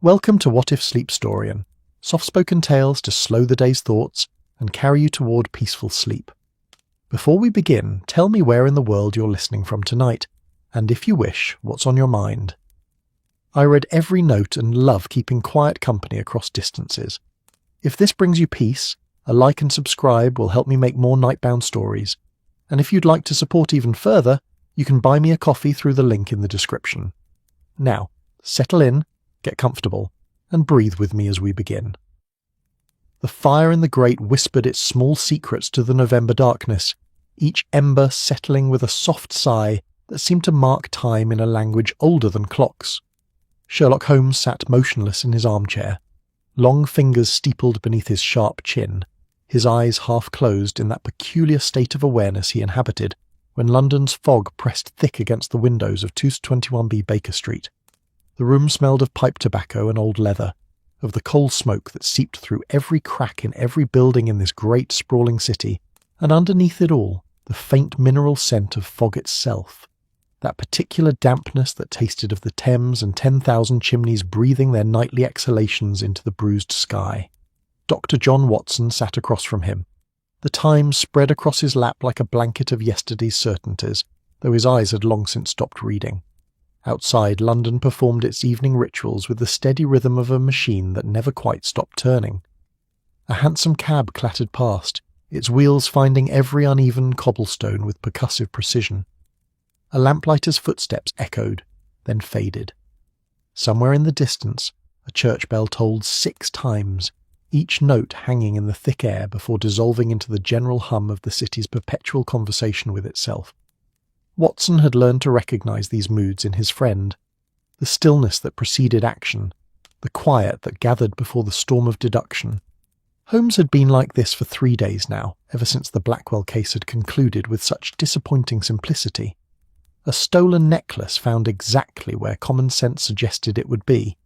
Welcome to What If Sleepstorian, soft-spoken tales to slow the day's thoughts and carry you toward peaceful sleep. Before we begin, tell me where in the world you're listening from tonight, and if you wish, what's on your mind. I read every note and love keeping quiet company across distances. If this brings you peace, a like and subscribe will help me make more nightbound stories, and if you'd like to support even further, you can buy me a coffee through the link in the description. Now, settle in, get comfortable, and breathe with me as we begin. The fire in the grate whispered its small secrets to the November darkness, each ember settling with a soft sigh that seemed to mark time in a language older than clocks. Sherlock Holmes sat motionless in his armchair, long fingers steepled beneath his sharp chin, his eyes half closed in that peculiar state of awareness he inhabited when London's fog pressed thick against the windows of 221B Baker Street. The room smelled of pipe tobacco and old leather, of the coal smoke that seeped through every crack in every building in this great sprawling city, and underneath it all, the faint mineral scent of fog itself, that particular dampness that tasted of the Thames and 10,000 chimneys breathing their nightly exhalations into the bruised sky. Dr. John Watson sat across from him, the Times spread across his lap like a blanket of yesterday's certainties, though his eyes had long since stopped reading. Outside, London performed its evening rituals with the steady rhythm of a machine that never quite stopped turning. A hansom cab clattered past, its wheels finding every uneven cobblestone with percussive precision. A lamplighter's footsteps echoed, then faded. Somewhere in the distance, a church bell tolled 6 times, each note hanging in the thick air before dissolving into the general hum of the city's perpetual conversation with itself. Watson had learned to recognize these moods in his friend, the stillness that preceded action, the quiet that gathered before the storm of deduction. Holmes had been like this for 3 days now, ever since the Blackwell case had concluded with such disappointing simplicity. A stolen necklace found exactly where common sense suggested it would be.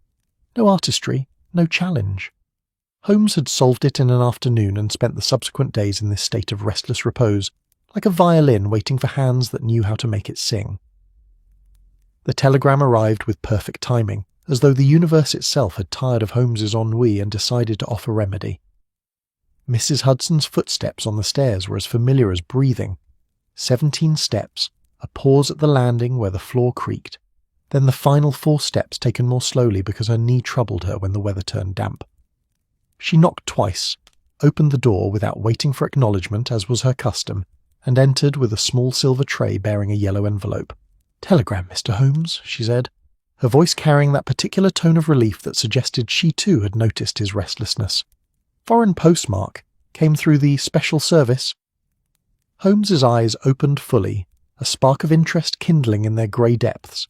No artistry, no challenge. Holmes had solved it in an afternoon and spent the subsequent days in this state of restless repose, like a violin waiting for hands that knew how to make it sing. The telegram arrived with perfect timing, as though the universe itself had tired of Holmes's ennui and decided to offer remedy. Mrs. Hudson's footsteps on the stairs were as familiar as breathing. 17 steps, a pause at the landing where the floor creaked, then the final 4 steps taken more slowly because her knee troubled her when the weather turned damp. She knocked twice, opened the door without waiting for acknowledgement as was her custom, and entered with a small silver tray bearing a yellow envelope. "Telegram, Mr. Holmes," she said, her voice carrying that particular tone of relief that suggested she too had noticed his restlessness. "Foreign postmark. Came through the special service." Holmes's eyes opened fully, a spark of interest kindling in their grey depths.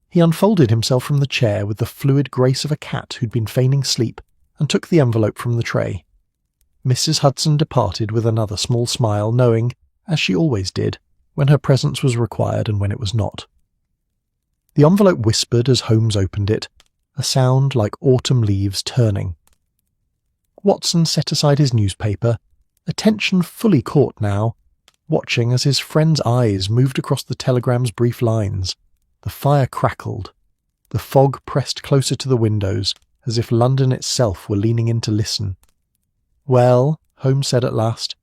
He unfolded himself from the chair with the fluid grace of a cat who'd been feigning sleep, and took the envelope from the tray. Mrs. Hudson departed with another small smile, knowing, as she always did, when her presence was required and when it was not. The envelope whispered as Holmes opened it, a sound like autumn leaves turning. Watson set aside his newspaper, attention fully caught now, watching as his friend's eyes moved across the telegram's brief lines. The fire crackled. The fog pressed closer to the windows, as if London itself were leaning in to listen. "Well," Holmes said at last,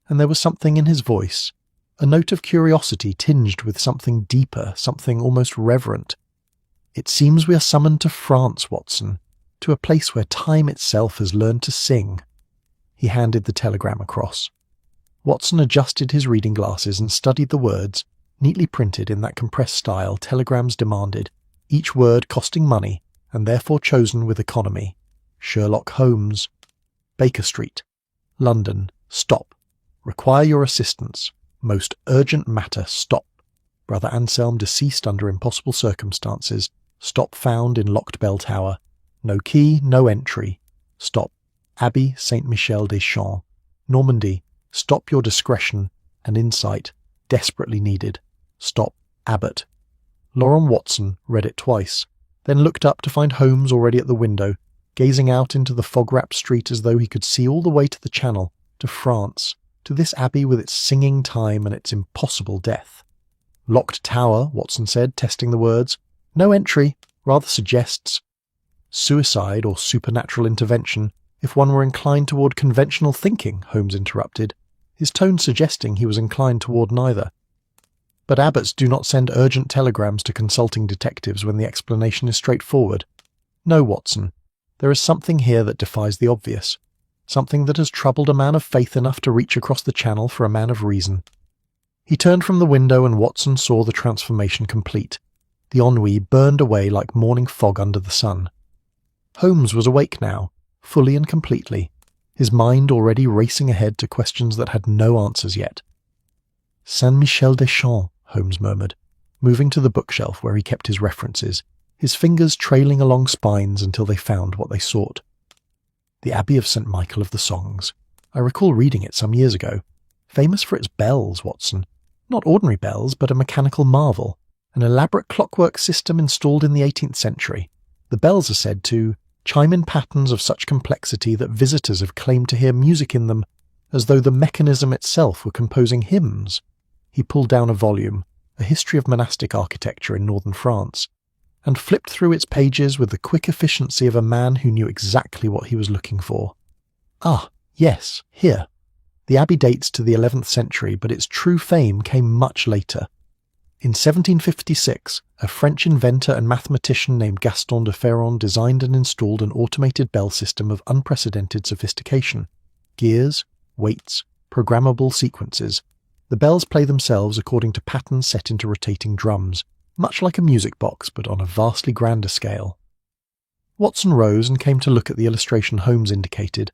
and there was something in his voice, a note of curiosity tinged with something deeper, something almost reverent. "It seems we are summoned to France, Watson, to a place where time itself has learned to sing." He handed the telegram across. Watson adjusted his reading glasses and studied the words, neatly printed in that compressed style telegrams demanded, each word costing money, and therefore chosen with economy. Sherlock Holmes. Baker Street. London. Stop. Require your assistance. Most urgent matter. Stop. Brother Anselm deceased under impossible circumstances. Stop found in locked bell tower. No key, no entry. Stop. Abbey Saint Michel des Champs. Normandy. Stop your discretion and insight. Desperately needed. Stop. Abbot. Lauren Watson read it twice, then looked up to find Holmes already at the window, gazing out into the fog-wrapped street as though he could see all the way to the Channel, to France, to this Abbey with its singing time and its impossible death. "Locked tower," Watson said, testing the words. "No entry. Rather suggests—" Suicide or supernatural intervention if one were inclined toward conventional thinking, Holmes interrupted, his tone suggesting he was inclined toward neither. But abbots do not send urgent telegrams to consulting detectives when the explanation is straightforward. No, Watson, there is something here that defies the obvious, something that has troubled a man of faith enough to reach across the channel for a man of reason. He turned from the window and Watson saw the transformation complete. The ennui burned away like morning fog under the sun. Holmes was awake now, fully and completely, his mind already racing ahead to questions that had no answers yet. Saint-Michel-des-Champs, Holmes murmured, moving to the bookshelf where he kept his references, his fingers trailing along spines until they found what they sought. The Abbey of St. Michael of the Songs. I recall reading it some years ago. Famous for its bells, Watson. Not ordinary bells, but a mechanical marvel. An elaborate clockwork system installed in the 18th century. The bells are said to chime in patterns of such complexity that visitors have claimed to hear music in them, as though the mechanism itself were composing hymns. He pulled down a volume, A History of Monastic Architecture in Northern France, and flipped through its pages with the quick efficiency of a man who knew exactly what he was looking for. Ah, yes, here. The abbey dates to the 11th century, but its true fame came much later. In 1756, a French inventor and mathematician named Gaston de Ferron designed and installed an automated bell system of unprecedented sophistication. Gears, weights, programmable sequences. The bells play themselves according to patterns set into rotating drums, much like a music box but on a vastly grander scale. Watson rose and came to look at the illustration Holmes indicated.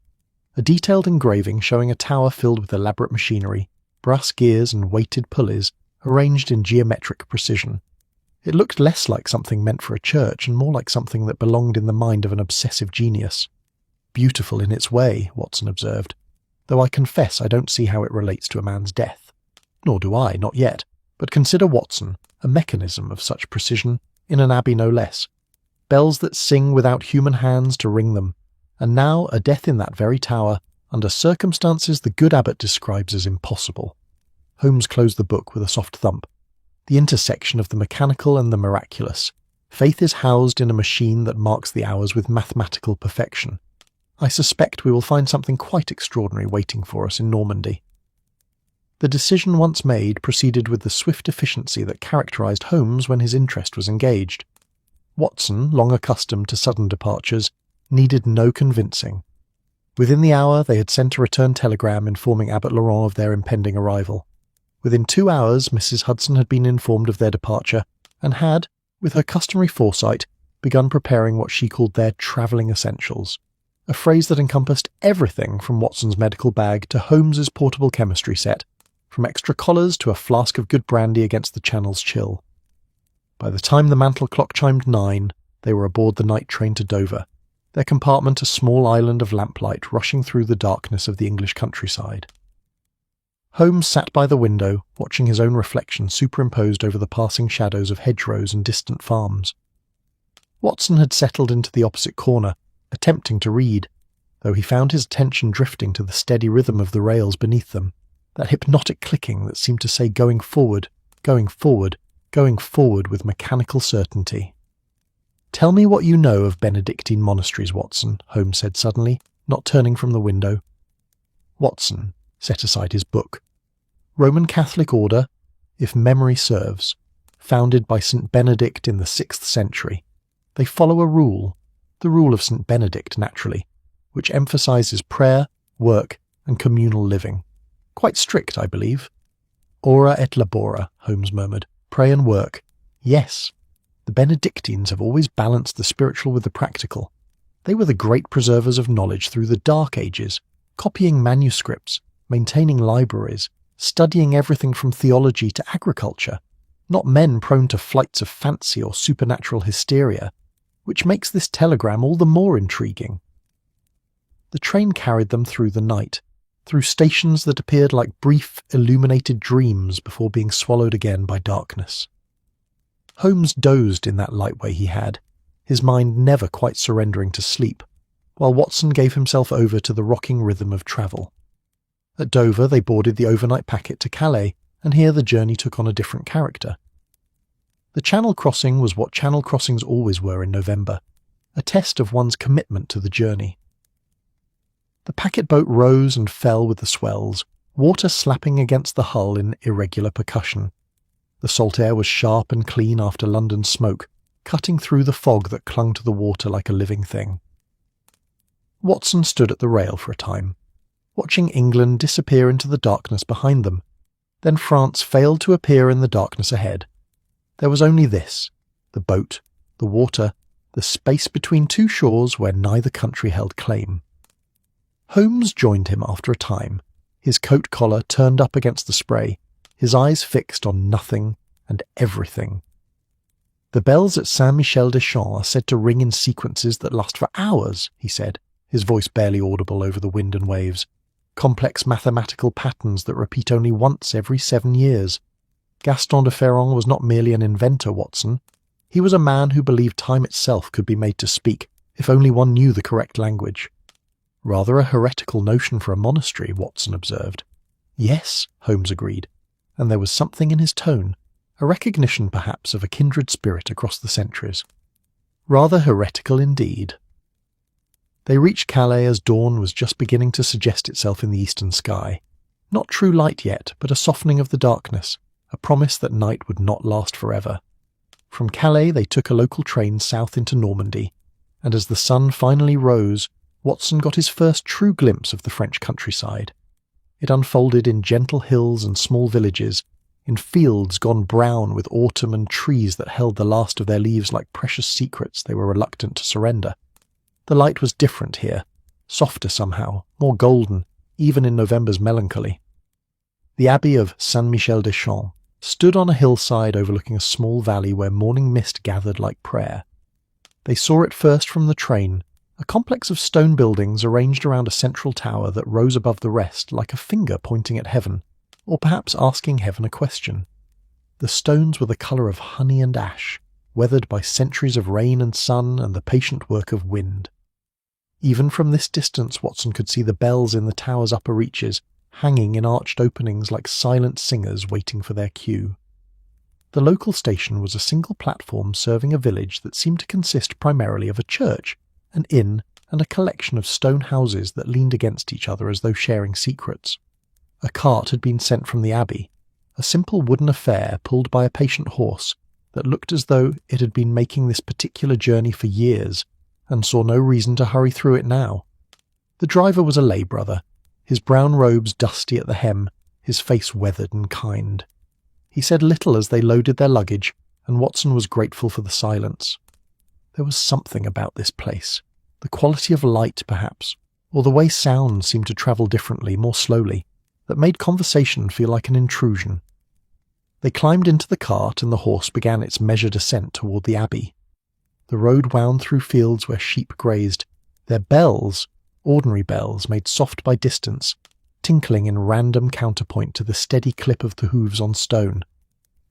A detailed engraving showing a tower filled with elaborate machinery, brass gears and weighted pulleys, arranged in geometric precision. It looked less like something meant for a church and more like something that belonged in the mind of an obsessive genius. Beautiful in its way, Watson observed, though I confess I don't see how it relates to a man's death. Nor do I, not yet. But consider Watson, a mechanism of such precision, in an abbey no less. Bells that sing without human hands to ring them, and now a death in that very tower, under circumstances the good abbot describes as impossible. Holmes closed the book with a soft thump. The intersection of the mechanical and the miraculous. Faith is housed in a machine that marks the hours with mathematical perfection. I suspect we will find something quite extraordinary waiting for us in Normandy. The decision once made proceeded with the swift efficiency that characterized Holmes when his interest was engaged. Watson, long accustomed to sudden departures, needed no convincing. Within the hour they had sent a return telegram informing Abbot Laurent of their impending arrival. Within 2 hours Mrs. Hudson had been informed of their departure, and had, with her customary foresight, begun preparing what she called their travelling essentials, a phrase that encompassed everything from Watson's medical bag to Holmes's portable chemistry set, from extra collars to a flask of good brandy against the Channel's chill. By the time the mantel clock chimed 9, they were aboard the night train to Dover, their compartment a small island of lamplight rushing through the darkness of the English countryside. Holmes sat by the window, watching his own reflection superimposed over the passing shadows of hedgerows and distant farms. Watson had settled into the opposite corner, attempting to read, though he found his attention drifting to the steady rhythm of the rails beneath them, that hypnotic clicking that seemed to say going forward, going forward, going forward with mechanical certainty. "Tell me what you know of Benedictine monasteries, Watson," Holmes said suddenly, not turning from the window. Watson set aside his book. Roman Catholic order, if memory serves, founded by St. Benedict in the 6th century. They follow a rule, the rule of St. Benedict naturally, which emphasizes prayer, work, and communal living. Quite strict, I believe. Ora et labora, Holmes murmured. Pray and work. Yes, the Benedictines have always balanced the spiritual with the practical. They were the great preservers of knowledge through the Dark Ages, copying manuscripts, maintaining libraries, studying everything from theology to agriculture, not men prone to flights of fancy or supernatural hysteria, which makes this telegram all the more intriguing. The train carried them through the night, through stations that appeared like brief, illuminated dreams before being swallowed again by darkness. Holmes dozed in that light way he had, his mind never quite surrendering to sleep, while Watson gave himself over to the rocking rhythm of travel. At Dover they boarded the overnight packet to Calais, and here the journey took on a different character. The Channel crossing was what Channel crossings always were in November, a test of one's commitment to the journey. The packet boat rose and fell with the swells, water slapping against the hull in irregular percussion. The salt air was sharp and clean after London's smoke, cutting through the fog that clung to the water like a living thing. Watson stood at the rail for a time, watching England disappear into the darkness behind them. Then France failed to appear in the darkness ahead. There was only this, the boat, the water, the space between two shores where neither country held claim. Holmes joined him after a time, his coat collar turned up against the spray, his eyes fixed on nothing and everything. The bells at Saint-Michel-des-Champs are said to ring in sequences that last for hours, he said, his voice barely audible over the wind and waves. Complex mathematical patterns that repeat only once every 7 years. Gaston de Ferron was not merely an inventor, Watson. He was a man who believed time itself could be made to speak, if only one knew the correct language. Rather a heretical notion for a monastery, Watson observed. Yes, Holmes agreed, and there was something in his tone, a recognition perhaps of a kindred spirit across the centuries. Rather heretical indeed. They reached Calais as dawn was just beginning to suggest itself in the eastern sky. Not true light yet, but a softening of the darkness, a promise that night would not last forever. From Calais they took a local train south into Normandy, and as the sun finally rose, Watson got his first true glimpse of the French countryside. It unfolded in gentle hills and small villages, in fields gone brown with autumn and trees that held the last of their leaves like precious secrets they were reluctant to surrender. The light was different here, softer somehow, more golden, even in November's melancholy. The Abbey of Saint-Michel-des-Champs stood on a hillside overlooking a small valley where morning mist gathered like prayer. They saw it first from the train, a complex of stone buildings arranged around a central tower that rose above the rest like a finger pointing at heaven, or perhaps asking heaven a question. The stones were the colour of honey and ash, weathered by centuries of rain and sun and the patient work of wind. Even from this distance Watson could see the bells in the tower's upper reaches, hanging in arched openings like silent singers waiting for their cue. The local station was a single platform serving a village that seemed to consist primarily of a church, an inn, and a collection of stone houses that leaned against each other as though sharing secrets. A cart had been sent from the Abbey, a simple wooden affair pulled by a patient horse that looked as though it had been making this particular journey for years, and saw no reason to hurry through it now. The driver was a lay brother, his brown robes dusty at the hem, his face weathered and kind. He said little as they loaded their luggage, and Watson was grateful for the silence. There was something about this place, the quality of light perhaps, or the way sound seemed to travel differently, more slowly, that made conversation feel like an intrusion. They climbed into the cart and the horse began its measured ascent toward the Abbey. The road wound through fields where sheep grazed, their bells, ordinary bells made soft by distance, tinkling in random counterpoint to the steady clip of the hooves on stone.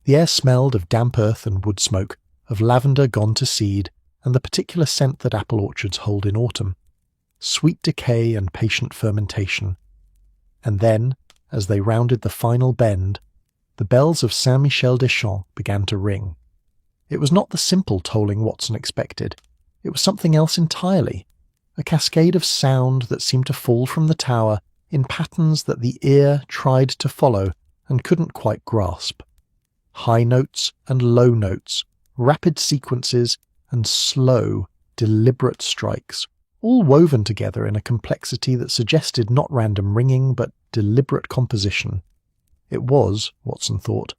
The air smelled of damp earth and wood smoke, of lavender gone to seed, and the particular scent that apple orchards hold in autumn. Sweet decay and patient fermentation. And then, as they rounded the final bend, the bells of Saint-Michel-des-Champs began to ring. It was not the simple tolling Watson expected. It was something else entirely, a cascade of sound that seemed to fall from the tower in patterns that the ear tried to follow and couldn't quite grasp. High notes and low notes, rapid sequences and slow, deliberate strikes, all woven together in a complexity that suggested not random ringing but deliberate composition. It was, Watson thought,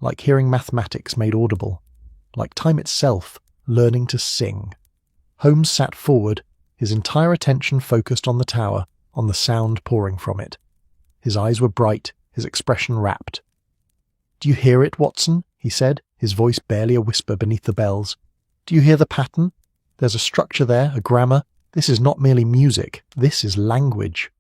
like hearing mathematics made audible, like time itself learning to sing. Holmes sat forward, his entire attention focused on the tower, on the sound pouring from it. His eyes were bright, his expression rapt. "Do you hear it, Watson?" he said, his voice barely a whisper beneath the bells. "Do you hear the pattern? There's a structure there, a grammar. This is not merely music, this is language."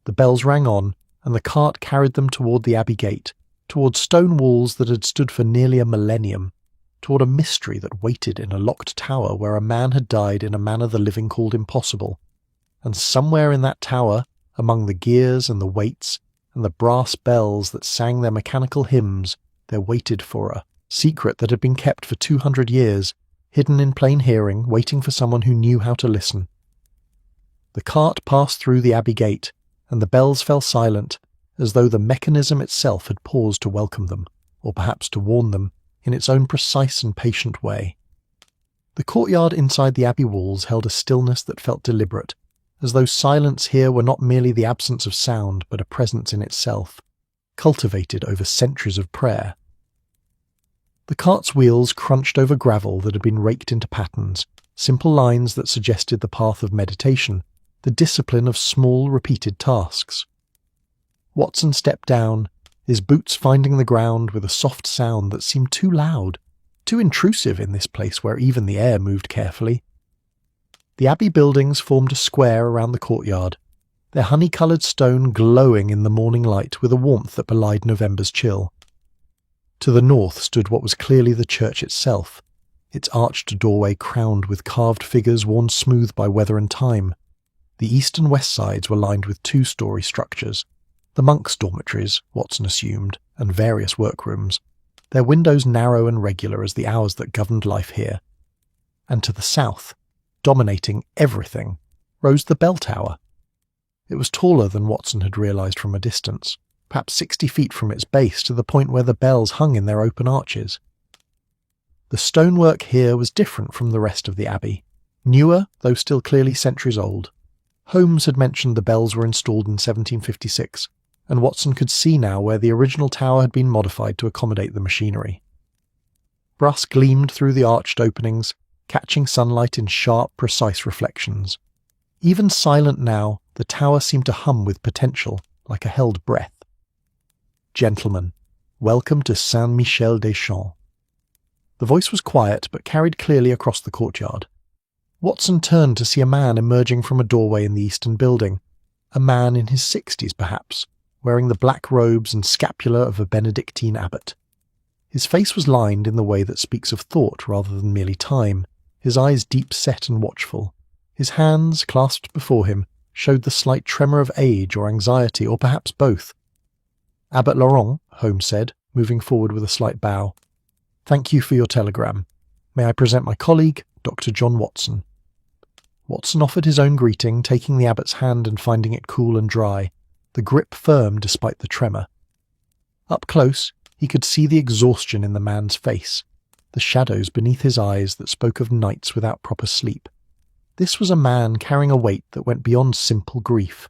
The bells rang on, and the cart carried them toward the Abbey gate, toward stone walls that had stood for nearly a millennium, toward a mystery that waited in a locked tower where a man had died in a manner the living called impossible. And somewhere in that tower, among the gears and the weights and the brass bells that sang their mechanical hymns, there waited for a secret that had been kept for 200 years, hidden in plain hearing, waiting for someone who knew how to listen. The cart passed through the Abbey gate, and the bells fell silent, as though the mechanism itself had paused to welcome them, or perhaps to warn them, in its own precise and patient way. The courtyard inside the Abbey walls held a stillness that felt deliberate, as though silence here were not merely the absence of sound, but a presence in itself, cultivated over centuries of prayer. The cart's wheels crunched over gravel that had been raked into patterns, simple lines that suggested the path of meditation, the discipline of small, repeated tasks. Watson stepped down, his boots finding the ground with a soft sound that seemed too loud, too intrusive in this place where even the air moved carefully. The Abbey buildings formed a square around the courtyard, their honey-coloured stone glowing in the morning light with a warmth that belied November's chill. To the north stood what was clearly the church itself, its arched doorway crowned with carved figures worn smooth by weather and time. The east and west sides were lined with two-storey structures, the monks' dormitories, Watson assumed, and various workrooms, their windows narrow and regular as the hours that governed life here. And to the south, dominating everything, rose the bell tower. It was taller than Watson had realised from a distance, perhaps 60 feet from its base to the point where the bells hung in their open arches. The stonework here was different from the rest of the Abbey, newer, though still clearly centuries old. Holmes had mentioned the bells were installed in 1756, and Watson could see now where the original tower had been modified to accommodate the machinery. Brass gleamed through the arched openings, catching sunlight in sharp, precise reflections. Even silent now, the tower seemed to hum with potential, like a held breath. "Gentlemen, welcome to Saint-Michel-des-Champs." The voice was quiet, but carried clearly across the courtyard. Watson turned to see a man emerging from a doorway in the eastern building, a man in his 60s perhaps, wearing the black robes and scapula of a Benedictine abbot. His face was lined in the way that speaks of thought rather than merely time, his eyes deep-set and watchful. His hands, clasped before him, showed the slight tremor of age or anxiety, or perhaps both. "Abbot Laurent," Holmes said, moving forward with a slight bow. "Thank you for your telegram. May I present my colleague, Dr. John Watson." Watson offered his own greeting, taking the abbot's hand and finding it cool and dry, the grip firm despite the tremor. Up close, he could see the exhaustion in the man's face, the shadows beneath his eyes that spoke of nights without proper sleep. This was a man carrying a weight that went beyond simple grief.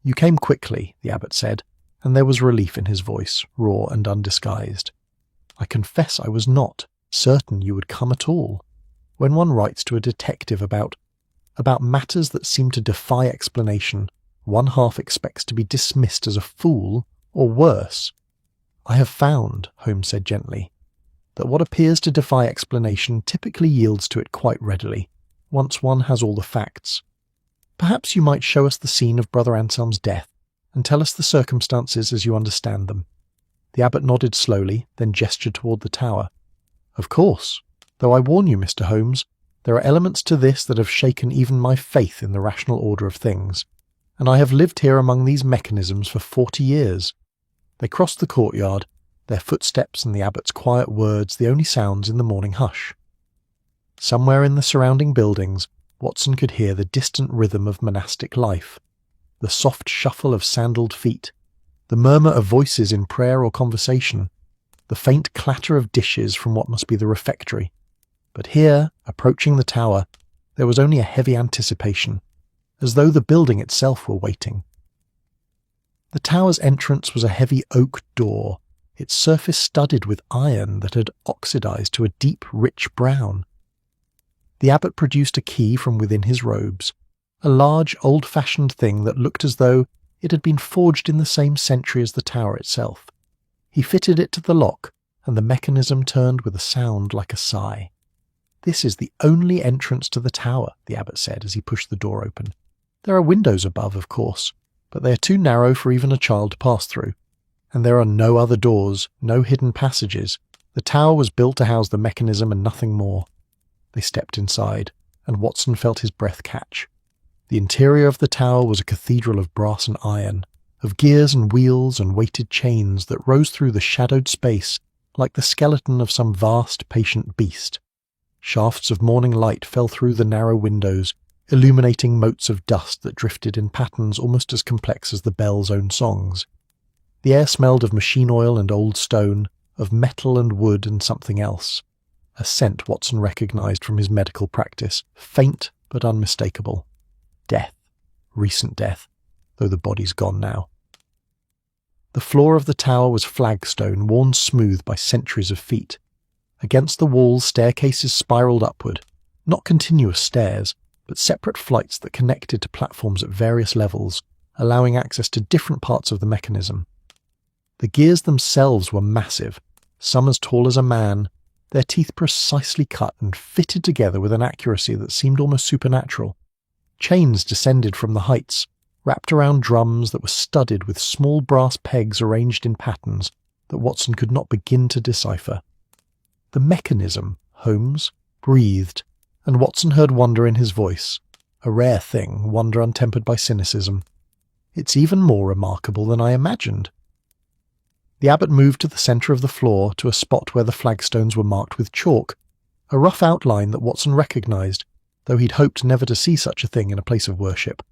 "You came quickly," the abbot said, and there was relief in his voice, raw and undisguised. "I confess I was not certain you would come at all. When one writes to a detective about matters that seem to defy explanation, one half expects to be dismissed as a fool, or worse." "I have found," Holmes said gently, "that what appears to defy explanation typically yields to it quite readily, once one has all the facts. Perhaps you might show us the scene of Brother Anselm's death, and tell us the circumstances as you understand them." The abbot nodded slowly, then gestured toward the tower. "Of course, though I warn you, Mr. Holmes, there are elements to this that have shaken even my faith in the rational order of things, and I have lived here among these mechanisms for 40 years. They crossed the courtyard, their footsteps and the abbot's quiet words the only sounds in the morning hush. Somewhere in the surrounding buildings, Watson could hear the distant rhythm of monastic life, the soft shuffle of sandaled feet, the murmur of voices in prayer or conversation, the faint clatter of dishes from what must be the refectory. But here, approaching the tower, there was only a heavy anticipation, as though the building itself were waiting. The tower's entrance was a heavy oak door, its surface studded with iron that had oxidized to a deep, rich brown. The abbot produced a key from within his robes, a large, old-fashioned thing that looked as though it had been forged in the same century as the tower itself. He fitted it to the lock, and the mechanism turned with a sound like a sigh. "This is the only entrance to the tower," the abbot said as he pushed the door open. "There are windows above, of course, but they are too narrow for even a child to pass through. And there are no other doors, no hidden passages. The tower was built to house the mechanism and nothing more." They stepped inside, and Watson felt his breath catch. The interior of the tower was a cathedral of brass and iron, of gears and wheels and weighted chains that rose through the shadowed space like the skeleton of some vast, patient beast. Shafts of morning light fell through the narrow windows, illuminating motes of dust that drifted in patterns almost as complex as the bell's own songs. The air smelled of machine oil and old stone, of metal and wood and something else. A scent Watson recognised from his medical practice, faint but unmistakable. Death. Recent death, though the body's gone now. The floor of the tower was flagstone, worn smooth by centuries of feet. Against the walls, staircases spiralled upward, not continuous stairs, but separate flights that connected to platforms at various levels, allowing access to different parts of the mechanism. The gears themselves were massive, some as tall as a man, their teeth precisely cut and fitted together with an accuracy that seemed almost supernatural. Chains descended from the heights, wrapped around drums that were studded with small brass pegs arranged in patterns that Watson could not begin to decipher. The mechanism, Holmes, breathed, and Watson heard wonder in his voice, a rare thing, wonder untempered by cynicism. It's even more remarkable than I imagined. The abbot moved to the centre of the floor, to a spot where the flagstones were marked with chalk, a rough outline that Watson recognised, though he'd hoped never to see such a thing in a place of worship.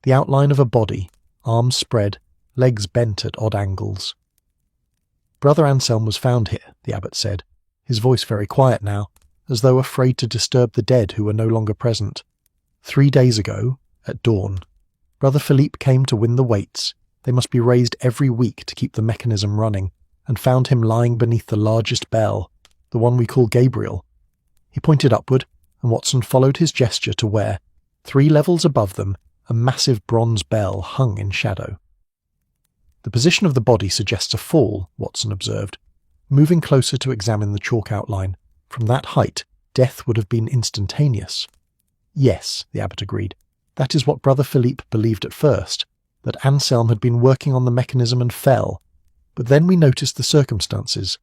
The outline of a body, arms spread, legs bent at odd angles. Brother Anselm was found here, the abbot said, his voice very quiet now, as though afraid to disturb the dead who were no longer present. 3 days ago, at dawn, Brother Philippe came to win the weights. They must be raised every week to keep the mechanism running, and found him lying beneath the largest bell, the one we call Gabriel. He pointed upward, and Watson followed his gesture to where, 3 levels above them, a massive bronze bell hung in shadow. The position of the body suggests a fall, Watson observed. Moving closer to examine the chalk outline, from that height, death would have been instantaneous. Yes, the abbot agreed. That is what Brother Philippe believed at first, that Anselm had been working on the mechanism and fell. But then we noticed the circumstances.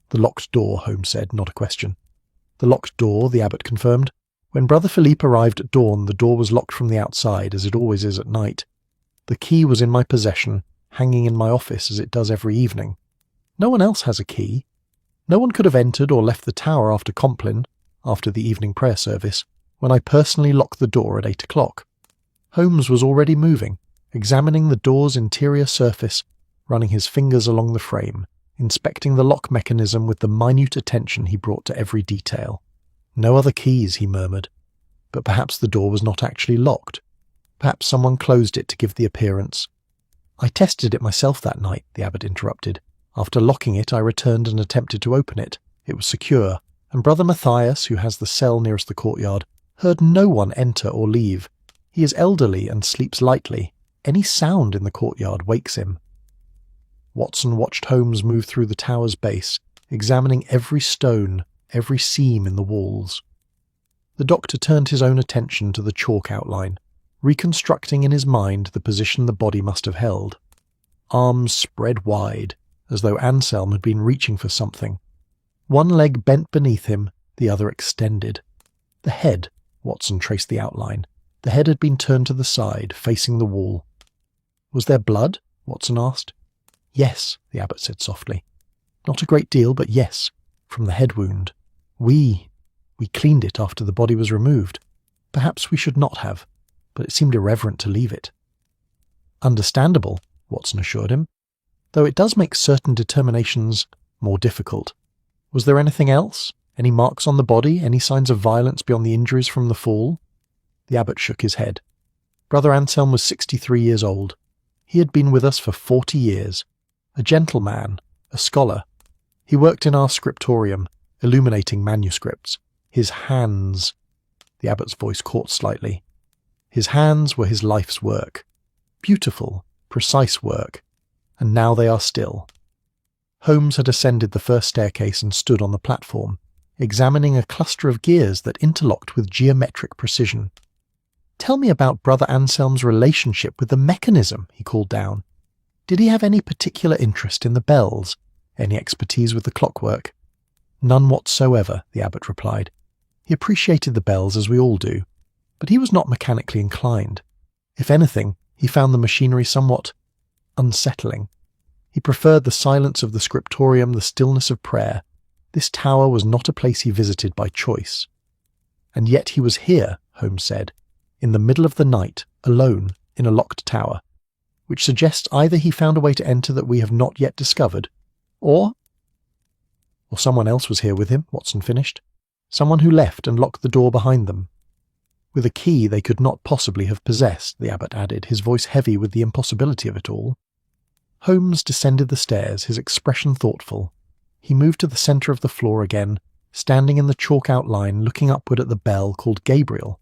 The locked door, Holmes said, not a question. The locked door, the abbot confirmed. When Brother Philippe arrived at dawn, the door was locked from the outside, as it always is at night. The key was in my possession, hanging in my office as it does every evening. No one else has a key. No one could have entered or left the tower after Compline, after the evening prayer service, when I personally locked the door at 8 o'clock. Holmes was already moving, examining the door's interior surface, running his fingers along the frame, inspecting the lock mechanism with the minute attention he brought to every detail. No other keys, he murmured. But perhaps the door was not actually locked. Perhaps someone closed it to give the appearance. I tested it myself that night, the abbot interrupted. After locking it, I returned and attempted to open it. It was secure, and Brother Matthias, who has the cell nearest the courtyard, heard no one enter or leave. He is elderly and sleeps lightly. Any sound in the courtyard wakes him. Watson watched Holmes move through the tower's base, examining every stone, every seam in the walls. The doctor turned his own attention to the chalk outline, reconstructing in his mind the position the body must have held. Arms spread wide, as though Anselm had been reaching for something. One leg bent beneath him, the other extended. The head, Watson traced the outline. The head had been turned to the side, facing the wall. Was there blood? Watson asked. Yes, the abbot said softly. Not a great deal, but yes, from the head wound. We cleaned it after the body was removed. Perhaps we should not have, but it seemed irreverent to leave it. Understandable, Watson assured him, though it does make certain determinations more difficult. Was there anything else? Any marks on the body? Any signs of violence beyond the injuries from the fall? The abbot shook his head. Brother Anselm was 63 years old. He had been with us for 40 years. A gentleman, a scholar. He worked in our scriptorium, illuminating manuscripts. His hands... The abbot's voice caught slightly. His hands were his life's work. Beautiful, precise work. And now they are still. Holmes had ascended the first staircase and stood on the platform, examining a cluster of gears that interlocked with geometric precision. Tell me about Brother Anselm's relationship with the mechanism, he called down. Did he have any particular interest in the bells? Any expertise with the clockwork? None whatsoever, the abbot replied. He appreciated the bells as we all do, but he was not mechanically inclined. If anything, he found the machinery somewhat unsettling. He preferred the silence of the scriptorium, the stillness of prayer. This tower was not a place he visited by choice. And yet he was here, Holmes said, in the middle of the night, alone, in a locked tower, which suggests either he found a way to enter that we have not yet discovered, or someone else was here with him, Watson finished. Someone who left and locked the door behind them. With a key they could not possibly have possessed, the abbot added, his voice heavy with the impossibility of it all. Holmes descended the stairs, his expression thoughtful. He moved to the centre of the floor again, standing in the chalk outline looking upward at the bell called Gabriel.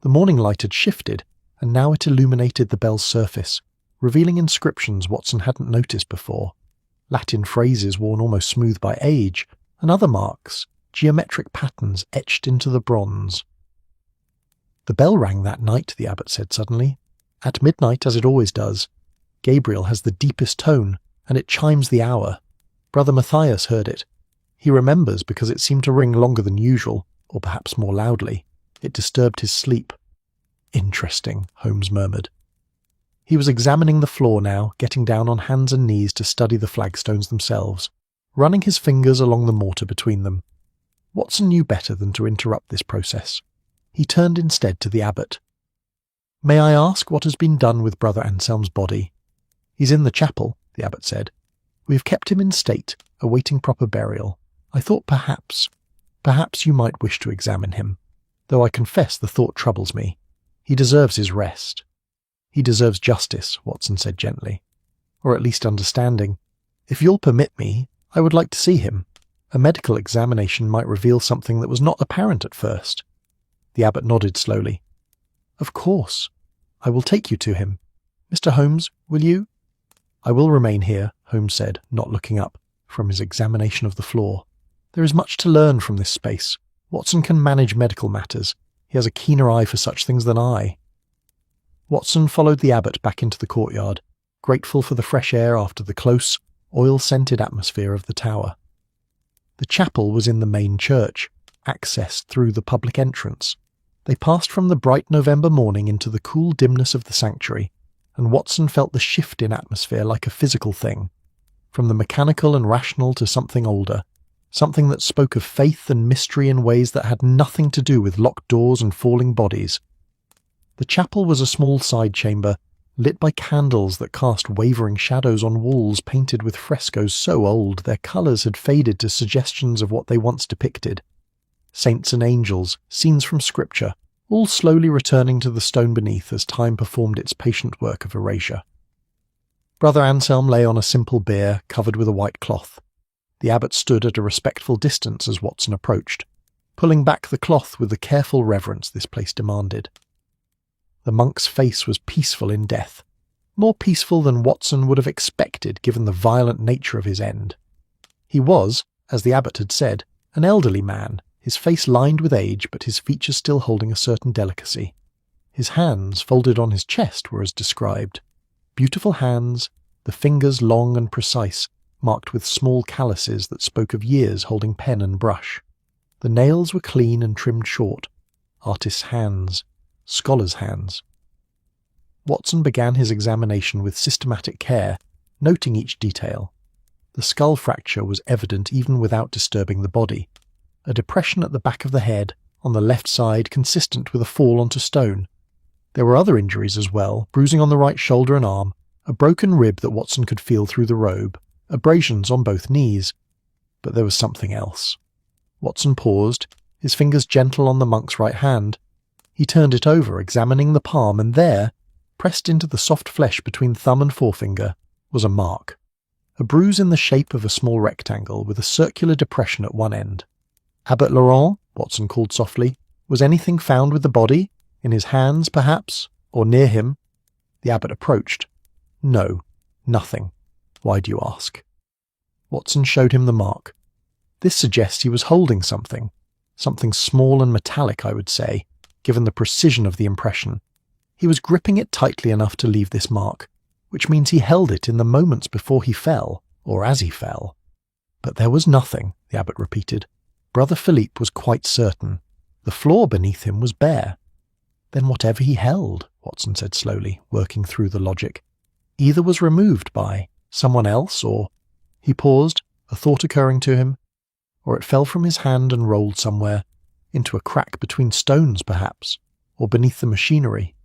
The morning light had shifted, and now it illuminated the bell's surface, revealing inscriptions Watson hadn't noticed before. Latin phrases worn almost smooth by age, and other marks, geometric patterns etched into the bronze. The bell rang that night, the abbot said suddenly. At midnight, as it always does. Gabriel has the deepest tone, and it chimes the hour. Brother Matthias heard it. He remembers because it seemed to ring longer than usual, or perhaps more loudly. It disturbed his sleep. Interesting, Holmes murmured. He was examining the floor now, getting down on hands and knees to study the flagstones themselves, running his fingers along the mortar between them. Watson knew better than to interrupt this process. He turned instead to the abbot. "May I ask what has been done with Brother Anselm's body?" "He's in the chapel," the abbot said. "We have kept him in state, awaiting proper burial. I thought perhaps you might wish to examine him, though I confess the thought troubles me. He deserves his rest." "He deserves justice," Watson said gently. "Or at least understanding. If you'll permit me, I would like to see him. A medical examination might reveal something that was not apparent at first." The abbot nodded slowly. "Of course. I will take you to him. Mr. Holmes, will you?" "I will remain here," Holmes said, not looking up from his examination of the floor. "There is much to learn from this space. Watson can manage medical matters. He has a keener eye for such things than I." Watson followed the abbot back into the courtyard, grateful for the fresh air after the close, oil-scented atmosphere of the tower. The chapel was in the main church, accessed through the public entrance. They passed from the bright November morning into the cool dimness of the sanctuary, and Watson felt the shift in atmosphere like a physical thing, from the mechanical and rational to something older, something that spoke of faith and mystery in ways that had nothing to do with locked doors and falling bodies. The chapel was a small side chamber, lit by candles that cast wavering shadows on walls painted with frescoes so old their colours had faded to suggestions of what they once depicted. Saints and angels, scenes from Scripture, all slowly returning to the stone beneath as time performed its patient work of erasure. Brother Anselm lay on a simple bier covered with a white cloth. The abbot stood at a respectful distance as Watson approached, pulling back the cloth with the careful reverence this place demanded. The monk's face was peaceful in death, more peaceful than Watson would have expected given the violent nature of his end. He was, as the abbot had said, an elderly man, his face lined with age but his features still holding a certain delicacy. His hands, folded on his chest, were as described. Beautiful hands, the fingers long and precise, marked with small calluses that spoke of years holding pen and brush. The nails were clean and trimmed short. Artist's hands. Scholar's hands. Watson began his examination with systematic care, noting each detail. The skull fracture was evident even without disturbing the body. A depression at the back of the head, on the left side, consistent with a fall onto stone. There were other injuries as well, bruising on the right shoulder and arm, a broken rib that Watson could feel through the robe, abrasions on both knees. But there was something else. Watson paused, his fingers gentle on the monk's right hand. He turned it over, examining the palm, and there, pressed into the soft flesh between thumb and forefinger, was a mark. A bruise in the shape of a small rectangle with a circular depression at one end. "Abbot Laurent," Watson called softly, "was anything found with the body? In his hands, perhaps? Or near him?" The abbot approached. "No, nothing. Why do you ask?" Watson showed him the mark. "This suggests he was holding something. Something small and metallic, I would say, given the precision of the impression. He was gripping it tightly enough to leave this mark, which means he held it in the moments before he fell, or as he fell." "But there was nothing," the abbot repeated. Brother Philippe was quite certain. The floor beneath him was bare. "Then whatever he held," Watson said slowly, working through the logic, "either was removed by someone else, or—" He paused, a thought occurring to him. or it fell from his hand and rolled somewhere, into a crack between stones perhaps, or beneath the machinery.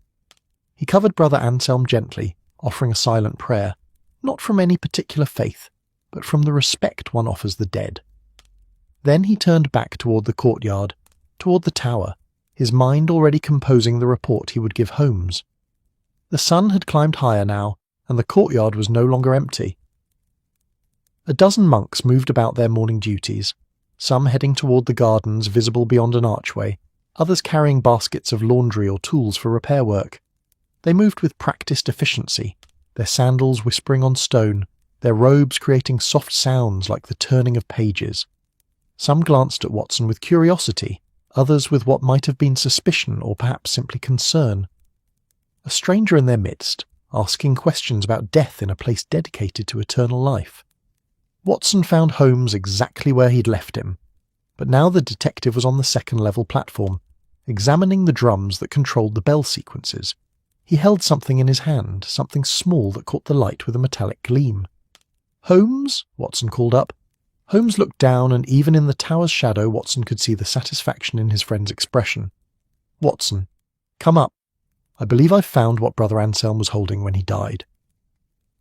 He covered Brother Anselm gently, offering a silent prayer, not from any particular faith, but from the respect one offers the dead. Then he turned back toward the courtyard, toward the tower, his mind already composing the report he would give Holmes. The sun had climbed higher now, and the courtyard was no longer empty. A dozen monks moved about their morning duties, some heading toward the gardens visible beyond an archway, others carrying baskets of laundry or tools for repair work. They moved with practiced efficiency, their sandals whispering on stone, their robes creating soft sounds like the turning of pages. Some glanced at Watson with curiosity, others with what might have been suspicion or perhaps simply concern. A stranger in their midst, asking questions about death in a place dedicated to eternal life. Watson found Holmes exactly where he'd left him, but now the detective was on the second-level platform, examining the drums that controlled the bell sequences. He held something in his hand, something small that caught the light with a metallic gleam. "Holmes?" Watson called up. Holmes looked down, and even in the tower's shadow Watson could see the satisfaction in his friend's expression. "Watson, come up. I believe I've found what Brother Anselm was holding when he died."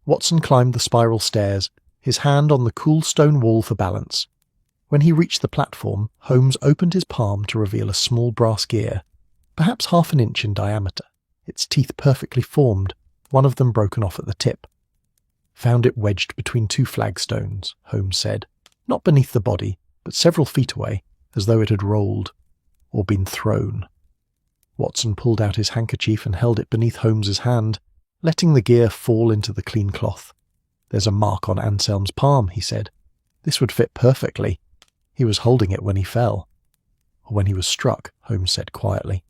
Watson climbed the spiral stairs, his hand on the cool stone wall for balance. When he reached the platform, Holmes opened his palm to reveal a small brass gear, perhaps half an inch in diameter, its teeth perfectly formed, one of them broken off at the tip. "Found it wedged between two flagstones," Holmes said, not beneath the body, but several feet away, as though it had rolled, or been thrown. Watson pulled out his handkerchief and held it beneath Holmes's hand, letting the gear fall into the clean cloth. "There's a mark on Anselm's palm," he said. "This would fit perfectly. He was holding it when he fell." "Or when he was struck," Holmes said quietly.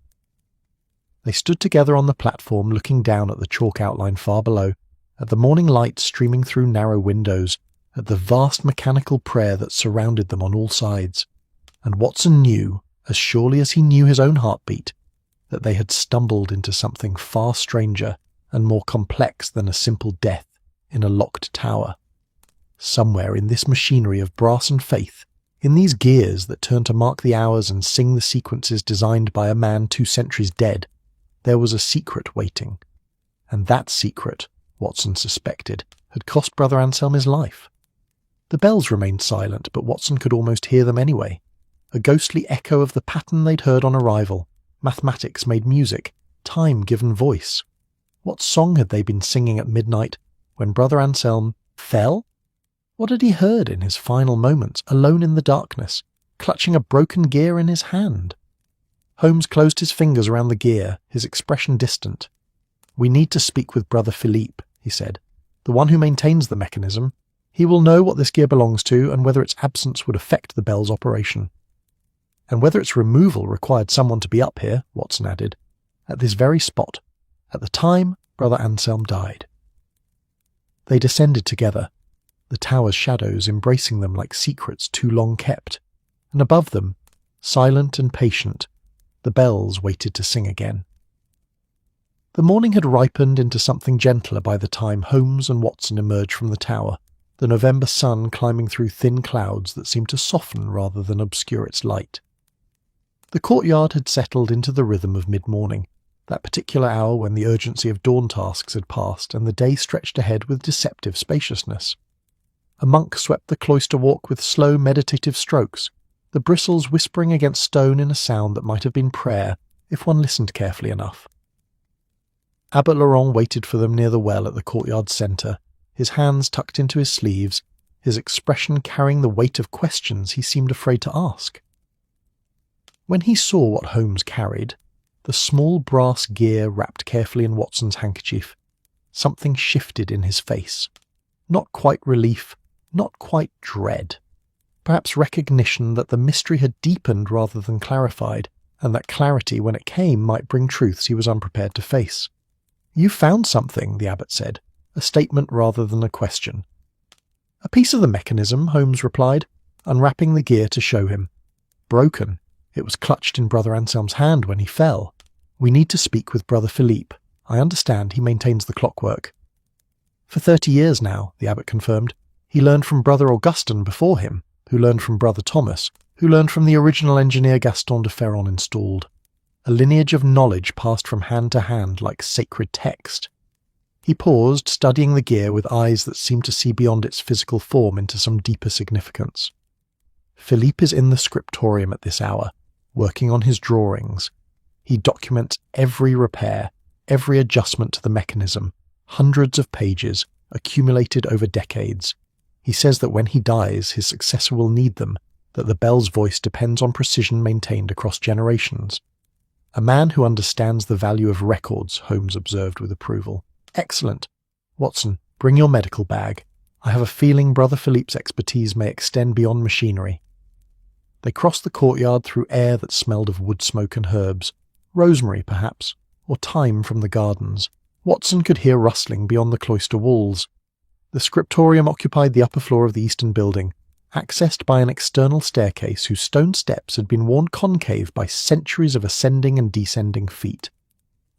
They stood together on the platform looking down at the chalk outline far below, at the morning light streaming through narrow windows, at the vast mechanical prayer that surrounded them on all sides. And Watson knew, as surely as he knew his own heartbeat, that they had stumbled into something far stranger and more complex than a simple death in a locked tower. Somewhere in this machinery of brass and faith, in these gears that turn to mark the hours and sing the sequences designed by a man 2 centuries dead, there was a secret waiting. And that secret, Watson suspected, had cost Brother Anselm his life. The bells remained silent, but Watson could almost hear them anyway. A ghostly echo of the pattern they'd heard on arrival. Mathematics made music, time given voice. What song had they been singing at midnight when Brother Anselm fell? What had he heard in his final moments, alone in the darkness, clutching a broken gear in his hand? Holmes closed his fingers around the gear, his expression distant. "We need to speak with Brother Philippe," he said, "the one who maintains the mechanism. He will know what this gear belongs to and whether its absence would affect the bell's operation. And whether its removal required someone to be up here," Watson added, "at this very spot, at the time Brother Anselm died." They descended together, the tower's shadows embracing them like secrets too long kept, and above them, silent and patient, the bells waited to sing again. The morning had ripened into something gentler by the time Holmes and Watson emerged from the tower, the November sun climbing through thin clouds that seemed to soften rather than obscure its light. The courtyard had settled into the rhythm of mid-morning, that particular hour when the urgency of dawn tasks had passed and the day stretched ahead with deceptive spaciousness. A monk swept the cloister walk with slow meditative strokes, the bristles whispering against stone in a sound that might have been prayer if one listened carefully enough. Abbot Laurent waited for them near the well at the courtyard's centre, his hands tucked into his sleeves, his expression carrying the weight of questions he seemed afraid to ask. When he saw what Holmes carried, the small brass gear wrapped carefully in Watson's handkerchief, something shifted in his face. Not quite relief, not quite dread. Perhaps recognition that the mystery had deepened rather than clarified, and that clarity, when it came, might bring truths he was unprepared to face. "You found something," the abbot said, a statement rather than a question. "A piece of the mechanism," Holmes replied, unwrapping the gear to show him. "Broken. It was clutched in Brother Anselm's hand when he fell. We need to speak with Brother Philippe. I understand he maintains the clockwork." "For 30 years now," the abbot confirmed. "He learned from Brother Augustine before him, who learned from Brother Thomas, who learned from the original engineer Gaston de Ferron installed. A lineage of knowledge passed from hand to hand like sacred text. He paused, studying the gear with eyes that seemed to see beyond its physical form into some deeper significance. Philippe is in the scriptorium at this hour, working on his drawings. He documents every repair, every adjustment to the mechanism, hundreds of pages, accumulated over decades. He says that when he dies, his successor will need them, that the bell's voice depends on precision maintained across generations. A man who understands the value of records, Holmes observed with approval. Excellent. Watson, bring your medical bag. I have a feeling Brother Philippe's expertise may extend beyond machinery. They crossed the courtyard through air that smelled of wood smoke and herbs, rosemary perhaps, or thyme from the gardens. Watson could hear rustling beyond the cloister walls. The scriptorium occupied the upper floor of the eastern building, accessed by an external staircase whose stone steps had been worn concave by centuries of ascending and descending feet.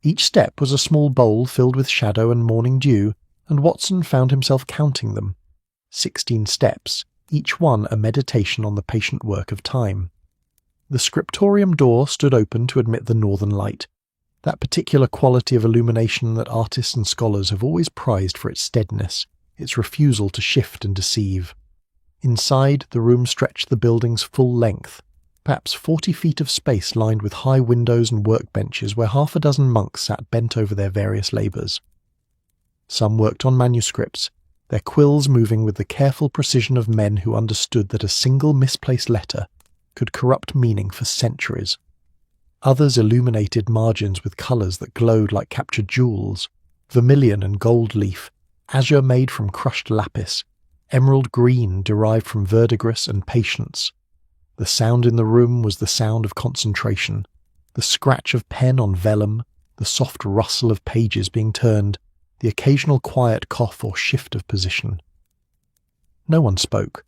Each step was a small bowl filled with shadow and morning dew, and Watson found himself counting them. 16 steps, each one a meditation on the patient work of time. The scriptorium door stood open to admit the northern light, that particular quality of illumination that artists and scholars have always prized for its steadiness, its refusal to shift and deceive. Inside, the room stretched the building's full length, perhaps 40 feet of space lined with high windows and workbenches where half a dozen monks sat bent over their various labours. Some worked on manuscripts, their quills moving with the careful precision of men who understood that a single misplaced letter could corrupt meaning for centuries. Others illuminated margins with colours that glowed like captured jewels, vermilion and gold leaf, azure made from crushed lapis, emerald green derived from verdigris and patience. The sound in the room was the sound of concentration, the scratch of pen on vellum, the soft rustle of pages being turned, the occasional quiet cough or shift of position. No one spoke.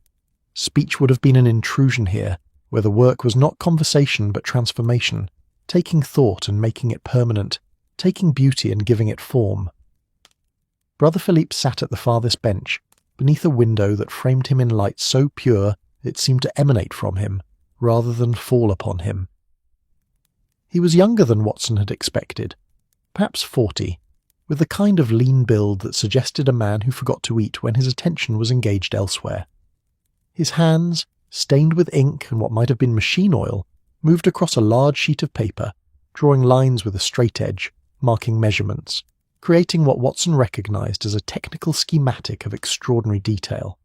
Speech would have been an intrusion here, where the work was not conversation but transformation, taking thought and making it permanent, taking beauty and giving it form. Brother Philippe sat at the farthest bench, beneath a window that framed him in light so pure it seemed to emanate from him, rather than fall upon him. He was younger than Watson had expected, perhaps 40, with the kind of lean build that suggested a man who forgot to eat when his attention was engaged elsewhere. His hands, stained with ink and what might have been machine oil, moved across a large sheet of paper, drawing lines with a straight edge, marking measurements, creating what Watson recognized as a technical schematic of extraordinary detail.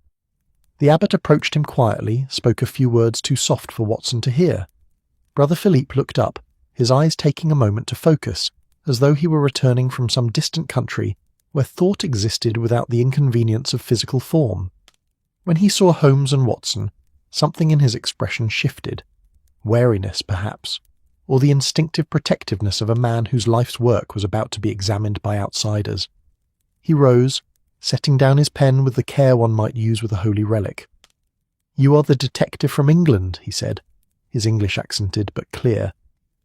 The abbot approached him quietly, spoke a few words too soft for Watson to hear. Brother Philippe looked up, his eyes taking a moment to focus, as though he were returning from some distant country where thought existed without the inconvenience of physical form. When he saw Holmes and Watson, something in his expression shifted. Wariness, perhaps, or the instinctive protectiveness of a man whose life's work was about to be examined by outsiders. He rose, setting down his pen with the care one might use with a holy relic. "You are the detective from England," he said, his English accented but clear,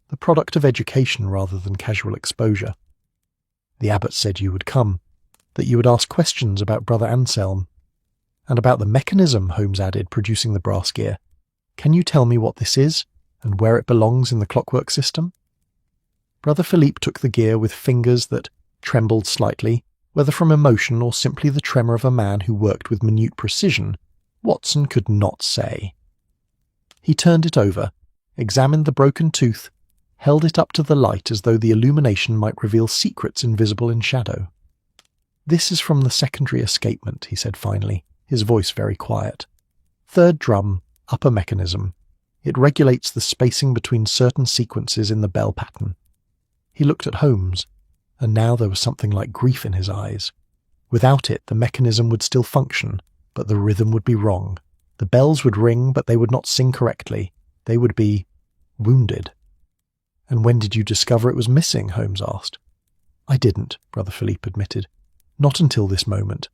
the product of education rather than casual exposure. "The abbot said you would come, that you would ask questions about Brother Anselm. And about the mechanism," Holmes added, producing the brass gear. "Can you tell me what this is, and where it belongs in the clockwork system?" Brother Philippe took the gear with fingers that trembled slightly, whether from emotion or simply the tremor of a man who worked with minute precision, Watson could not say. He turned it over, examined the broken tooth, held it up to the light as though the illumination might reveal secrets invisible in shadow. "This is from the secondary escapement," he said finally, his voice very quiet. "Third drum, upper mechanism. It regulates the spacing between certain sequences in the bell pattern." He looked at Holmes, and now there was something like grief in his eyes. Without it, the mechanism would still function, but the rhythm would be wrong. The bells would ring, but they would not sing correctly. They would be wounded. "And when did you discover it was missing?" Holmes asked. "I didn't," Brother Philippe admitted. "Not until this moment.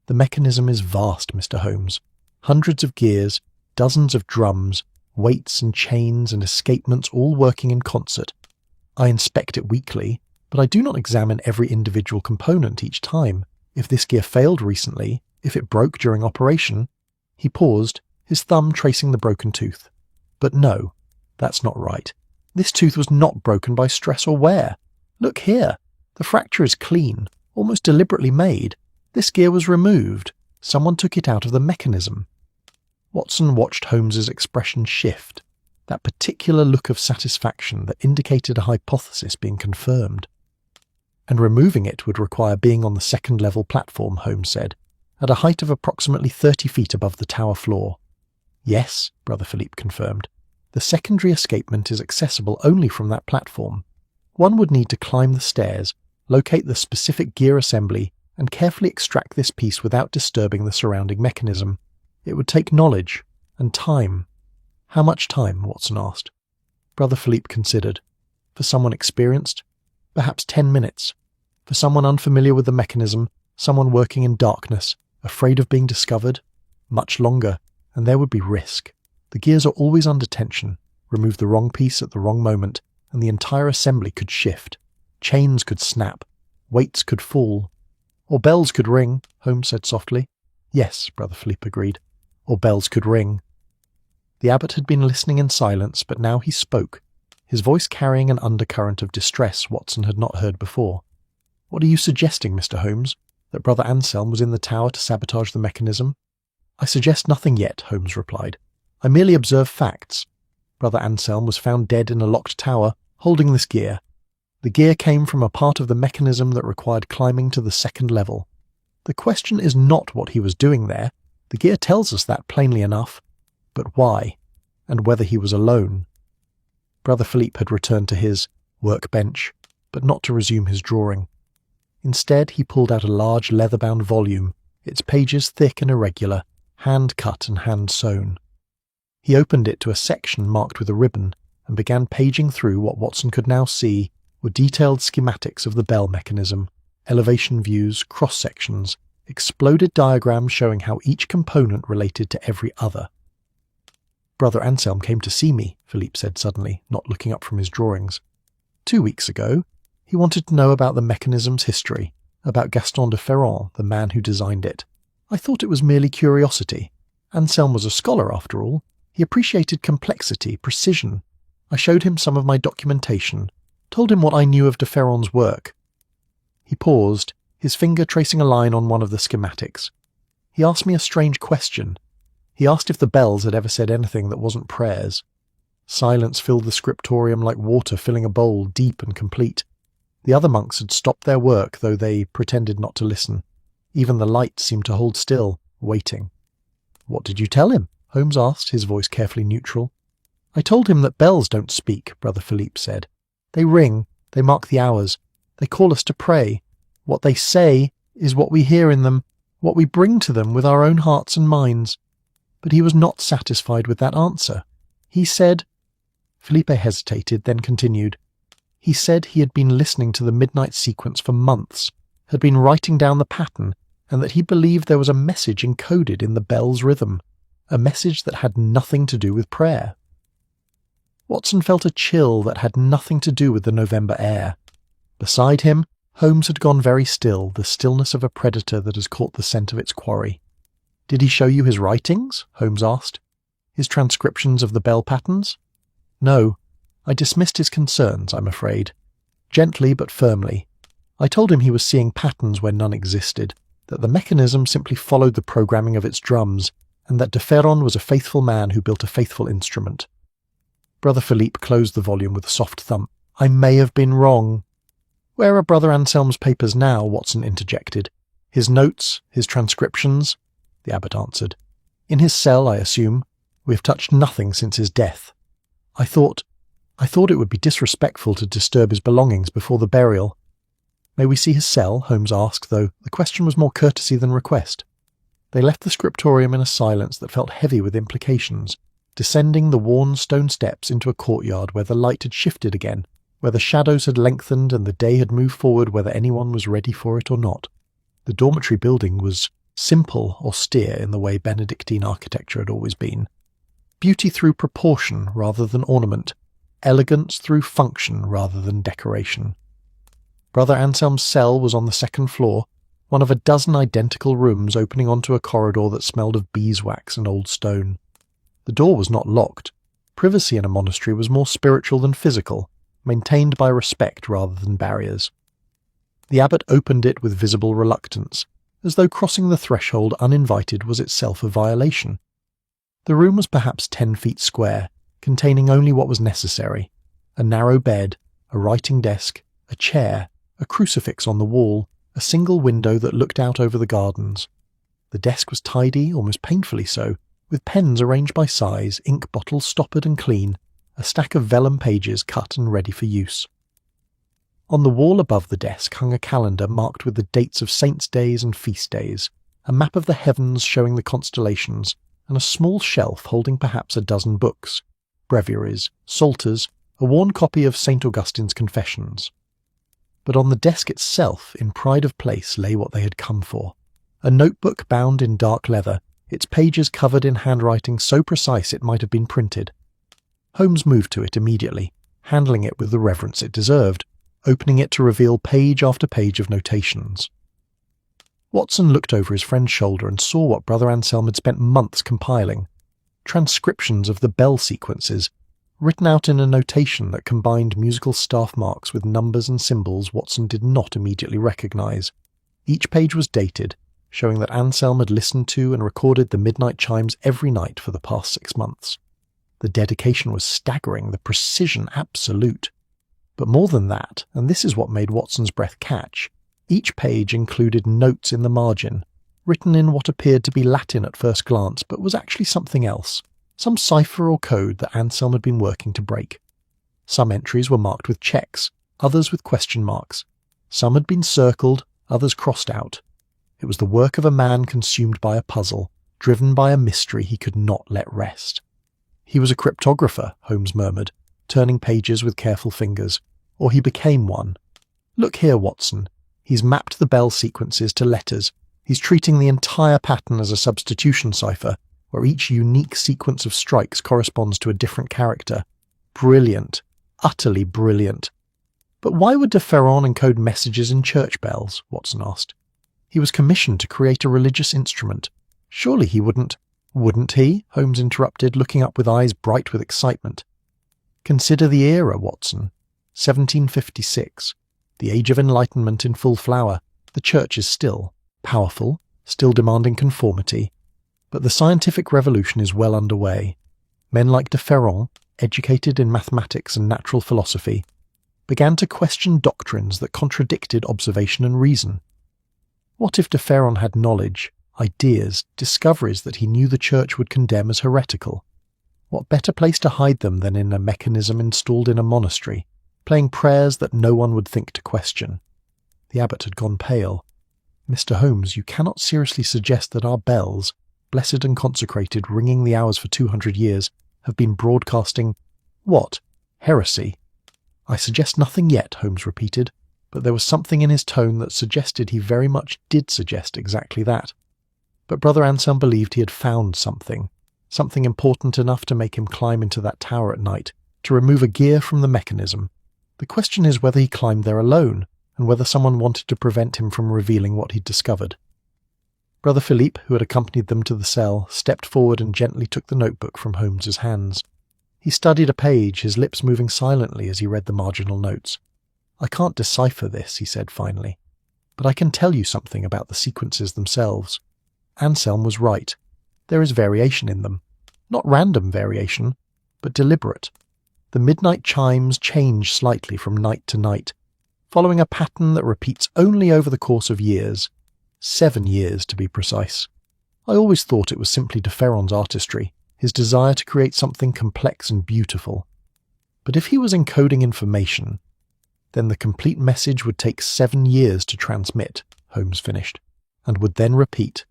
The mechanism is vast, Mr. Holmes. Hundreds of gears, dozens of drums, weights and chains and escapements all working in concert. I inspect it weekly, but I do not examine every individual component each time. If this gear failed recently, if it broke during operation—" He paused, his thumb tracing the broken tooth. But no, that's not right. This tooth was not broken by stress or wear. Look here. The fracture is clean, almost deliberately made. This gear was removed. Someone took it out of the mechanism. Watson watched Holmes's expression shift, that particular look of satisfaction that indicated a hypothesis being confirmed. And removing it would require being on the second-level platform, Holmes said, at a height of approximately 30 feet above the tower floor. Yes, Brother Philippe confirmed. The secondary escapement is accessible only from that platform. One would need to climb the stairs, locate the specific gear assembly, and carefully extract this piece without disturbing the surrounding mechanism. It would take knowledge and time. How much time? Watson asked. Brother Philippe considered. For someone experienced, perhaps 10 minutes. For someone unfamiliar with the mechanism, someone working in darkness, afraid of being discovered, much longer, and there would be risk. The gears are always under tension. Remove the wrong piece at the wrong moment, and the entire assembly could shift. Chains could snap. Weights could fall. Or bells could ring, Holmes said softly. Yes, Brother Philippe agreed. Or bells could ring. The abbot had been listening in silence, but now he spoke, his voice carrying an undercurrent of distress Watson had not heard before. What are you suggesting, Mr. Holmes? That Brother Anselm was in the tower to sabotage the mechanism? I suggest nothing yet, Holmes replied. I merely observe facts. Brother Anselm was found dead in a locked tower, holding this gear. The gear came from a part of the mechanism that required climbing to the second level. The question is not what he was doing there. The gear tells us that plainly enough. But why? And whether he was alone? Brother Philippe had returned to his workbench, but not to resume his drawing. Instead, he pulled out a large leather-bound volume, its pages thick and irregular, hand-cut and hand-sewn. He opened it to a section marked with a ribbon and began paging through what Watson could now see were detailed schematics of the bell mechanism, elevation views, cross-sections, exploded diagrams showing how each component related to every other. Brother Anselm came to see me, Philippe said suddenly, not looking up from his drawings. 2 weeks ago, he wanted to know about the mechanism's history, about Gaston de Ferrand, the man who designed it. I thought it was merely curiosity. Anselm was a scholar, after all. He appreciated complexity, precision. I showed him some of my documentation, told him what I knew of de Ferrand's work. He paused, his finger tracing a line on one of the schematics. He asked me a strange question. He asked if the bells had ever said anything that wasn't prayers. Silence filled the scriptorium like water filling a bowl, deep and complete. The other monks had stopped their work, though they pretended not to listen. Even the light seemed to hold still, waiting. What did you tell him? Holmes asked, his voice carefully neutral. I told him that bells don't speak, Brother Philippe said. They ring, they mark the hours, they call us to pray. What they say is what we hear in them, what we bring to them with our own hearts and minds. But he was not satisfied with that answer. He said— Felipe hesitated, then continued. He said he had been listening to the midnight sequence for months, had been writing down the pattern, and that he believed there was a message encoded in the bell's rhythm, a message that had nothing to do with prayer. Watson felt a chill that had nothing to do with the November air. Beside him, Holmes had gone very still, the stillness of a predator that has caught the scent of its quarry. Did he show you his writings? Holmes asked. His transcriptions of the bell patterns? No. I dismissed his concerns, I'm afraid. Gently but firmly. I told him he was seeing patterns where none existed, that the mechanism simply followed the programming of its drums, and that de Ferrand was a faithful man who built a faithful instrument. Brother Philippe closed the volume with a soft thump. I may have been wrong. Where are Brother Anselm's papers now? Watson interjected. His notes, his transcriptions? The abbot answered. In his cell, I assume. We have touched nothing since his death. I thought it would be disrespectful to disturb his belongings before the burial. May we see his cell? Holmes asked, though the question was more courtesy than request. They left the scriptorium in a silence that felt heavy with implications, descending the worn stone steps into a courtyard where the light had shifted again, where the shadows had lengthened and the day had moved forward whether anyone was ready for it or not. The dormitory building was simple, austere in the way Benedictine architecture had always been. Beauty through proportion rather than ornament, elegance through function rather than decoration. Brother Anselm's cell was on the second floor, one of a dozen identical rooms opening onto a corridor that smelled of beeswax and old stone. The door was not locked. Privacy in a monastery was more spiritual than physical, maintained by respect rather than barriers. The abbot opened it with visible reluctance, as though crossing the threshold uninvited was itself a violation. The room was perhaps 10 feet square, containing only what was necessary: a narrow bed, a writing desk, a chair, a crucifix on the wall, a single window that looked out over the gardens. The desk was tidy, almost painfully so, with pens arranged by size, ink bottles stoppered and clean, a stack of vellum pages cut and ready for use. On the wall above the desk hung a calendar marked with the dates of saints' days and feast days, a map of the heavens showing the constellations, and a small shelf holding perhaps a dozen books, breviaries, psalters, a worn copy of St. Augustine's Confessions. But on the desk itself, in pride of place, lay what they had come for: a notebook bound in dark leather, its pages covered in handwriting so precise it might have been printed. Holmes moved to it immediately, handling it with the reverence it deserved, opening it to reveal page after page of notations. Watson looked over his friend's shoulder and saw what Brother Anselm had spent months compiling: transcriptions of the bell sequences, written out in a notation that combined musical staff marks with numbers and symbols Watson did not immediately recognise. Each page was dated, showing that Anselm had listened to and recorded the midnight chimes every night for the past 6 months. The dedication was staggering, the precision absolute. But more than that, and this is what made Watson's breath catch, each page included notes in the margin, written in what appeared to be Latin at first glance, but was actually something else, some cipher or code that Anselm had been working to break. Some entries were marked with checks, others with question marks. Some had been circled, others crossed out. It was the work of a man consumed by a puzzle, driven by a mystery he could not let rest. He was a cryptographer, Holmes murmured, turning pages with careful fingers, or he became one. Look here, Watson. He's mapped the bell sequences to letters. He's treating the entire pattern as a substitution cipher, where each unique sequence of strikes corresponds to a different character. Brilliant. Utterly brilliant. But why would de Ferron encode messages in church bells? Watson asked. He was commissioned to create a religious instrument. Surely he wouldn't... Wouldn't he? Holmes interrupted, looking up with eyes bright with excitement. Consider the era, Watson. 1756. The age of enlightenment in full flower. The church is still powerful, still demanding conformity. But the scientific revolution is well underway. Men like de Ferron, educated in mathematics and natural philosophy, began to question doctrines that contradicted observation and reason. What if de Ferron had knowledge, ideas, discoveries that he knew the church would condemn as heretical? What better place to hide them than in a mechanism installed in a monastery, playing prayers that no one would think to question? The abbot had gone pale. Mr. Holmes, you cannot seriously suggest that our bells, blessed and consecrated, ringing the hours for 200 years, have been broadcasting... what? Heresy. I suggest nothing yet, Holmes repeated, but there was something in his tone that suggested he very much did suggest exactly that. But Brother Anselm believed he had found something important enough to make him climb into that tower at night, to remove a gear from the mechanism. The question is whether he climbed there alone, and whether someone wanted to prevent him from revealing what he'd discovered. Brother Philippe, who had accompanied them to the cell, stepped forward and gently took the notebook from Holmes's hands. He studied a page, his lips moving silently as he read the marginal notes. I can't decipher this, he said finally, but I can tell you something about the sequences themselves. Anselm was right. There is variation in them. Not random variation, but deliberate. The midnight chimes change slightly from night to night, following a pattern that repeats only over the course of years. 7 years, to be precise. I always thought it was simply de Ferron's artistry, his desire to create something complex and beautiful. But if he was encoding information, then the complete message would take 7 years to transmit, Holmes finished, and would then repeat,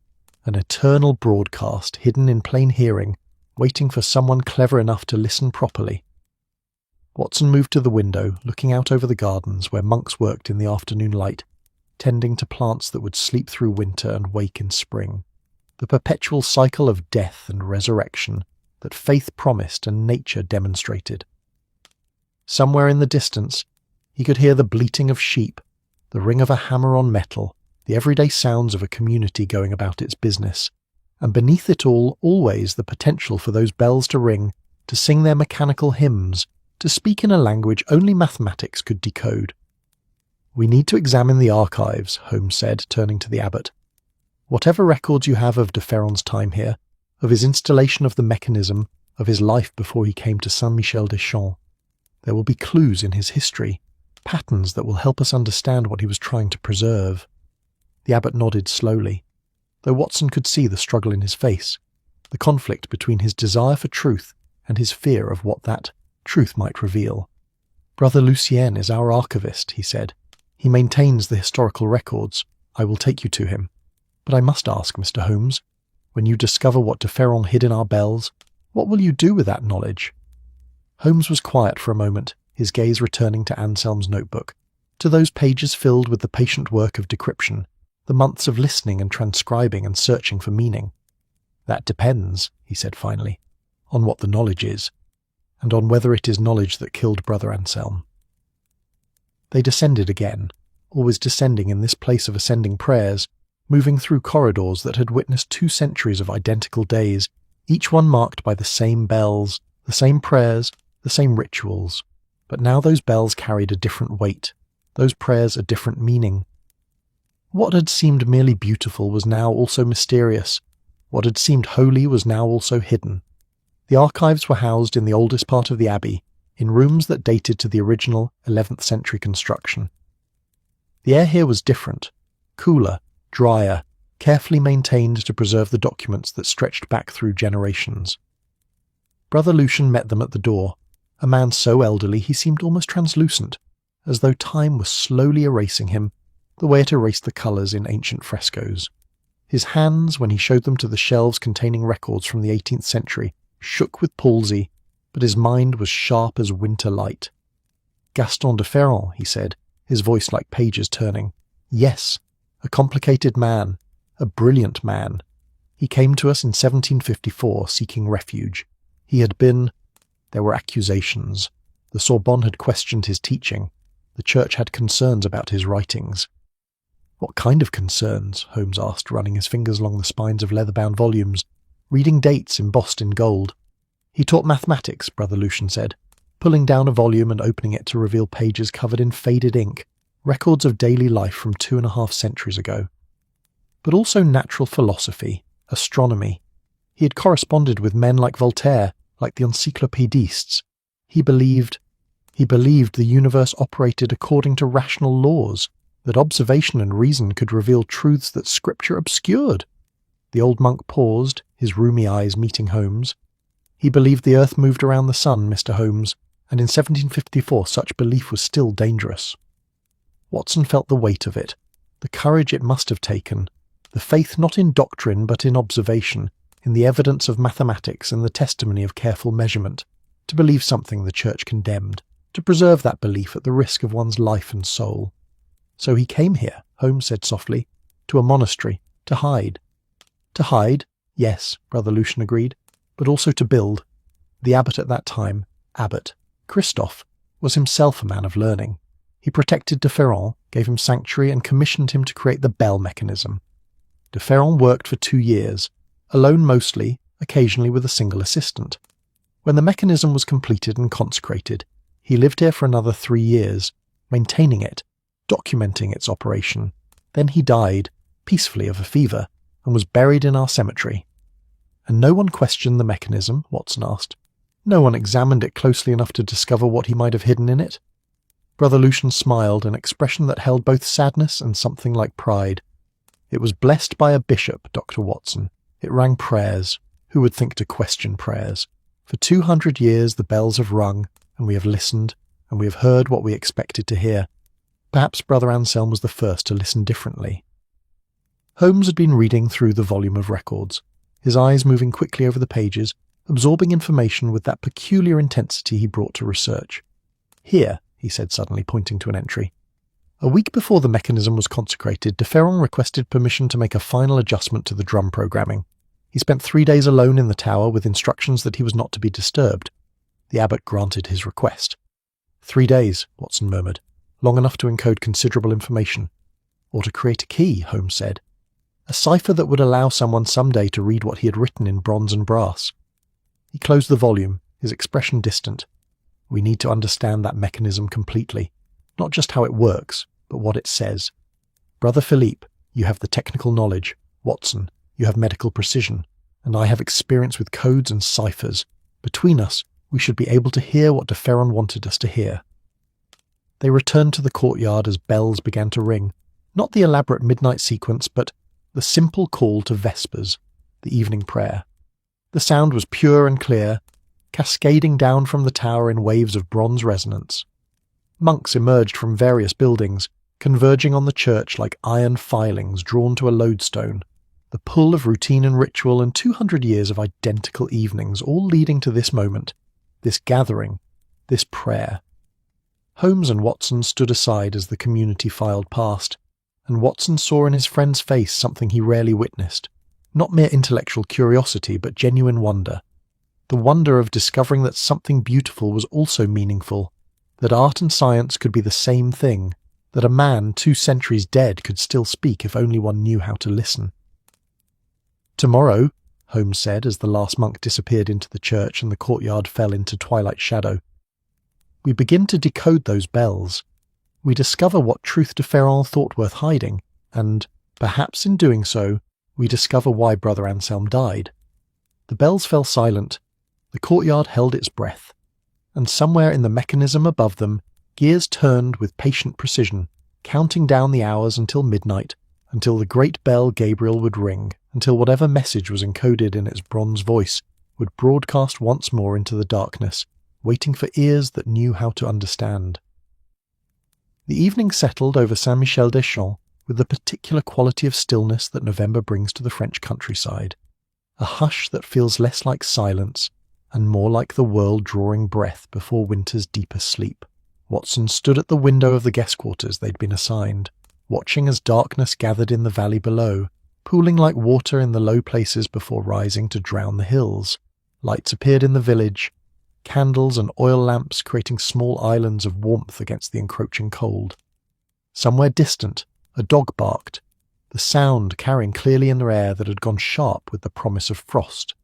an eternal broadcast hidden in plain hearing, waiting for someone clever enough to listen properly. Watson moved to the window, looking out over the gardens where monks worked in the afternoon light, tending to plants that would sleep through winter and wake in spring. The perpetual cycle of death and resurrection that faith promised and nature demonstrated. Somewhere in the distance, he could hear the bleating of sheep, the ring of a hammer on metal, the everyday sounds of a community going about its business, and beneath it all always the potential for those bells to ring, to sing their mechanical hymns, to speak in a language only mathematics could decode. "We need to examine the archives," Holmes said, turning to the abbot. "Whatever records you have of de Ferron's time here, of his installation of the mechanism, of his life before he came to Saint-Michel-des-Champs, there will be clues in his history, patterns that will help us understand what he was trying to preserve." The abbot nodded slowly, though Watson could see the struggle in his face, the conflict between his desire for truth and his fear of what that truth might reveal. "Brother Lucien is our archivist," he said. "He maintains the historical records. I will take you to him. But I must ask, Mr. Holmes, when you discover what de Ferron hid in our bells, what will you do with that knowledge?" Holmes was quiet for a moment, his gaze returning to Anselm's notebook, to those pages filled with the patient work of decryption, the months of listening and transcribing and searching for meaning. "That depends," he said finally, "on what the knowledge is, and on whether it is knowledge that killed Brother Anselm." They descended again, always descending in this place of ascending prayers, moving through corridors that had witnessed 2 centuries of identical days, each one marked by the same bells, the same prayers, the same rituals. But now those bells carried a different weight, those prayers a different meaning. What had seemed merely beautiful was now also mysterious. What had seemed holy was now also hidden. The archives were housed in the oldest part of the Abbey, in rooms that dated to the original 11th century construction. The air here was different, cooler, drier, carefully maintained to preserve the documents that stretched back through generations. Brother Lucian met them at the door, a man so elderly he seemed almost translucent, as though time was slowly erasing him, the way it erased the colours in ancient frescoes. His hands, when he showed them to the shelves containing records from the 18th century, shook with palsy, but his mind was sharp as winter light. "Gaston de Ferron," he said, his voice like pages turning. "Yes, a complicated man, a brilliant man. He came to us in 1754 seeking refuge. He had been... There were accusations. The Sorbonne had questioned his teaching. The Church had concerns about his writings." "What kind of concerns?" Holmes asked, running his fingers along the spines of leather-bound volumes, reading dates embossed in gold. "He taught mathematics," Brother Lucian said, pulling down a volume and opening it to reveal pages covered in faded ink, records of daily life from 2.5 centuries ago. "But also natural philosophy, astronomy. He had corresponded with men like Voltaire, like the encyclopedists. He believed the universe operated according to rational laws, that observation and reason could reveal truths that Scripture obscured." The old monk paused, his rheumy eyes meeting Holmes. "He believed the earth moved around the sun, Mr. Holmes, and in 1754 such belief was still dangerous." Watson felt the weight of it, the courage it must have taken, the faith not in doctrine but in observation, in the evidence of mathematics and the testimony of careful measurement, to believe something the Church condemned, to preserve that belief at the risk of one's life and soul. "So he came here," Holmes said softly, "to a monastery, to hide." "To hide, yes," Brother Lucian agreed, "but also to build." The abbot at that time, Abbot Christophe, was himself a man of learning. He protected de Ferron, gave him sanctuary and commissioned him to create the bell mechanism. De Ferron worked for 2 years, alone mostly, occasionally with a single assistant. When the mechanism was completed and consecrated, he lived here for another 3 years, maintaining it, documenting its operation. Then he died, peacefully of a fever, and was buried in our cemetery. "And no one questioned the mechanism?" Watson asked. "No one examined it closely enough to discover what he might have hidden in it?" Brother Lucian smiled, an expression that held both sadness and something like pride. "It was blessed by a bishop, Dr. Watson. It rang prayers. Who would think to question prayers? For 200 years the bells have rung, and we have listened, and we have heard what we expected to hear. Perhaps Brother Anselm was the first to listen differently." Holmes had been reading through the volume of records, his eyes moving quickly over the pages, absorbing information with that peculiar intensity he brought to research. "Here," he said suddenly, pointing to an entry. "A week before the mechanism was consecrated, de Ferron requested permission to make a final adjustment to the drum programming. He spent 3 days alone in the tower with instructions that he was not to be disturbed. The abbot granted his request." 3 days, Watson murmured, "long enough to encode considerable information." "Or to create a key," Holmes said. A cipher that would allow someone someday to read what he had written in bronze and brass. He closed the volume, his expression distant. We need to understand that mechanism completely, not just how it works, but what it says. Brother Philippe, you have the technical knowledge. Watson, you have medical precision, and I have experience with codes and ciphers. Between us, we should be able to hear what de Ferron wanted us to hear. They returned to the courtyard as bells began to ring, not the elaborate midnight sequence, but the simple call to Vespers, the evening prayer. The sound was pure and clear, cascading down from the tower in waves of bronze resonance. Monks emerged from various buildings, converging on the church like iron filings drawn to a lodestone, the pull of routine and ritual and 200 years of identical evenings, all leading to this moment, this gathering, this prayer. Holmes and Watson stood aside as the community filed past, and Watson saw in his friend's face something he rarely witnessed, not mere intellectual curiosity, but genuine wonder. The wonder of discovering that something beautiful was also meaningful, that art and science could be the same thing, that a man 2 centuries dead could still speak if only one knew how to listen. "Tomorrow," Holmes said as the last monk disappeared into the church and the courtyard fell into twilight shadow, "we begin to decode those bells. We discover what truth de Ferron thought worth hiding, and, perhaps in doing so, we discover why Brother Anselm died." The bells fell silent, the courtyard held its breath, and somewhere in the mechanism above them, gears turned with patient precision, counting down the hours until midnight, until the great bell Gabriel would ring, until whatever message was encoded in its bronze voice would broadcast once more into the darkness, waiting for ears that knew how to understand. The evening settled over Saint-Michel-des-Champs with the particular quality of stillness that November brings to the French countryside, a hush that feels less like silence and more like the world drawing breath before winter's deepest sleep. Watson stood at the window of the guest quarters they'd been assigned, watching as darkness gathered in the valley below, pooling like water in the low places before rising to drown the hills. Lights appeared in the village, candles and oil lamps creating small islands of warmth against the encroaching cold. Somewhere distant, a dog barked, the sound carrying clearly in the air that had gone sharp with the promise of frost.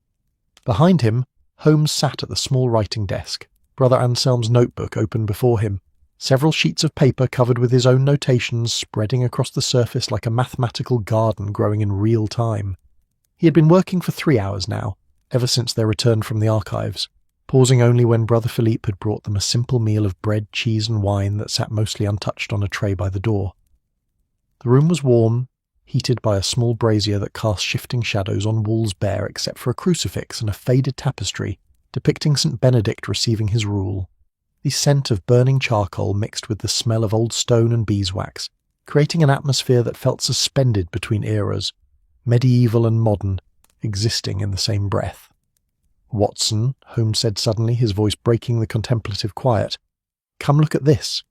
Behind him, Holmes sat at the small writing desk, Brother Anselm's notebook open before him, several sheets of paper covered with his own notations spreading across the surface like a mathematical garden growing in real time. He had been working for 3 hours now, ever since their return from the archives, pausing only when Brother Philippe had brought them a simple meal of bread, cheese and wine that sat mostly untouched on a tray by the door. The room was warm, heated by a small brazier that cast shifting shadows on walls bare except for a crucifix and a faded tapestry depicting St. Benedict receiving his rule. The scent of burning charcoal mixed with the smell of old stone and beeswax, creating an atmosphere that felt suspended between eras, medieval and modern, existing in the same breath. "Watson," Holmes said suddenly, his voice breaking the contemplative quiet, "come look at this."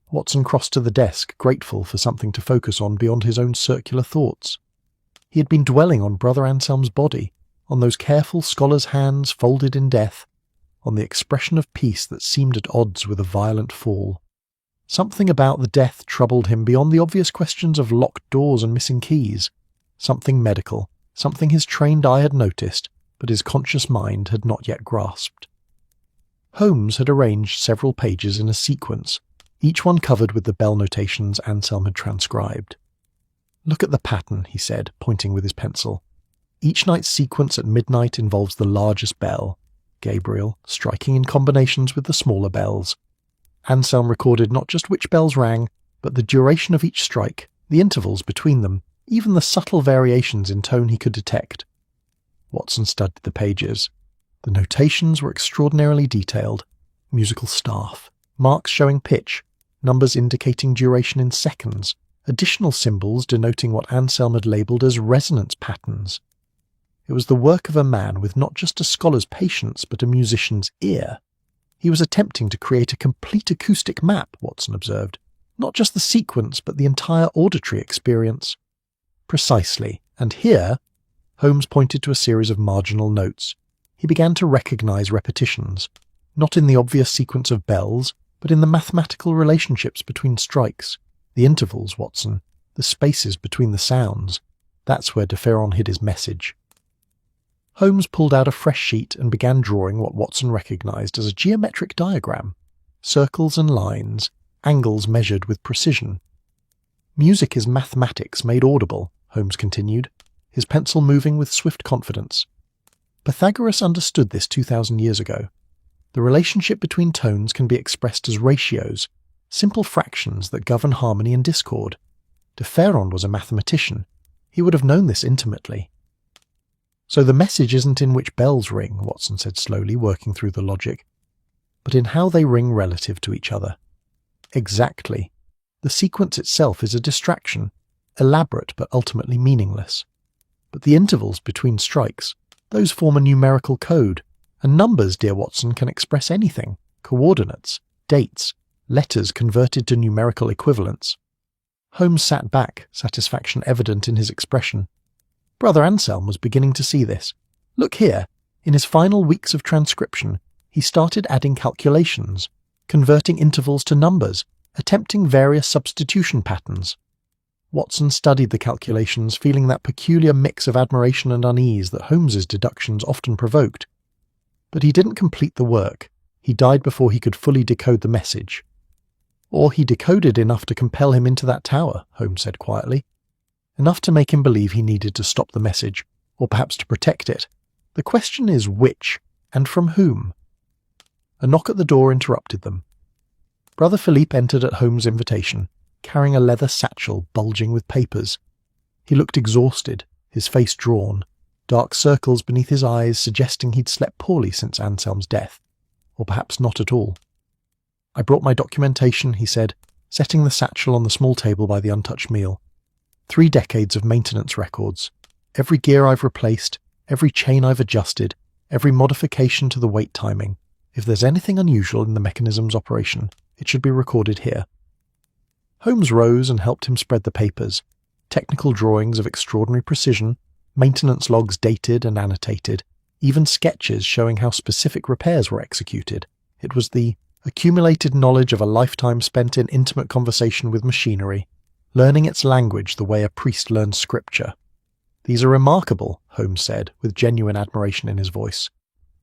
Watson crossed to the desk, grateful for something to focus on beyond his own circular thoughts. He had been dwelling on Brother Anselm's body, on those careful scholar's hands folded in death, on the expression of peace that seemed at odds with a violent fall. Something about the death troubled him beyond the obvious questions of locked doors and missing keys. Something medical, something his trained eye had noticed, but his conscious mind had not yet grasped. Holmes had arranged several pages in a sequence, each one covered with the bell notations Anselm had transcribed. "Look at the pattern," he said, pointing with his pencil. "Each night's sequence at midnight involves the largest bell, Gabriel, striking in combinations with the smaller bells. Anselm recorded not just which bells rang, but the duration of each strike, the intervals between them, even the subtle variations in tone he could detect." Watson studied the pages. The notations were extraordinarily detailed. Musical staff, marks showing pitch, numbers indicating duration in seconds, additional symbols denoting what Anselm had labelled as resonance patterns. It was the work of a man with not just a scholar's patience but a musician's ear. He was attempting to create a complete acoustic map, Watson observed, not just the sequence but the entire auditory experience. Precisely, and here, Holmes pointed to a series of marginal notes. He began to recognise repetitions, not in the obvious sequence of bells, but in the mathematical relationships between strikes, the intervals, Watson, the spaces between the sounds. That's where de Ferron hid his message. Holmes pulled out a fresh sheet and began drawing what Watson recognised as a geometric diagram. Circles and lines, angles measured with precision. Music is mathematics made audible, Holmes continued, his pencil moving with swift confidence. Pythagoras understood this 2,000 years ago. The relationship between tones can be expressed as ratios, simple fractions that govern harmony and discord. De Ferron was a mathematician. He would have known this intimately. So the message isn't in which bells ring, Watson said slowly, working through the logic, but in how they ring relative to each other. Exactly. The sequence itself is a distraction, elaborate but ultimately meaningless. But the intervals between strikes, those form a numerical code, and numbers, dear Watson, can express anything: coordinates, dates, letters converted to numerical equivalents. Holmes sat back, satisfaction evident in his expression. Brother Anselm was beginning to see this. Look here, in his final weeks of transcription, he started adding calculations, converting intervals to numbers, attempting various substitution patterns. Watson studied the calculations, feeling that peculiar mix of admiration and unease that Holmes's deductions often provoked. But he didn't complete the work. He died before he could fully decode the message. Or he decoded enough to compel him into that tower, Holmes said quietly. Enough to make him believe he needed to stop the message, or perhaps to protect it. The question is which, and from whom? A knock at the door interrupted them. Brother Philippe entered at Holmes' invitation, carrying a leather satchel bulging with papers. He looked exhausted, his face drawn, dark circles beneath his eyes suggesting he'd slept poorly since Anselm's death, or perhaps not at all. I brought my documentation, he said, setting the satchel on the small table by the untouched meal. 3 decades of maintenance records. Every gear I've replaced, every chain I've adjusted, every modification to the weight timing. If there's anything unusual in the mechanism's operation, it should be recorded here. Holmes rose and helped him spread the papers. Technical drawings of extraordinary precision, maintenance logs dated and annotated, even sketches showing how specific repairs were executed. It was the accumulated knowledge of a lifetime spent in intimate conversation with machinery, learning its language the way a priest learns scripture. These are remarkable, Holmes said, with genuine admiration in his voice.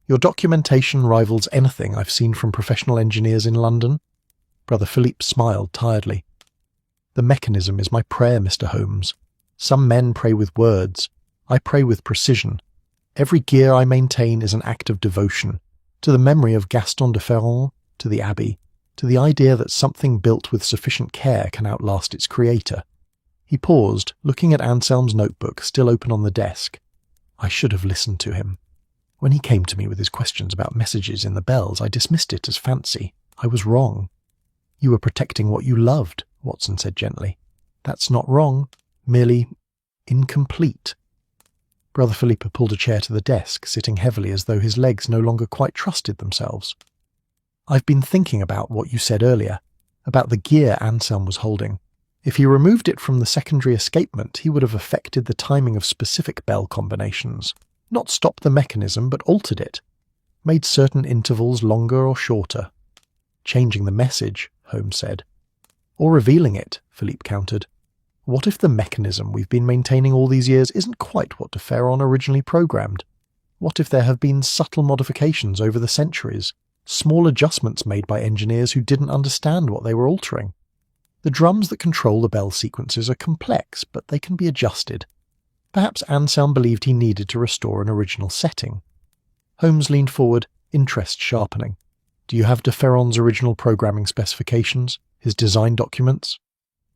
Your documentation rivals anything I've seen from professional engineers in London. Brother Philippe smiled tiredly. The mechanism is my prayer, Mr. Holmes. Some men pray with words. I pray with precision. Every gear I maintain is an act of devotion, to the memory of Gaston de Ferron, to the Abbey, to the idea that something built with sufficient care can outlast its creator. He paused, looking at Anselm's notebook still open on the desk. I should have listened to him. When he came to me with his questions about messages in the bells, I dismissed it as fancy. I was wrong. You were protecting what you loved, Watson said gently. That's not wrong, merely incomplete. Brother Philippe pulled a chair to the desk, sitting heavily as though his legs no longer quite trusted themselves. I've been thinking about what you said earlier, about the gear Anselm was holding. If he removed it from the secondary escapement, he would have affected the timing of specific bell combinations, not stopped the mechanism but altered it, made certain intervals longer or shorter. Changing the message, Holmes said. Or revealing it, Philippe countered. What if the mechanism we've been maintaining all these years isn't quite what de Ferron originally programmed? What if there have been subtle modifications over the centuries? Small adjustments made by engineers who didn't understand what they were altering. The drums that control the bell sequences are complex, but they can be adjusted. Perhaps Anselm believed he needed to restore an original setting. Holmes leaned forward, interest sharpening. Do you have de Ferron's original programming specifications, his design documents?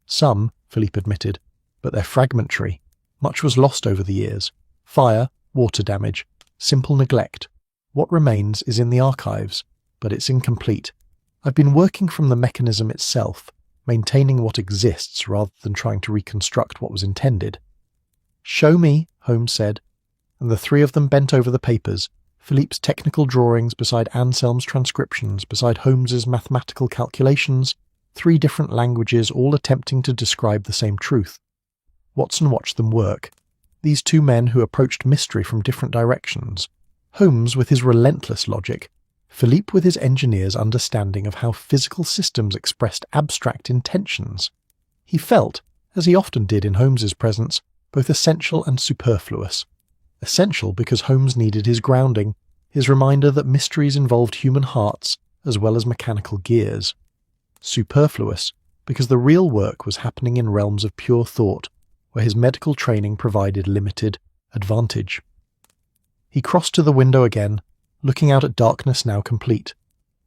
Some, Philippe admitted, but they're fragmentary. Much was lost over the years. Fire, water damage, simple neglect. What remains is in the archives, but it's incomplete. I've been working from the mechanism itself, maintaining what exists rather than trying to reconstruct what was intended. Show me, Holmes said, and the 3 of them bent over the papers, Philippe's technical drawings beside Anselm's transcriptions, beside Holmes's mathematical calculations, 3 different languages all attempting to describe the same truth. Watson watched them work. These 2 men who approached mystery from different directions. Holmes with his relentless logic, Philippe with his engineer's understanding of how physical systems expressed abstract intentions. He felt, as he often did in Holmes's presence, both essential and superfluous. Essential because Holmes needed his grounding, his reminder that mysteries involved human hearts as well as mechanical gears. Superfluous because the real work was happening in realms of pure thought, where his medical training provided limited advantage. He crossed to the window again, looking out at darkness now complete,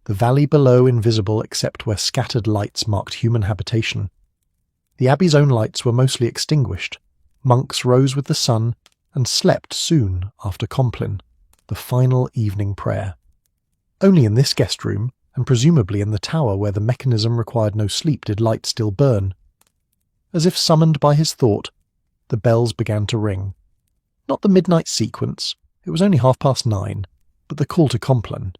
the valley below invisible except where scattered lights marked human habitation. The Abbey's own lights were mostly extinguished. Monks rose with the sun and slept soon after Compline, the final evening prayer. Only in this guest room, and presumably in the tower where the mechanism required no sleep, did light still burn. As if summoned by his thought, the bells began to ring. Not the midnight sequence, it was only 9:30, but the call to Compline.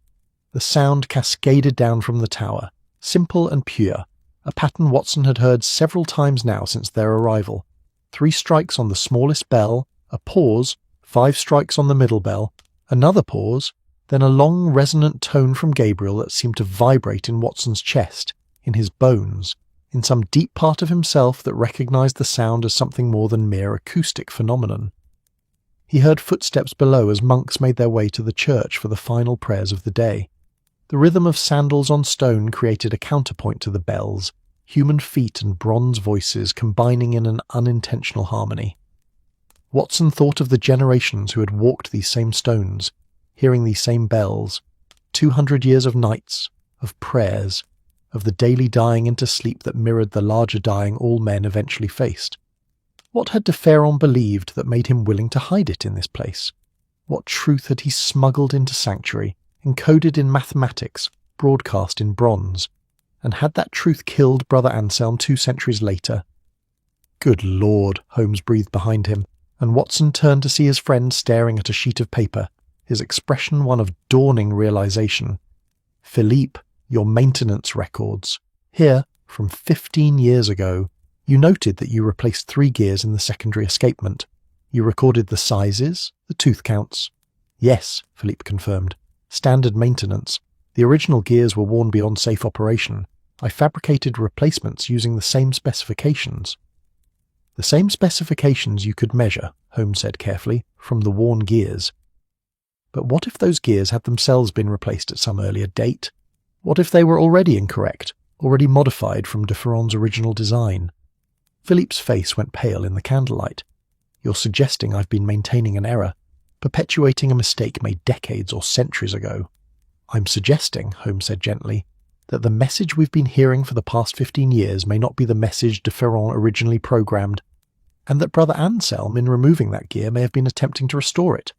The sound cascaded down from the tower, simple and pure, a pattern Watson had heard several times now since their arrival. 3 strikes on the smallest bell, a pause, 5 strikes on the middle bell, another pause, then a long resonant tone from Gabriel that seemed to vibrate in Watson's chest, in his bones, in some deep part of himself that recognized the sound as something more than mere acoustic phenomenon. He heard footsteps below as monks made their way to the church for the final prayers of the day. The rhythm of sandals on stone created a counterpoint to the bells, human feet and bronze voices combining in an unintentional harmony. Watson thought of the generations who had walked these same stones, hearing these same bells, 200 years of nights, of prayers, of the daily dying into sleep that mirrored the larger dying all men eventually faced. What had de Ferron believed that made him willing to hide it in this place? What truth had he smuggled into sanctuary, encoded in mathematics, broadcast in bronze? And had that truth killed Brother Anselm 2 centuries later? Good Lord, Holmes breathed behind him, and Watson turned to see his friend staring at a sheet of paper, his expression one of dawning realization. Philippe, your maintenance records. Here, from 15 years ago, you noted that you replaced 3 gears in the secondary escapement. You recorded the sizes, the tooth counts. Yes, Philippe confirmed. Standard maintenance. The original gears were worn beyond safe operation. I fabricated replacements using the same specifications. The same specifications you could measure, Holmes said carefully, from the worn gears. But what if those gears had themselves been replaced at some earlier date? What if they were already incorrect, already modified from de Ferron's original design? Philippe's face went pale in the candlelight. You're suggesting I've been maintaining an error, perpetuating a mistake made decades or centuries ago. I'm suggesting, Holmes said gently, that the message we've been hearing for the past 15 years may not be the message de Ferron originally programmed, and that Brother Anselm, in removing that gear, may have been attempting to restore it.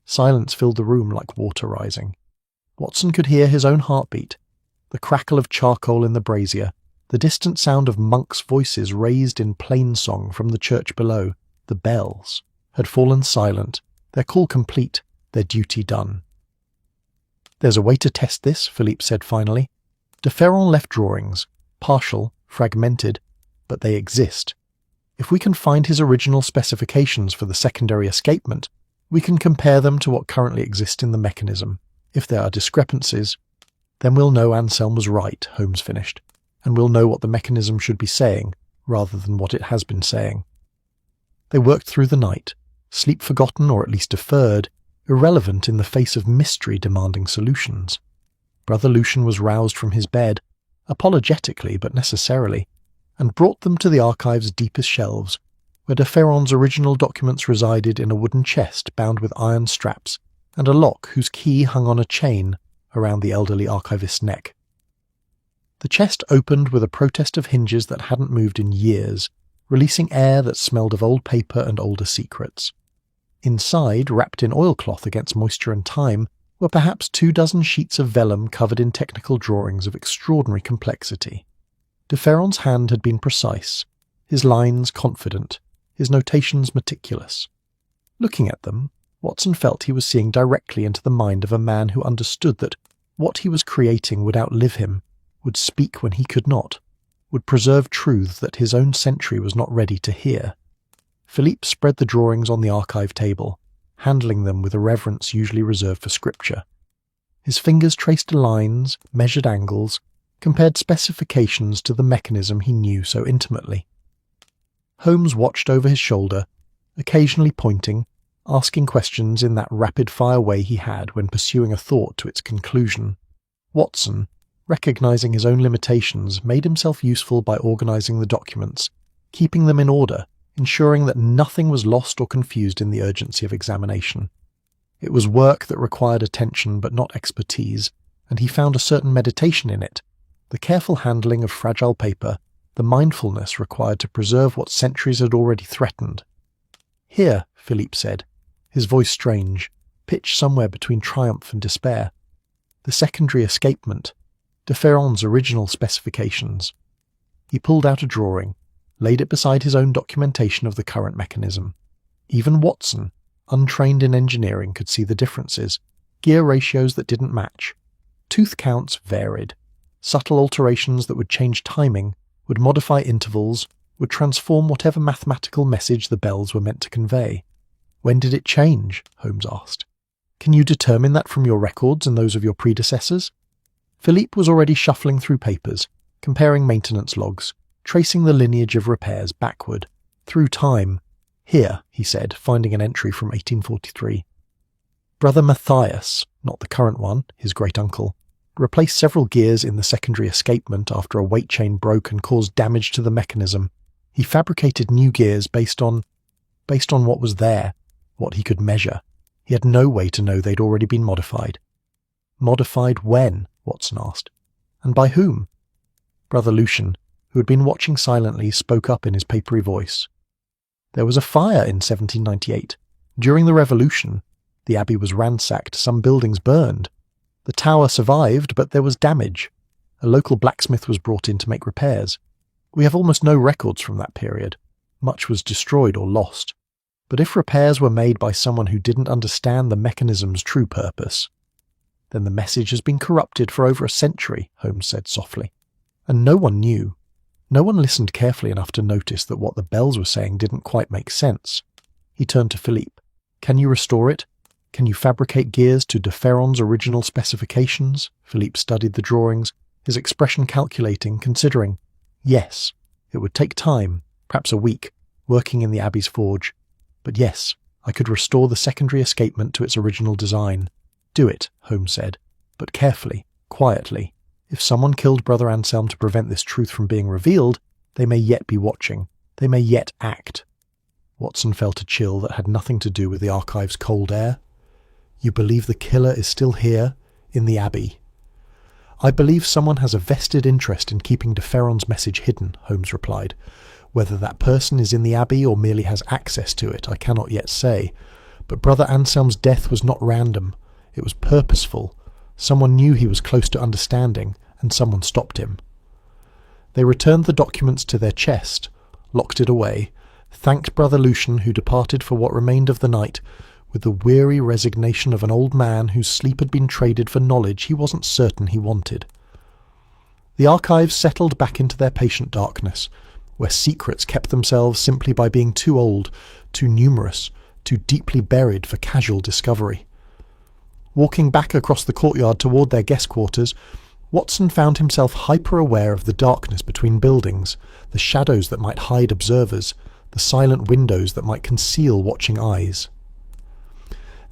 Silence filled the room like water rising. Watson could hear his own heartbeat, the crackle of charcoal in the brazier, the distant sound of monks' voices raised in plain song from the church below. The bells had fallen silent, their call complete, their duty done. There's a way to test this, Philippe said finally. De Ferron left drawings, partial, fragmented, but they exist. If we can find his original specifications for the secondary escapement, we can compare them to what currently exists in the mechanism. If there are discrepancies, then we'll know Anselm was right, Holmes finished, and we'll know what the mechanism should be saying, rather than what it has been saying. They worked through the night, sleep forgotten or at least deferred, irrelevant in the face of mystery demanding solutions. Brother Lucian was roused from his bed, apologetically but necessarily, and brought them to the archive's deepest shelves, where de Ferron's original documents resided in a wooden chest bound with iron straps and a lock whose key hung on a chain around the elderly archivist's neck. The chest opened with a protest of hinges that hadn't moved in years, releasing air that smelled of old paper and older secrets. Inside, wrapped in oilcloth against moisture and time, were perhaps 24 sheets of vellum covered in technical drawings of extraordinary complexity. De Ferron's hand had been precise, his lines confident, his notations meticulous. Looking at them, Watson felt he was seeing directly into the mind of a man who understood that what he was creating would outlive him, would speak when he could not, would preserve truths that his own century was not ready to hear. Philippe spread the drawings on the archive table, handling them with a reverence usually reserved for scripture. His fingers traced lines, measured angles, compared specifications to the mechanism he knew so intimately. Holmes watched over his shoulder occasionally pointing, asking questions in that rapid-fire way he had when pursuing a thought to its conclusion. Watson, recognizing his own limitations, made himself useful by organizing the documents, keeping them in order, ensuring that nothing was lost or confused in the urgency of examination. It was work that required attention but not expertise, and he found a certain meditation in it, the careful handling of fragile paper, the mindfulness required to preserve what centuries had already threatened. "Here," Philippe said, his voice strange, pitched somewhere between triumph and despair. "The secondary escapement, de Ferron's original specifications." He pulled out a drawing, laid it beside his own documentation of the current mechanism. Even Watson, untrained in engineering, could see the differences, gear ratios that didn't match. Tooth counts varied. Subtle alterations that would change timing, would modify intervals, would transform whatever mathematical message the bells were meant to convey. "When did it change?" Holmes asked. "Can you determine that from your records and those of your predecessors?" Philippe was already shuffling through papers, comparing maintenance logs, tracing the lineage of repairs backward, through time. "Here," he said, finding an entry from 1843. "Brother Matthias, not the current one, his great-uncle, replaced several gears in the secondary escapement after a weight chain broke and caused damage to the mechanism. He fabricated new gears based on what was there, what he could measure. He had no way to know they'd already been modified." "Modified when?" Watson asked. "And by whom?" Brother Lucian, who had been watching silently, spoke up in his papery voice. "There was a fire in 1798. During the Revolution, the Abbey was ransacked, some buildings burned. The tower survived, but there was damage. A local blacksmith was brought in to make repairs. We have almost no records from that period. Much was destroyed or lost. But if repairs were made by someone who didn't understand the mechanism's true purpose, then the message has been corrupted for over a century," Holmes said softly. "And no one knew. No one listened carefully enough to notice that what the bells were saying didn't quite make sense." He turned to Philippe. "Can you restore it? Can you fabricate gears to de Ferron's original specifications?" Philippe studied the drawings, his expression calculating, considering. "Yes. It would take time, perhaps a week, working in the Abbey's forge. But yes, I could restore the secondary escapement to its original design." "Do it," Holmes said, "but carefully, quietly. If someone killed Brother Anselm to prevent this truth from being revealed, they may yet be watching. They may yet act." Watson felt a chill that had nothing to do with the archive's cold air. "You believe the killer is still here, in the Abbey?" "I believe someone has a vested interest in keeping de Ferron's message hidden," Holmes replied. "Whether that person is in the Abbey or merely has access to it, I cannot yet say. But Brother Anselm's death was not random. It was purposeful. Someone knew he was close to understanding, and someone stopped him." They returned the documents to their chest, locked it away, thanked Brother Lucian, who departed for what remained of the night, with the weary resignation of an old man whose sleep had been traded for knowledge he wasn't certain he wanted. The archives settled back into their patient darkness, where secrets kept themselves simply by being too old, too numerous, too deeply buried for casual discovery. Walking back across the courtyard toward their guest quarters, Watson found himself hyper-aware of the darkness between buildings, the shadows that might hide observers, the silent windows that might conceal watching eyes.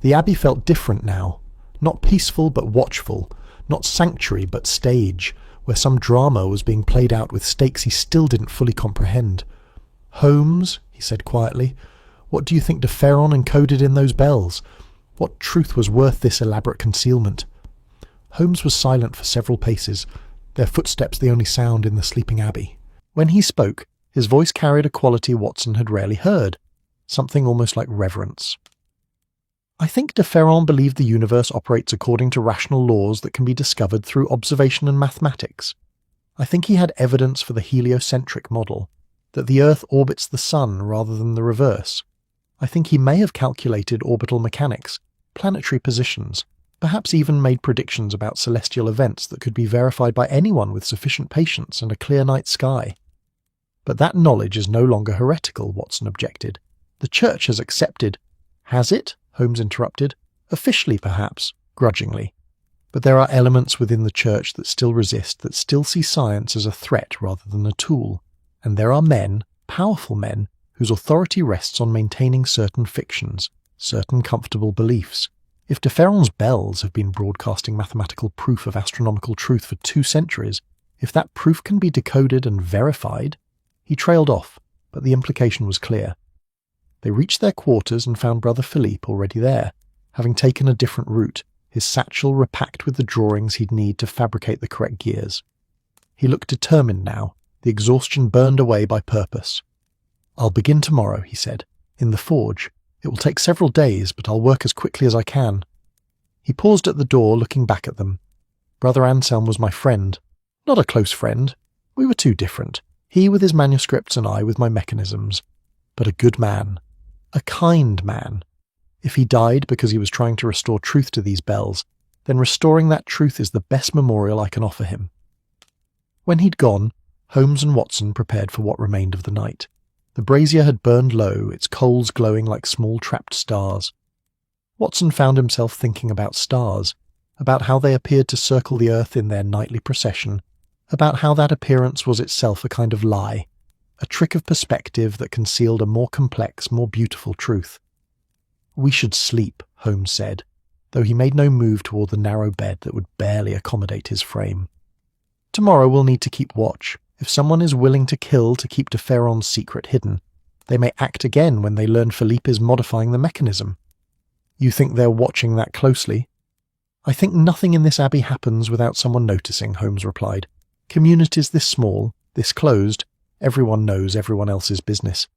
The Abbey felt different now, not peaceful but watchful, not sanctuary but stage, where some drama was being played out with stakes he still didn't fully comprehend. "Holmes," he said quietly, "what do you think de Ferron encoded in those bells? What truth was worth this elaborate concealment?" Holmes was silent for several paces, their footsteps the only sound in the sleeping Abbey. When he spoke, his voice carried a quality Watson had rarely heard, something almost like reverence. "I think de Ferron believed the universe operates according to rational laws that can be discovered through observation and mathematics. I think he had evidence for the heliocentric model, that the Earth orbits the Sun rather than the reverse. I think he may have calculated orbital mechanics, planetary positions, perhaps even made predictions about celestial events that could be verified by anyone with sufficient patience and a clear night sky." "But that knowledge is no longer heretical," Watson objected. "The Church has accepted—" "Has it?" Holmes interrupted. "Officially, perhaps, grudgingly. But there are elements within the Church that still resist, that still see science as a threat rather than a tool. And there are men, powerful men, whose authority rests on maintaining certain fictions, certain comfortable beliefs. If de Ferron's bells have been broadcasting mathematical proof of astronomical truth for 2 centuries, if that proof can be decoded and verified— He trailed off, but the implication was clear. They reached their quarters and found Brother Philippe already there, having taken a different route, his satchel repacked with the drawings he'd need to fabricate the correct gears. He looked determined now, the exhaustion burned away by purpose. "I'll begin tomorrow," he said, "in the forge. It will take several days, but I'll work as quickly as I can." He paused at the door, looking back at them. "Brother Anselm was my friend. Not a close friend. We were too different. He with his manuscripts and I with my mechanisms. But a good man. A kind man. If he died because he was trying to restore truth to these bells, then restoring that truth is the best memorial I can offer him." When he'd gone, Holmes and Watson prepared for what remained of the night. The brazier had burned low, its coals glowing like small trapped stars. Watson found himself thinking about stars, about how they appeared to circle the earth in their nightly procession, about how that appearance was itself a kind of lie, a trick of perspective that concealed a more complex, more beautiful truth. "We should sleep," Holmes said, though he made no move toward the narrow bed that would barely accommodate his frame. "Tomorrow we'll need to keep watch. If someone is willing to kill to keep de Ferron's secret hidden, they may act again when they learn Philippe is modifying the mechanism." "You think they're watching that closely?" "I think nothing in this abbey happens without someone noticing," Holmes replied. "Communities this small, this closed, everyone knows everyone else's business.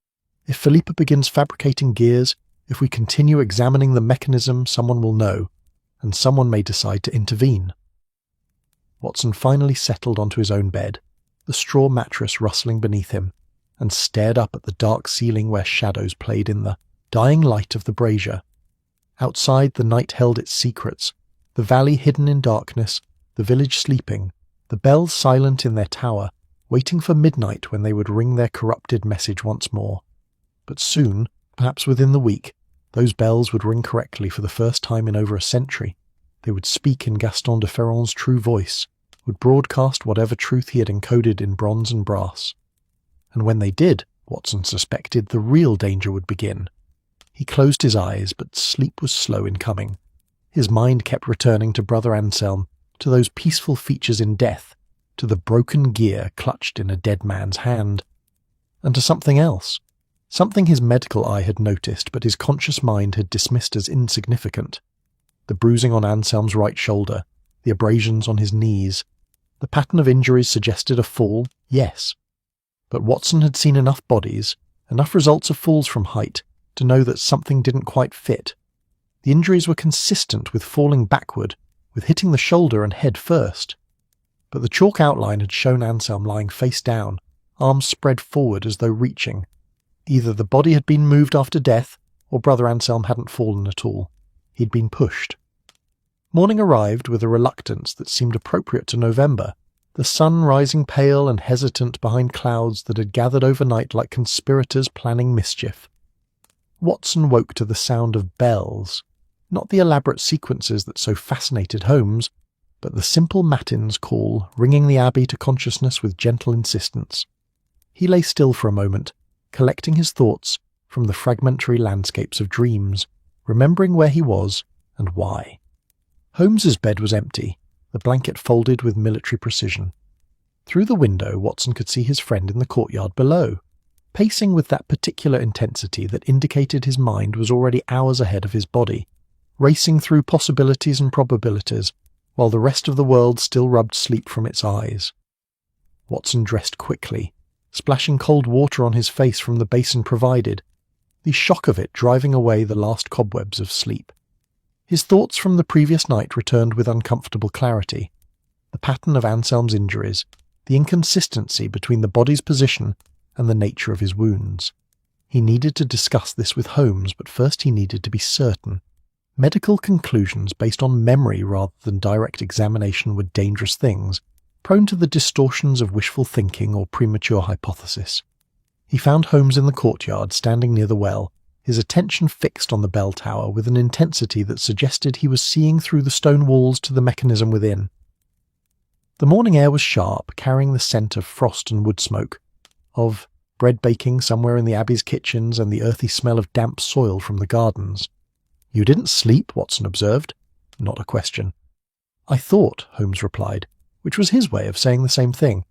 If Philippe begins fabricating gears, if we continue examining the mechanism, someone will know, and someone may decide to intervene." Watson finally settled onto his own bed, the straw mattress rustling beneath him, and stared up at the dark ceiling where shadows played in the dying light of the brazier. Outside, the night held its secrets, the valley hidden in darkness, the village sleeping, the bells silent in their tower, waiting for midnight when they would ring their corrupted message once more. But soon, perhaps within the week, those bells would ring correctly for the first time in over a century. They would speak in Gaston de Ferron's true voice, would broadcast whatever truth he had encoded in bronze and brass. And when they did, Watson suspected, the real danger would begin. He closed his eyes, but sleep was slow in coming. His mind kept returning to Brother Anselm, to those peaceful features in death, to the broken gear clutched in a dead man's hand, and to something else, something his medical eye had noticed but his conscious mind had dismissed as insignificant. The bruising on Anselm's right shoulder, the abrasions on his knees, the pattern of injuries suggested a fall, yes. But Watson had seen enough bodies, enough results of falls from height, to know that something didn't quite fit. The injuries were consistent with falling backward, with hitting the shoulder and head first. But the chalk outline had shown Anselm lying face down, arms spread forward as though reaching. Either the body had been moved after death, or Brother Anselm hadn't fallen at all. He'd been pushed. Morning arrived with a reluctance that seemed appropriate to November, the sun rising pale and hesitant behind clouds that had gathered overnight like conspirators planning mischief. Watson woke to the sound of bells, not the elaborate sequences that so fascinated Holmes, but the simple matins call ringing the Abbey to consciousness with gentle insistence. He lay still for a moment, collecting his thoughts from the fragmentary landscapes of dreams, remembering where he was and why. Holmes's bed was empty, the blanket folded with military precision. Through the window, Watson could see his friend in the courtyard below, pacing with that particular intensity that indicated his mind was already hours ahead of his body, racing through possibilities and probabilities, while the rest of the world still rubbed sleep from its eyes. Watson dressed quickly, splashing cold water on his face from the basin provided, the shock of it driving away the last cobwebs of sleep. His thoughts from the previous night returned with uncomfortable clarity. The pattern of Anselm's injuries, the inconsistency between the body's position and the nature of his wounds. He needed to discuss this with Holmes, but first he needed to be certain. Medical conclusions based on memory rather than direct examination were dangerous things, prone to the distortions of wishful thinking or premature hypothesis. He found Holmes in the courtyard, standing near the well, his attention fixed on the bell tower with an intensity that suggested he was seeing through the stone walls to the mechanism within. The morning air was sharp, carrying the scent of frost and wood smoke, of bread baking somewhere in the Abbey's kitchens and the earthy smell of damp soil from the gardens. "You didn't sleep," Watson observed. Not a question. "I thought," Holmes replied, which was his way of saying the same thing.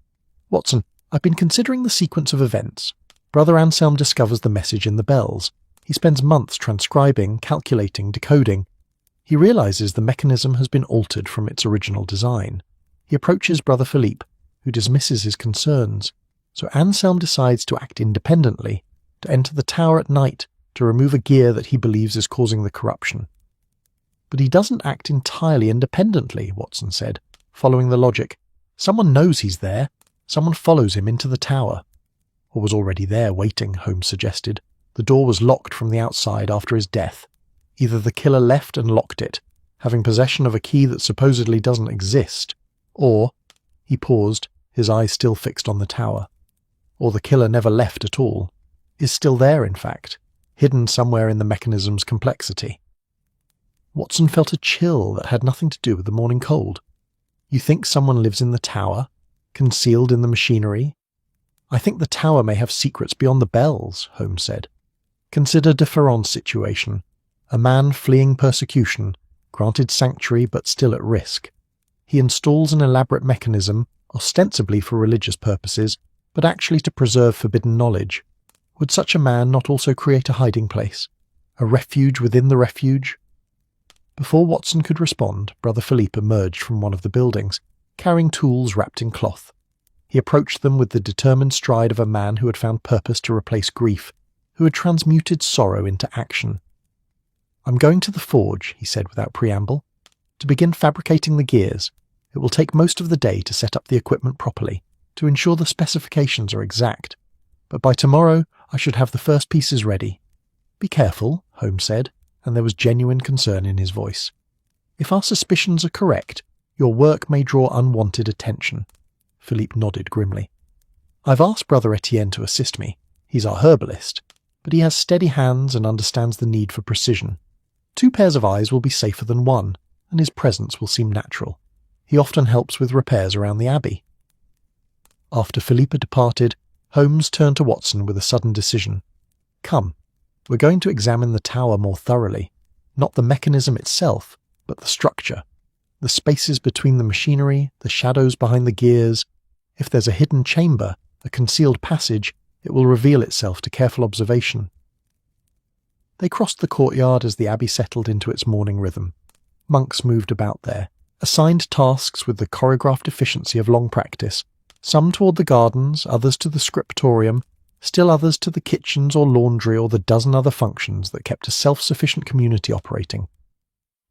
"Watson, I've been considering the sequence of events. Brother Anselm discovers the message in the bells. He spends months transcribing, calculating, decoding. He realizes the mechanism has been altered from its original design. He approaches Brother Philippe, who dismisses his concerns. So Anselm decides to act independently, to enter the tower at night, to remove a gear that he believes is causing the corruption." "But he doesn't act entirely independently," Watson said, following the logic. "Someone knows he's there. Someone follows him into the tower." "Or was already there waiting," Holmes suggested. "The door was locked from the outside after his death. Either the killer left and locked it, having possession of a key that supposedly doesn't exist, or—" he paused, his eyes still fixed on the tower. "Or the killer never left at all. Is still there, in fact, hidden somewhere in the mechanism's complexity." Watson felt a chill that had nothing to do with the morning cold. "You think someone lives in the tower, concealed in the machinery?" "I think the tower may have secrets beyond the bells," Holmes said. "Consider de Ferron's situation. A man fleeing persecution, granted sanctuary but still at risk. He installs an elaborate mechanism, ostensibly for religious purposes, but actually to preserve forbidden knowledge. Would such a man not also create a hiding place? A refuge within the refuge?" Before Watson could respond, Brother Philippe emerged from one of the buildings, carrying tools wrapped in cloth. He approached them with the determined stride of a man who had found purpose to replace grief, who had transmuted sorrow into action. "I'm going to the forge," he said without preamble, "to begin fabricating the gears. It will take most of the day to set up the equipment properly, to ensure the specifications are exact. But by tomorrow I should have the first pieces ready." "Be careful," Holmes said, and there was genuine concern in his voice. "If our suspicions are correct, your work may draw unwanted attention." Philippe nodded grimly. "I've asked Brother Etienne to assist me. He's our herbalist, but he has steady hands and understands the need for precision. 2 pairs of eyes will be safer than 1, and his presence will seem natural. He often helps with repairs around the Abbey." After Philippe had departed, Holmes turned to Watson with a sudden decision. "Come, we're going to examine the tower more thoroughly. Not the mechanism itself, but the structure. The spaces between the machinery, the shadows behind the gears. If there's a hidden chamber, a concealed passage, it will reveal itself to careful observation." They crossed the courtyard as the Abbey settled into its morning rhythm. Monks moved about there, assigned tasks with the choreographed efficiency of long practice, some toward the gardens, others to the scriptorium, still others to the kitchens or laundry or the dozen other functions that kept a self-sufficient community operating.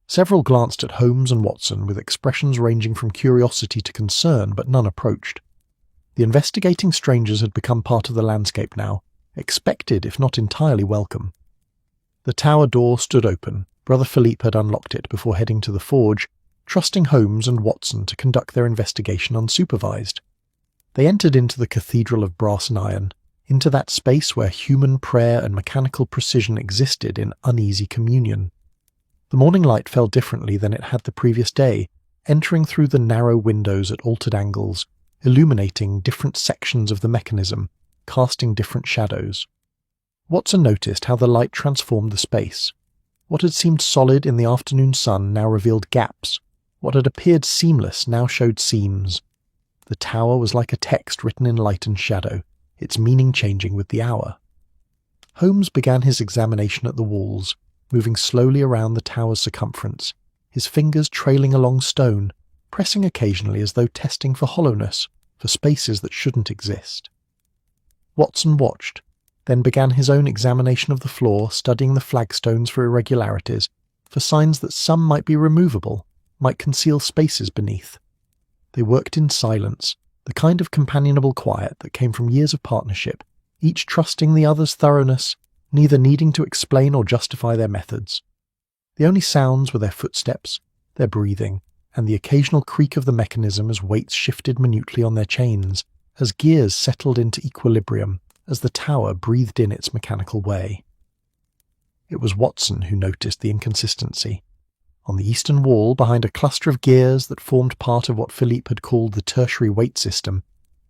Several glanced at Holmes and Watson with expressions ranging from curiosity to concern, but none approached. The investigating strangers had become part of the landscape now, expected if not entirely welcome. The tower door stood open. Brother Philippe had unlocked it before heading to the forge, trusting Holmes and Watson to conduct their investigation unsupervised. They entered into the cathedral of brass and iron, into that space where human prayer and mechanical precision existed in uneasy communion. The morning light fell differently than it had the previous day, entering through the narrow windows at altered angles, illuminating different sections of the mechanism, casting different shadows. Watson noticed how the light transformed the space. What had seemed solid in the afternoon sun now revealed gaps. What had appeared seamless now showed seams. The tower was like a text written in light and shadow, its meaning changing with the hour. Holmes began his examination at the walls, moving slowly around the tower's circumference, his fingers trailing along stone, pressing occasionally as though testing for hollowness, for spaces that shouldn't exist. Watson watched, then began his own examination of the floor, studying the flagstones for irregularities, for signs that some might be removable, might conceal spaces beneath. They worked in silence, the kind of companionable quiet that came from years of partnership, each trusting the other's thoroughness, neither needing to explain or justify their methods. The only sounds were their footsteps, their breathing, and the occasional creak of the mechanism as weights shifted minutely on their chains, as gears settled into equilibrium, as the tower breathed in its mechanical way. It was Watson who noticed the inconsistency. On the eastern wall, behind a cluster of gears that formed part of what Philippe had called the tertiary weight system,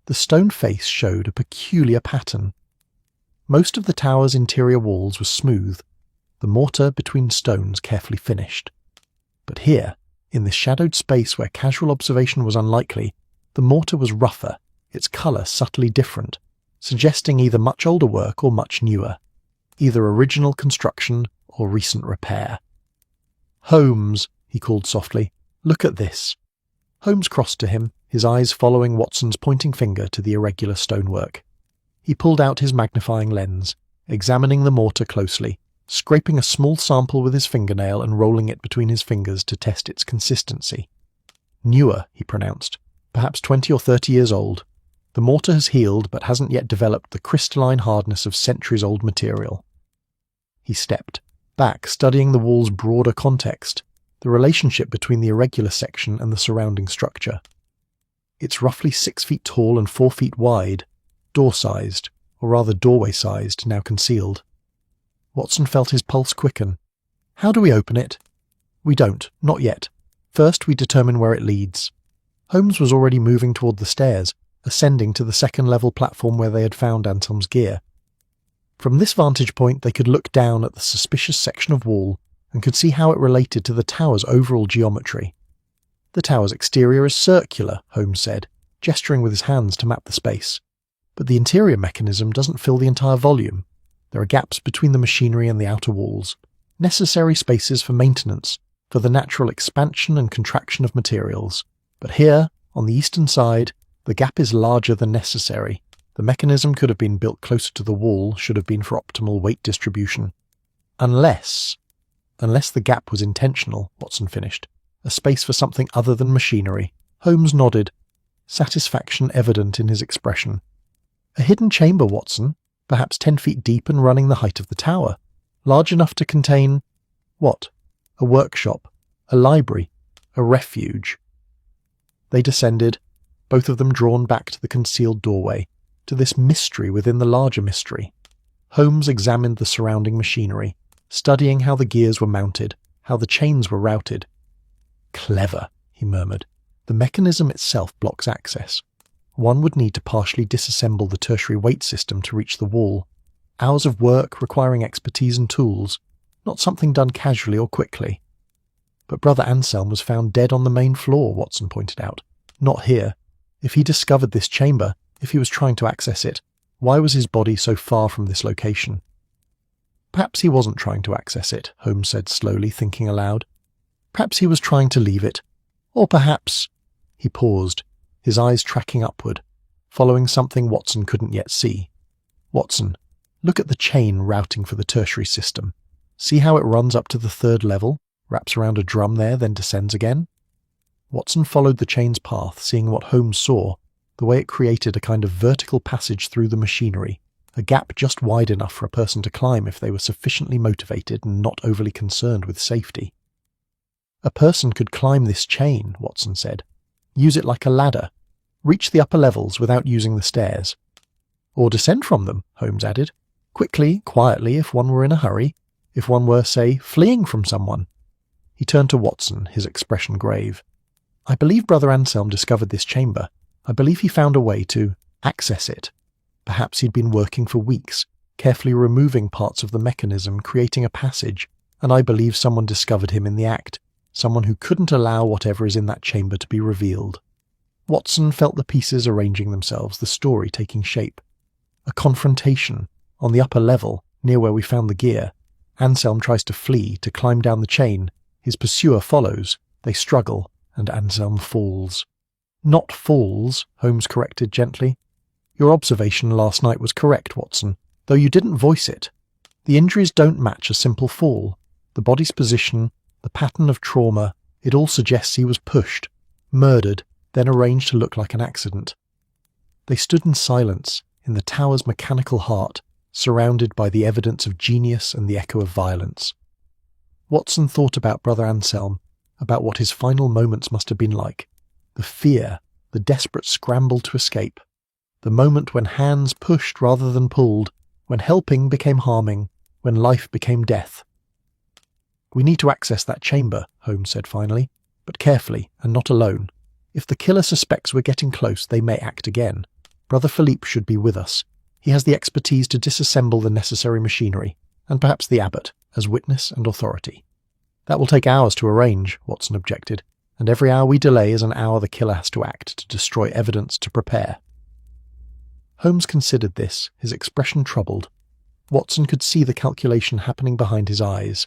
the stone face showed a peculiar pattern, Most of the tower's interior walls were smooth, the mortar between stones carefully finished. But here, in this shadowed space where casual observation was unlikely, the mortar was rougher, its colour subtly different, suggesting either much older work or much newer, either original construction or recent repair. "Holmes," he called softly, "look at this." Holmes crossed to him, his eyes following Watson's pointing finger to the irregular stonework. He pulled out his magnifying lens, examining the mortar closely, scraping a small sample with his fingernail and rolling it between his fingers to test its consistency. "Newer," he pronounced, "perhaps 20 or 30 years old. The mortar has healed but hasn't yet developed the crystalline hardness of centuries-old material." He stepped back, studying the wall's broader context, the relationship between the irregular section and the surrounding structure. It's roughly 6 feet tall and 4 feet wide, door-sized, or rather doorway-sized, now concealed. Watson felt his pulse quicken. "How do we open it?" "We don't, not yet. First we determine where it leads." Holmes was already moving toward the stairs, ascending to the second-level platform where they had found Anselm's gear. From this vantage point they could look down at the suspicious section of wall and could see how it related to the tower's overall geometry. "The tower's exterior is circular," Holmes said, gesturing with his hands to map the space. "But the interior mechanism doesn't fill the entire volume. There are gaps between the machinery and the outer walls, necessary spaces for maintenance, for the natural expansion and contraction of materials. But here, on the eastern side, the gap is larger than necessary. The mechanism could have been built closer to the wall, should have been for optimal weight distribution. Unless the gap was intentional," Watson finished. "A space for something other than machinery." Holmes nodded, satisfaction evident in his expression. "A hidden chamber, Watson, perhaps 10 feet deep and running the height of the tower, large enough to contain—" "What?" "A workshop, a library, a refuge." They descended, both of them drawn back to the concealed doorway, to this mystery within the larger mystery. Holmes examined the surrounding machinery, studying how the gears were mounted, how the chains were routed. "Clever," he murmured. "The mechanism itself blocks access. One would need to partially disassemble the tertiary weight system to reach the wall. Hours of work requiring expertise and tools, not something done casually or quickly." "But Brother Anselm was found dead on the main floor," Watson pointed out. "Not here. If he discovered this chamber, if he was trying to access it, why was his body so far from this location?" "Perhaps he wasn't trying to access it," Holmes said slowly, thinking aloud. "Perhaps he was trying to leave it. Or perhaps—" He paused, his eyes tracking upward, following something Watson couldn't yet see. "Watson, look at the chain routing for the tertiary system. See how it runs up to the 3rd level, wraps around a drum there, then descends again?" Watson followed the chain's path, seeing what Holmes saw, the way it created a kind of vertical passage through the machinery, a gap just wide enough for a person to climb if they were sufficiently motivated and not overly concerned with safety. "A person could climb this chain," Watson said. "Use it like a ladder. Reach the upper levels without using the stairs." "Or descend from them," Holmes added. "Quickly, quietly, if one were in a hurry. If one were, say, fleeing from someone." He turned to Watson, his expression grave. "I believe Brother Anselm discovered this chamber. I believe he found a way to access it. Perhaps he'd been working for weeks, carefully removing parts of the mechanism, creating a passage, and I believe someone discovered him in the act, someone who couldn't allow whatever is in that chamber to be revealed." Watson felt the pieces arranging themselves, the story taking shape. A confrontation, on the upper level, near where we found the gear. Anselm tries to flee, to climb down the chain. His pursuer follows. They struggle, and Anselm falls. "Not falls," Holmes corrected gently. "Your observation last night was correct, Watson, though you didn't voice it. The injuries don't match a simple fall. The body's position, the pattern of trauma, it all suggests he was pushed, murdered, then arranged to look like an accident." They stood in silence, in the tower's mechanical heart, surrounded by the evidence of genius and the echo of violence. Watson thought about Brother Anselm, about what his final moments must have been like. The fear, the desperate scramble to escape. The moment when hands pushed rather than pulled, when helping became harming, when life became death. "We need to access that chamber," Holmes said finally, "but carefully and not alone. If the killer suspects we're getting close, they may act again. Brother Philippe should be with us. He has the expertise to disassemble the necessary machinery, and perhaps the abbot, as witness and authority. That will take hours to arrange, Watson objected, and every hour we delay is an hour the killer has to act to destroy evidence to prepare. Holmes considered this, his expression troubled. Watson could see the calculation happening behind his eyes.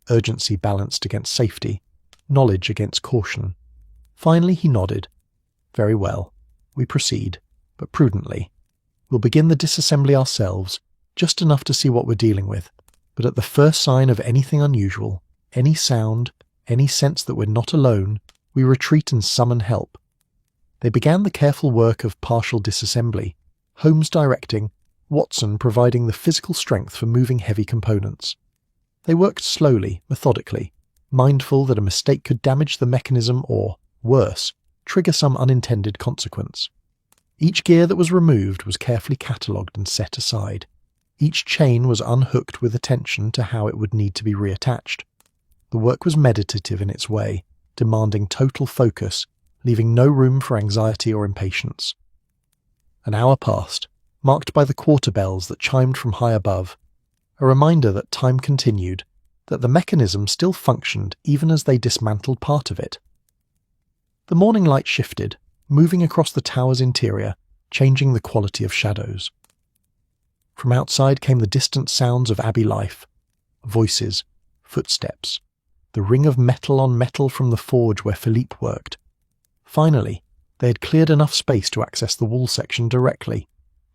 Urgency balanced against safety, knowledge against caution. Finally he nodded. Very well. We proceed, but prudently. We'll begin the disassembly ourselves, just enough to see what we're dealing with, but at the first sign of anything unusual, any sound, any sense that we're not alone, we retreat and summon help. They began the careful work of partial disassembly, Holmes directing, Watson providing the physical strength for moving heavy components. They worked slowly, methodically, mindful that a mistake could damage the mechanism or, worse, trigger some unintended consequence. Each gear that was removed was carefully catalogued and set aside. Each chain was unhooked with attention to how it would need to be reattached. The work was meditative in its way, demanding total focus, leaving no room for anxiety or impatience. An hour passed, marked by the quarter bells that chimed from high above, a reminder that time continued, that the mechanism still functioned even as they dismantled part of it. The morning light shifted, moving across the tower's interior, changing the quality of shadows. From outside came the distant sounds of Abbey life, voices, footsteps, the ring of metal on metal from the forge where Philippe worked. Finally, they had cleared enough space to access the wall section directly.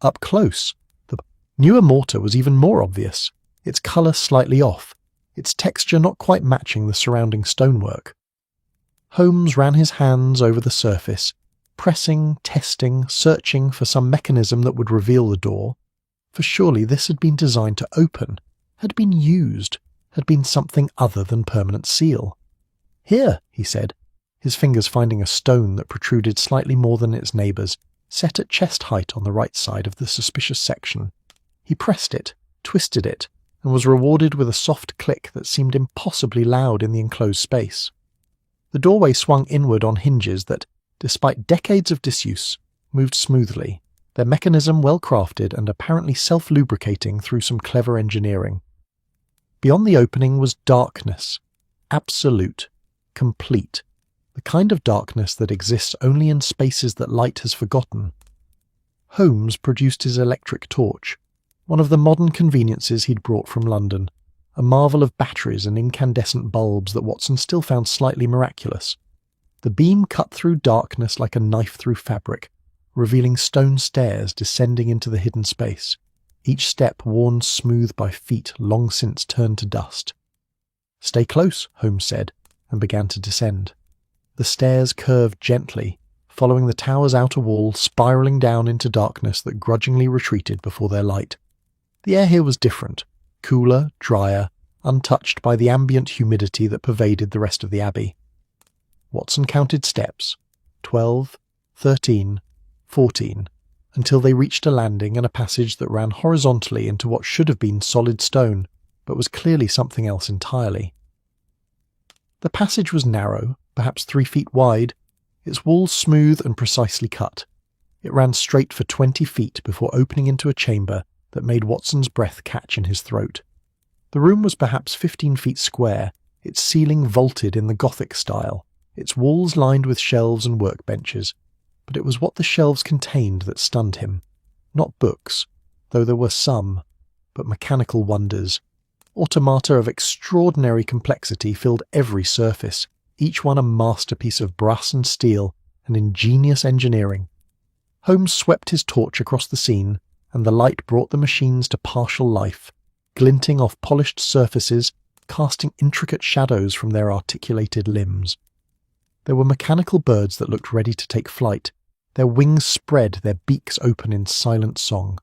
Up close, the newer mortar was even more obvious, its colour slightly off, its texture not quite matching the surrounding stonework. Holmes ran his hands over the surface, pressing, testing, searching for some mechanism that would reveal the door, for surely this had been designed to open, had been used, had been something other than permanent seal. "Here," he said, his fingers finding a stone that protruded slightly more than its neighbours, set at chest height on the right side of the suspicious section. He pressed it, twisted it, and was rewarded with a soft click that seemed impossibly loud in the enclosed space. The doorway swung inward on hinges that, despite decades of disuse, moved smoothly, their mechanism well crafted and apparently self-lubricating through some clever engineering. Beyond the opening was darkness, absolute, complete, the kind of darkness that exists only in spaces that light has forgotten. Holmes produced his electric torch, one of the modern conveniences he'd brought from London, a marvel of batteries and incandescent bulbs that Watson still found slightly miraculous. The beam cut through darkness like a knife through fabric, revealing stone stairs descending into the hidden space, each step worn smooth by feet long since turned to dust. "Stay close," Holmes said, and began to descend. The stairs curved gently, following the tower's outer wall, spiralling down into darkness that grudgingly retreated before their light. The air here was different, cooler, drier, untouched by the ambient humidity that pervaded the rest of the Abbey. Watson counted steps, 12, 13, 14, until they reached a landing and a passage that ran horizontally into what should have been solid stone, but was clearly something else entirely. The passage was narrow, perhaps 3 feet wide, its walls smooth and precisely cut. It ran straight for 20 feet before opening into a chamber that made Watson's breath catch in his throat. The room was perhaps 15 feet square, its ceiling vaulted in the Gothic style, its walls lined with shelves and workbenches, but it was what the shelves contained that stunned him. Not books, though there were some, but mechanical wonders. Automata of extraordinary complexity filled every surface, each one a masterpiece of brass and steel and ingenious engineering. Holmes swept his torch across the scene, and the light brought the machines to partial life, glinting off polished surfaces, casting intricate shadows from their articulated limbs. There were mechanical birds that looked ready to take flight, their wings spread, their beaks open in silent song.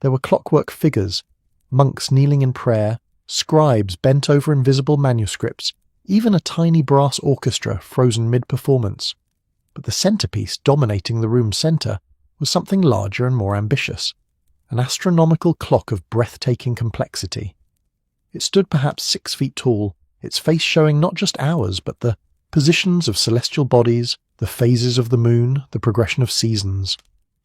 There were clockwork figures, monks kneeling in prayer, scribes bent over invisible manuscripts, even a tiny brass orchestra frozen mid-performance. But the centrepiece dominating the room's centre was something larger and more ambitious, an astronomical clock of breathtaking complexity. It stood perhaps 6 feet tall, its face showing not just hours, but the positions of celestial bodies, the phases of the moon, the progression of seasons.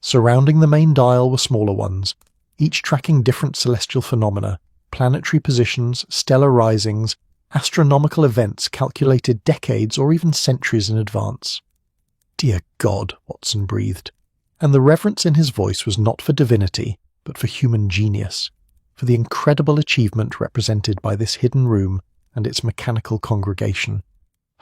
Surrounding the main dial were smaller ones, each tracking different celestial phenomena, planetary positions, stellar risings, astronomical events calculated decades or even centuries in advance. "Dear God," Watson breathed, and the reverence in his voice was not for divinity, but for human genius, for the incredible achievement represented by this hidden room and its mechanical congregation.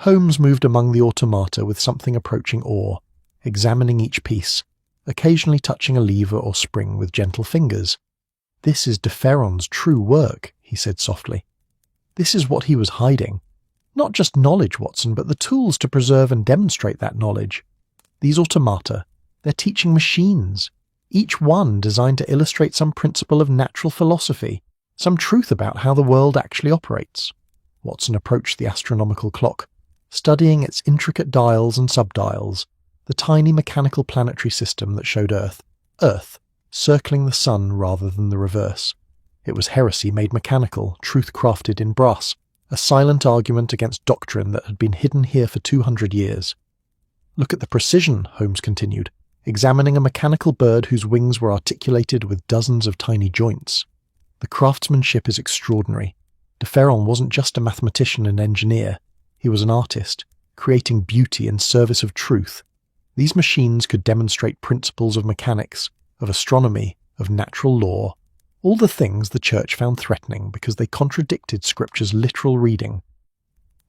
Holmes moved among the automata with something approaching awe, examining each piece, occasionally touching a lever or spring with gentle fingers. "This is de Ferron's true work," he said softly. "This is what he was hiding. Not just knowledge, Watson, but the tools to preserve and demonstrate that knowledge. These automata, they're teaching machines, each one designed to illustrate some principle of natural philosophy, some truth about how the world actually operates." Watson approached the astronomical clock, studying its intricate dials and subdials, the tiny mechanical planetary system that showed Earth, circling the sun rather than the reverse. It was heresy made mechanical, truth crafted in brass, a silent argument against doctrine that had been hidden here for 200 years. "Look at the precision," Holmes continued, examining a mechanical bird whose wings were articulated with dozens of tiny joints. "The craftsmanship is extraordinary. De Ferron wasn't just a mathematician and engineer. He was an artist, creating beauty in service of truth. These machines could demonstrate principles of mechanics, of astronomy, of natural law, all the things the Church found threatening because they contradicted Scripture's literal reading.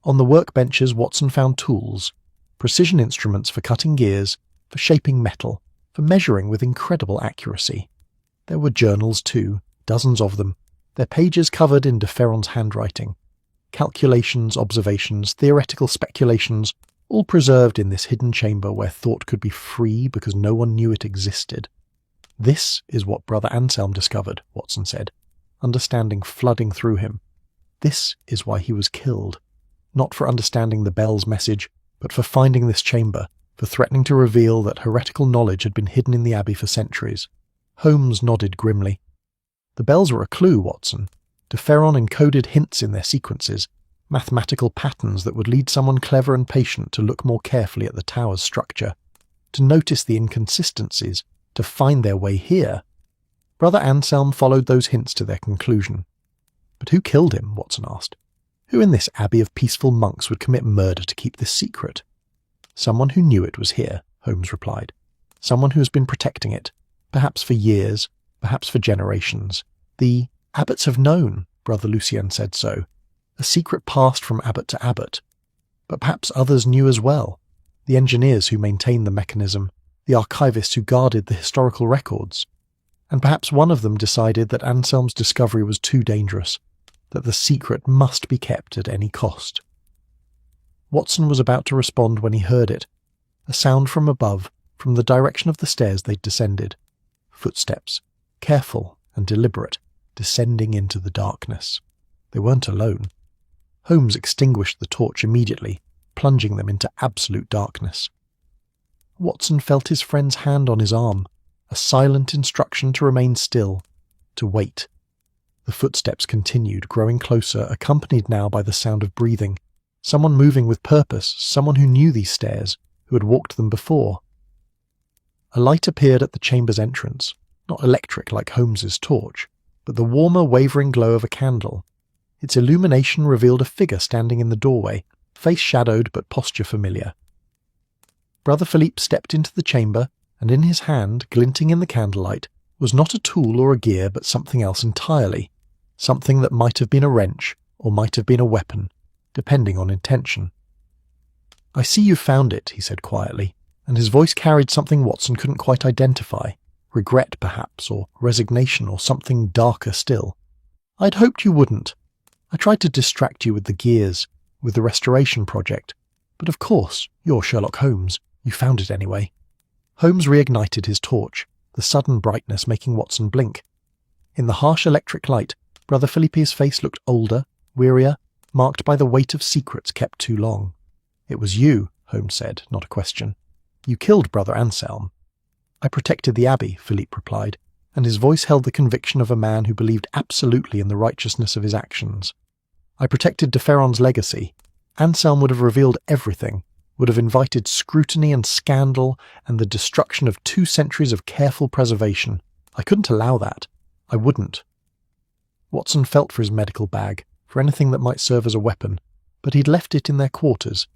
On the workbenches, Watson found tools, precision instruments for cutting gears, for shaping metal, for measuring with incredible accuracy. There were journals too, dozens of them, their pages covered in de Ferron's handwriting. Calculations, observations, theoretical speculations, all preserved in this hidden chamber where thought could be free because no one knew it existed. "This is what Brother Anselm discovered," Watson said, understanding flooding through him. "This is why he was killed. Not for understanding the bell's message, but for finding this chamber, for threatening to reveal that heretical knowledge had been hidden in the Abbey for centuries." Holmes nodded grimly. "The bells were a clue, Watson. De Ferron encoded hints in their sequences, mathematical patterns that would lead someone clever and patient to look more carefully at the tower's structure, to notice the inconsistencies, to find their way here. Brother Anselm followed those hints to their conclusion. But who killed him? Watson asked. Who in this abbey of peaceful monks would commit murder to keep this secret? Someone who knew it was here, Holmes replied. Someone who has been protecting it, perhaps for years, perhaps for generations. The abbots have known, Brother Lucien said so. A secret passed from abbot to abbot. But perhaps others knew as well. The engineers who maintained the mechanism, the archivists who guarded the historical records. And perhaps one of them decided that Anselm's discovery was too dangerous, that the secret must be kept at any cost. Watson was about to respond when he heard it. A sound from above, from the direction of the stairs they'd descended. Footsteps, careful and deliberate, descending into the darkness. They weren't alone. Holmes extinguished the torch immediately, plunging them into absolute darkness. Watson felt his friend's hand on his arm, a silent instruction to remain still, to wait. The footsteps continued, growing closer, accompanied now by the sound of breathing. Someone moving with purpose, someone who knew these stairs, who had walked them before. A light appeared at the chamber's entrance, not electric like Holmes's torch, but the warmer, wavering glow of a candle. Its illumination revealed a figure standing in the doorway, face shadowed but posture familiar. Brother Philippe stepped into the chamber, and in his hand, glinting in the candlelight, was not a tool or a gear but something else entirely, something that might have been a wrench or might have been a weapon, depending on intention. "I see you found it," he said quietly, and his voice carried something Watson couldn't quite identify, regret perhaps, or resignation, or something darker still. "I'd hoped you wouldn't. I tried to distract you with the gears, with the restoration project, but of course, you're Sherlock Holmes. You found it anyway." Holmes reignited his torch, the sudden brightness making Watson blink. In the harsh electric light, Brother Philippe's face looked older, wearier, marked by the weight of secrets kept too long. "It was you," Holmes said, not a question. "You killed Brother Anselm." "I protected the Abbey," Philippe replied, and his voice held the conviction of a man who believed absolutely in the righteousness of his actions. "I protected de Ferron's legacy. Anselm would have revealed everything, would have invited scrutiny and scandal and the destruction of 2 centuries of careful preservation. I couldn't allow that. I wouldn't. Watson felt for his medical bag, for anything that might serve as a weapon, but he'd left it in their quarters.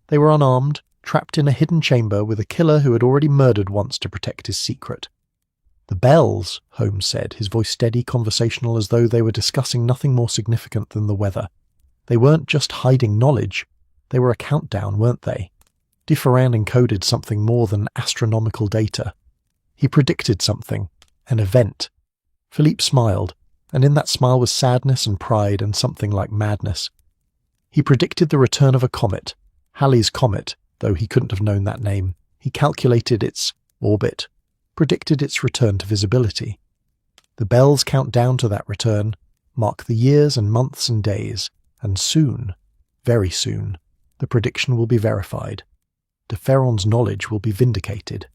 They were unarmed, trapped in a hidden chamber with a killer who had already murdered once to protect his secret. The bells, Holmes said, his voice steady, conversational, as though they were discussing nothing more significant than the weather. They weren't just hiding knowledge. They were a countdown, weren't they? Differan encoded something more than astronomical data. He predicted something, an event. Philippe smiled, and in that smile was sadness and pride and something like madness. He predicted the return of a comet, Halley's Comet, though he couldn't have known that name. He calculated its orbit, predicted its return to visibility. The bells count down to that return, mark the years and months and days, and soon, very soon, the prediction will be verified. De Ferron's knowledge will be vindicated.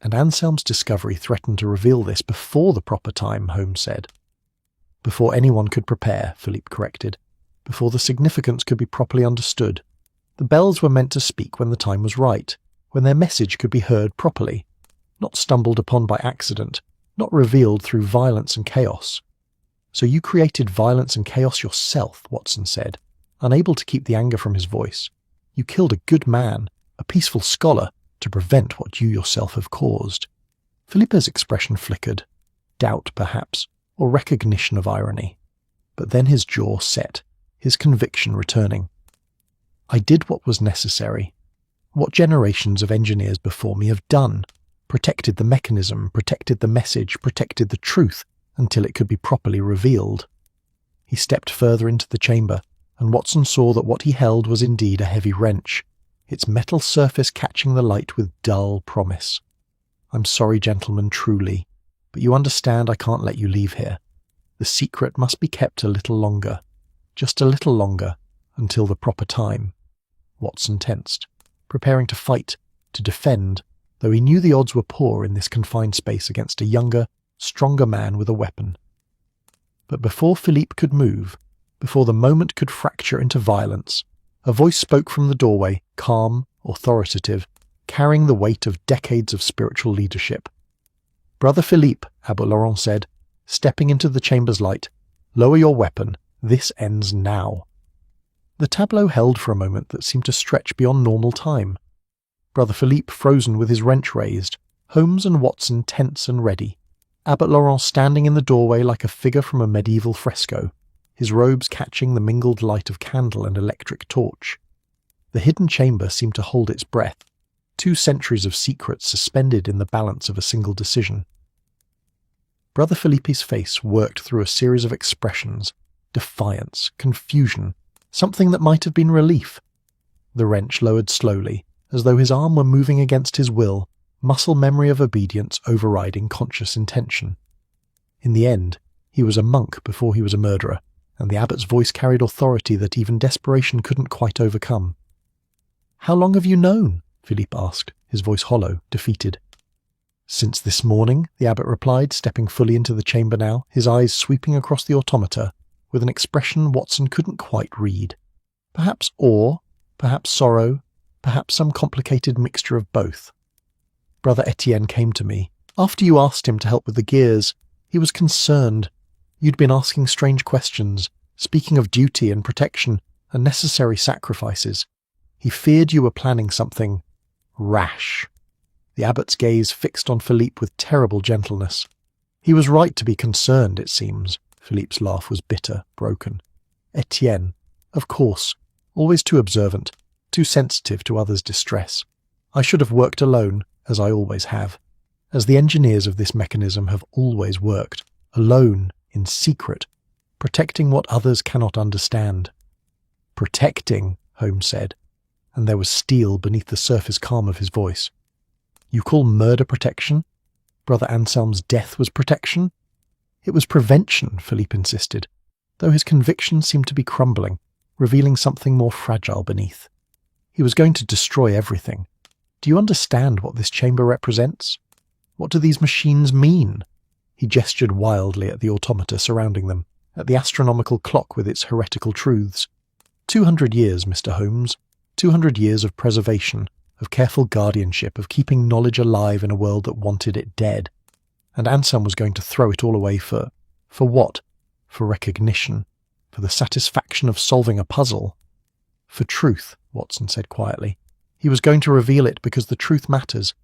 And Anselm's discovery threatened to reveal this before the proper time, Holmes said. Before anyone could prepare, Philippe corrected. Before the significance could be properly understood. The bells were meant to speak when the time was right, when their message could be heard properly, not stumbled upon by accident, not revealed through violence and chaos. So you created violence and chaos yourself, Watson said, unable to keep the anger from his voice. You killed a good man, a peaceful scholar, to prevent what you yourself have caused. Philippe's expression flickered. Doubt, perhaps, or recognition of irony. But then his jaw set, his conviction returning. I did what was necessary. What generations of engineers before me have done. Protected the mechanism, protected the message, protected the truth, until it could be properly revealed. He stepped further into the chamber, and Watson saw that what he held was indeed a heavy wrench, its metal surface catching the light with dull promise. I'm sorry, gentlemen, truly, but you understand I can't let you leave here. The secret must be kept a little longer, just a little longer, until the proper time. Watson tensed, preparing to fight, to defend, though he knew the odds were poor in this confined space against a younger, stronger man with a weapon. But before Philippe could move, before the moment could fracture into violence, a voice spoke from the doorway, calm, authoritative, carrying the weight of decades of spiritual leadership. Brother Philippe, Abbot Laurent said, stepping into the chamber's light, lower your weapon, this ends now. The tableau held for a moment that seemed to stretch beyond normal time. Brother Philippe frozen with his wrench raised, Holmes and Watson tense and ready, Abbot Laurent standing in the doorway like a figure from a medieval fresco, his robes catching the mingled light of candle and electric torch. The hidden chamber seemed to hold its breath, 2 centuries of secrets suspended in the balance of a single decision. Brother Philippe's face worked through a series of expressions, defiance, confusion, something that might have been relief. The wrench lowered slowly, as though his arm were moving against his will, muscle memory of obedience overriding conscious intention. In the end, he was a monk before he was a murderer, and the abbot's voice carried authority that even desperation couldn't quite overcome. "How long have you known?" Philippe asked, his voice hollow, defeated. "Since this morning," the abbot replied, stepping fully into the chamber now, his eyes sweeping across the automata, with an expression Watson couldn't quite read. Perhaps awe, perhaps sorrow, perhaps some complicated mixture of both. "Brother Etienne came to me. After you asked him to help with the gears, he was concerned. You'd been asking strange questions, speaking of duty and protection and necessary sacrifices. He feared you were planning something rash." The abbot's gaze fixed on Philippe with terrible gentleness. "He was right to be concerned, it seems." Philippe's laugh was bitter, broken. "Etienne, of course, always too observant, too sensitive to others' distress. I should have worked alone, as I always have, as the engineers of this mechanism have always worked, alone, in secret, protecting what others cannot understand." "Protecting," Holmes said, and there was steel beneath the surface calm of his voice. "You call murder protection? Brother Anselm's death was protection?" "It was prevention," Philippe insisted, though his conviction seemed to be crumbling, revealing something more fragile beneath. He was going to destroy everything. "Do you understand what this chamber represents? What do these machines mean?" He gestured wildly at the automata surrounding them, at the astronomical clock with its heretical truths. 200 years, Mr. Holmes. 200 years of preservation, of careful guardianship, of keeping knowledge alive in a world that wanted it dead. and Anselm was going to throw it all away for what? For recognition, for the satisfaction of solving a puzzle. For truth, Watson said quietly. He was going to reveal it because the truth matters,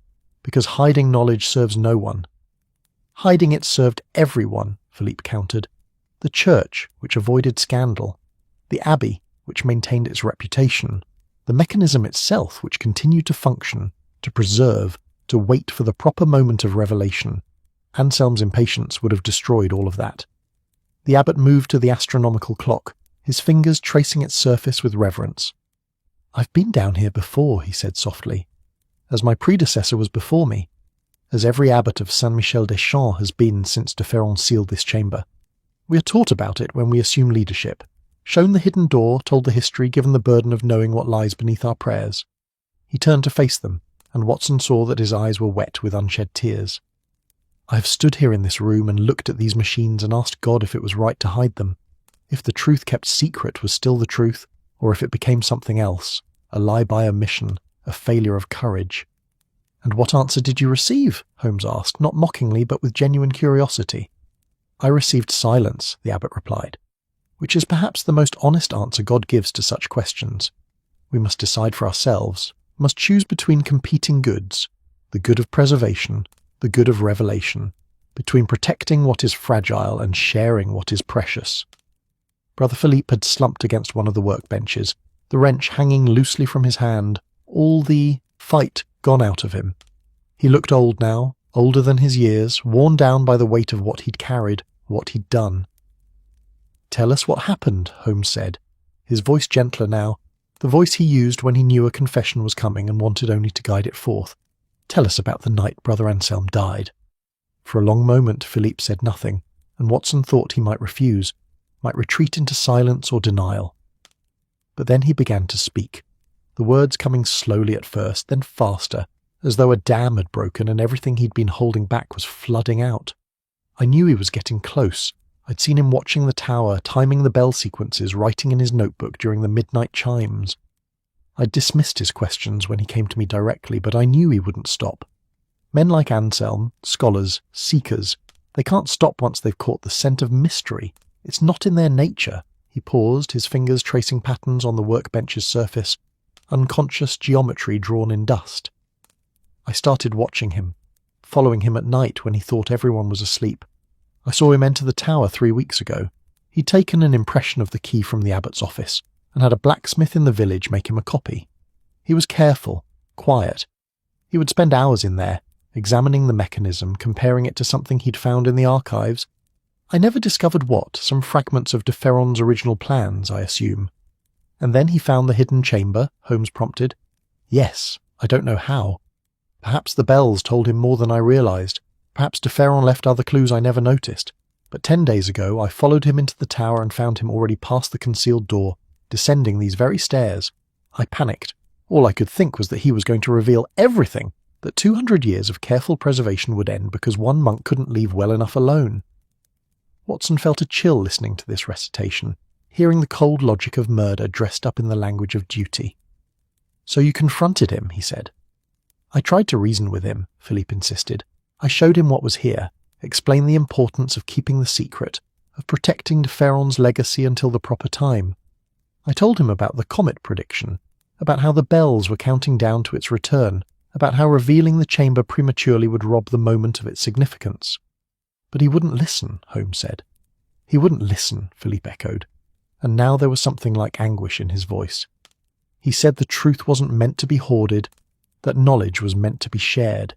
because hiding knowledge serves no one. Hiding it served everyone, Philippe countered. The church, which avoided scandal. The Abbey, which maintained its reputation. The mechanism itself, which continued to function, to preserve, to wait for the proper moment of revelation. Anselm's impatience would have destroyed all of that. The abbot moved to the astronomical clock, his fingers tracing its surface with reverence. "I've been down here before," he said softly, "as my predecessor was before me, as every abbot of Saint-Michel-des-Champs has been since de Ferron sealed this chamber. We are taught about it when we assume leadership, shown the hidden door, told the history, given the burden of knowing what lies beneath our prayers." He turned to face them, and Watson saw that his eyes were wet with unshed tears. "I have stood here in this room and looked at these machines and asked God if it was right to hide them, if the truth kept secret was still the truth, or if it became something else, a lie by omission, a failure of courage." "And what answer did you receive?" Holmes asked, not mockingly but with genuine curiosity. "I received silence," the abbot replied, "which is perhaps the most honest answer God gives to such questions. We must decide for ourselves, must choose between competing goods, the good of preservation, the good of revelation, between protecting what is fragile and sharing what is precious." Brother Philippe had slumped against one of the workbenches, the wrench hanging loosely from his hand, all the fight gone out of him. He looked old now, older than his years, worn down by the weight of what he'd carried, what he'd done. "Tell us what happened," Holmes said, his voice gentler now, the voice he used when he knew a confession was coming and wanted only to guide it forth. "Tell us about the night Brother Anselm died." For a long moment Philippe said nothing, and Watson thought he might refuse, might retreat into silence or denial. But then he began to speak, the words coming slowly at first, then faster, as though a dam had broken and everything he'd been holding back was flooding out. I knew he was getting close. I'd seen him watching the tower, timing the bell sequences, writing in his notebook during the midnight chimes. I'd dismissed his questions when he came to me directly, but I knew he wouldn't stop. Men like Anselm, scholars, seekers, they can't stop once they've caught the scent of mystery. It's not in their nature. He paused, his fingers tracing patterns on the workbench's surface, unconscious geometry drawn in dust. I started watching him, following him at night when he thought everyone was asleep. I saw him enter the tower 3 weeks ago. He'd taken an impression of the key from the abbot's office, and had a blacksmith in the village make him a copy. He was careful, quiet. He would spend hours in there, examining the mechanism, comparing it to something he'd found in the archives. I never discovered what, some fragments of de Ferron's original plans, I assume. "And then he found the hidden chamber?" Holmes prompted. "Yes, I don't know how. Perhaps the bells told him more than I realized. Perhaps de Ferron left other clues I never noticed. But 10 days ago I followed him into the tower and found him already past the concealed door, descending these very stairs. I panicked. All I could think was that he was going to reveal everything, that 200 years of careful preservation would end because one monk couldn't leave well enough alone." Watson felt a chill listening to this recitation, hearing the cold logic of murder dressed up in the language of duty. "So you confronted him," he said. "I tried to reason with him," Philippe insisted. "I showed him what was here, explained the importance of keeping the secret, of protecting de Ferron's legacy until the proper time. I told him about the comet prediction, about how the bells were counting down to its return, about how revealing the chamber prematurely would rob the moment of its significance. But he wouldn't listen," Holmes said. "He wouldn't listen," Philippe echoed, and now there was something like anguish in his voice. "He said the truth wasn't meant to be hoarded, that knowledge was meant to be shared.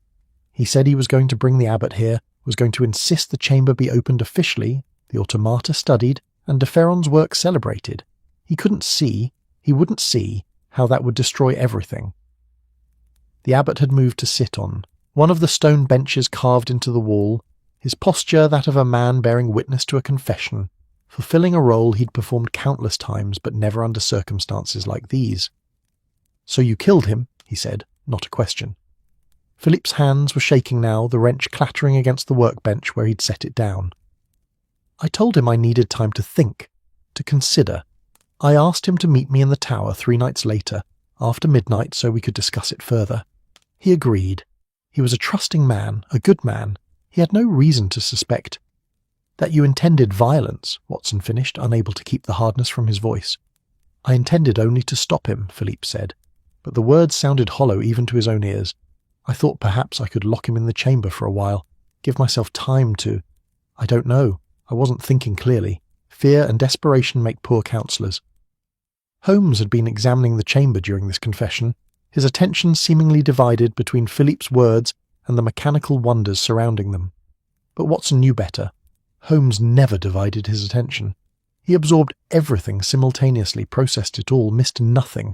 He said he was going to bring the abbot here, was going to insist the chamber be opened officially, the automata studied, and de Ferron's work celebrated. He wouldn't see, how that would destroy everything." The abbot had moved to sit on one of the stone benches carved into the wall, his posture that of a man bearing witness to a confession, fulfilling a role he'd performed countless times but never under circumstances like these. "So you killed him," he said, not a question. Philippe's hands were shaking now, the wrench clattering against the workbench where he'd set it down. "I told him I needed time to think, to consider. I asked him to meet me in the tower 3 nights later, after midnight, so we could discuss it further. He agreed. He was a trusting man, a good man. He had no reason to suspect. That you intended violence, Watson finished, unable to keep the hardness from his voice. I intended only to stop him, Philippe said, but the words sounded hollow even to his own ears. I thought perhaps I could lock him in the chamber for a while, give myself time to... I don't know. I wasn't thinking clearly. Fear and desperation make poor counsellors. Holmes had been examining the chamber during this confession, his attention seemingly divided between Philippe's words and the mechanical wonders surrounding them. But Watson knew better. Holmes never divided his attention. He absorbed everything simultaneously, processed it all, missed nothing.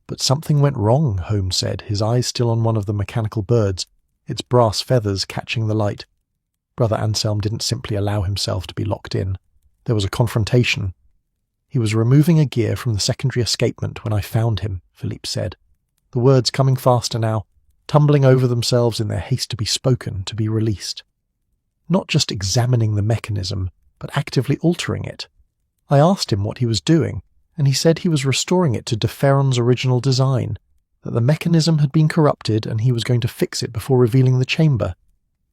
But something went wrong, Holmes said, his eyes still on one of the mechanical birds, its brass feathers catching the light. Brother Anselm didn't simply allow himself to be locked in. There was a confrontation. He was removing a gear from the secondary escapement when I found him, Philippe said, the words coming faster now, tumbling over themselves in their haste to be spoken, to be released. Not just examining the mechanism, but actively altering it. I asked him what he was doing, and he said he was restoring it to de Ferron's original design, that the mechanism had been corrupted and he was going to fix it before revealing the chamber.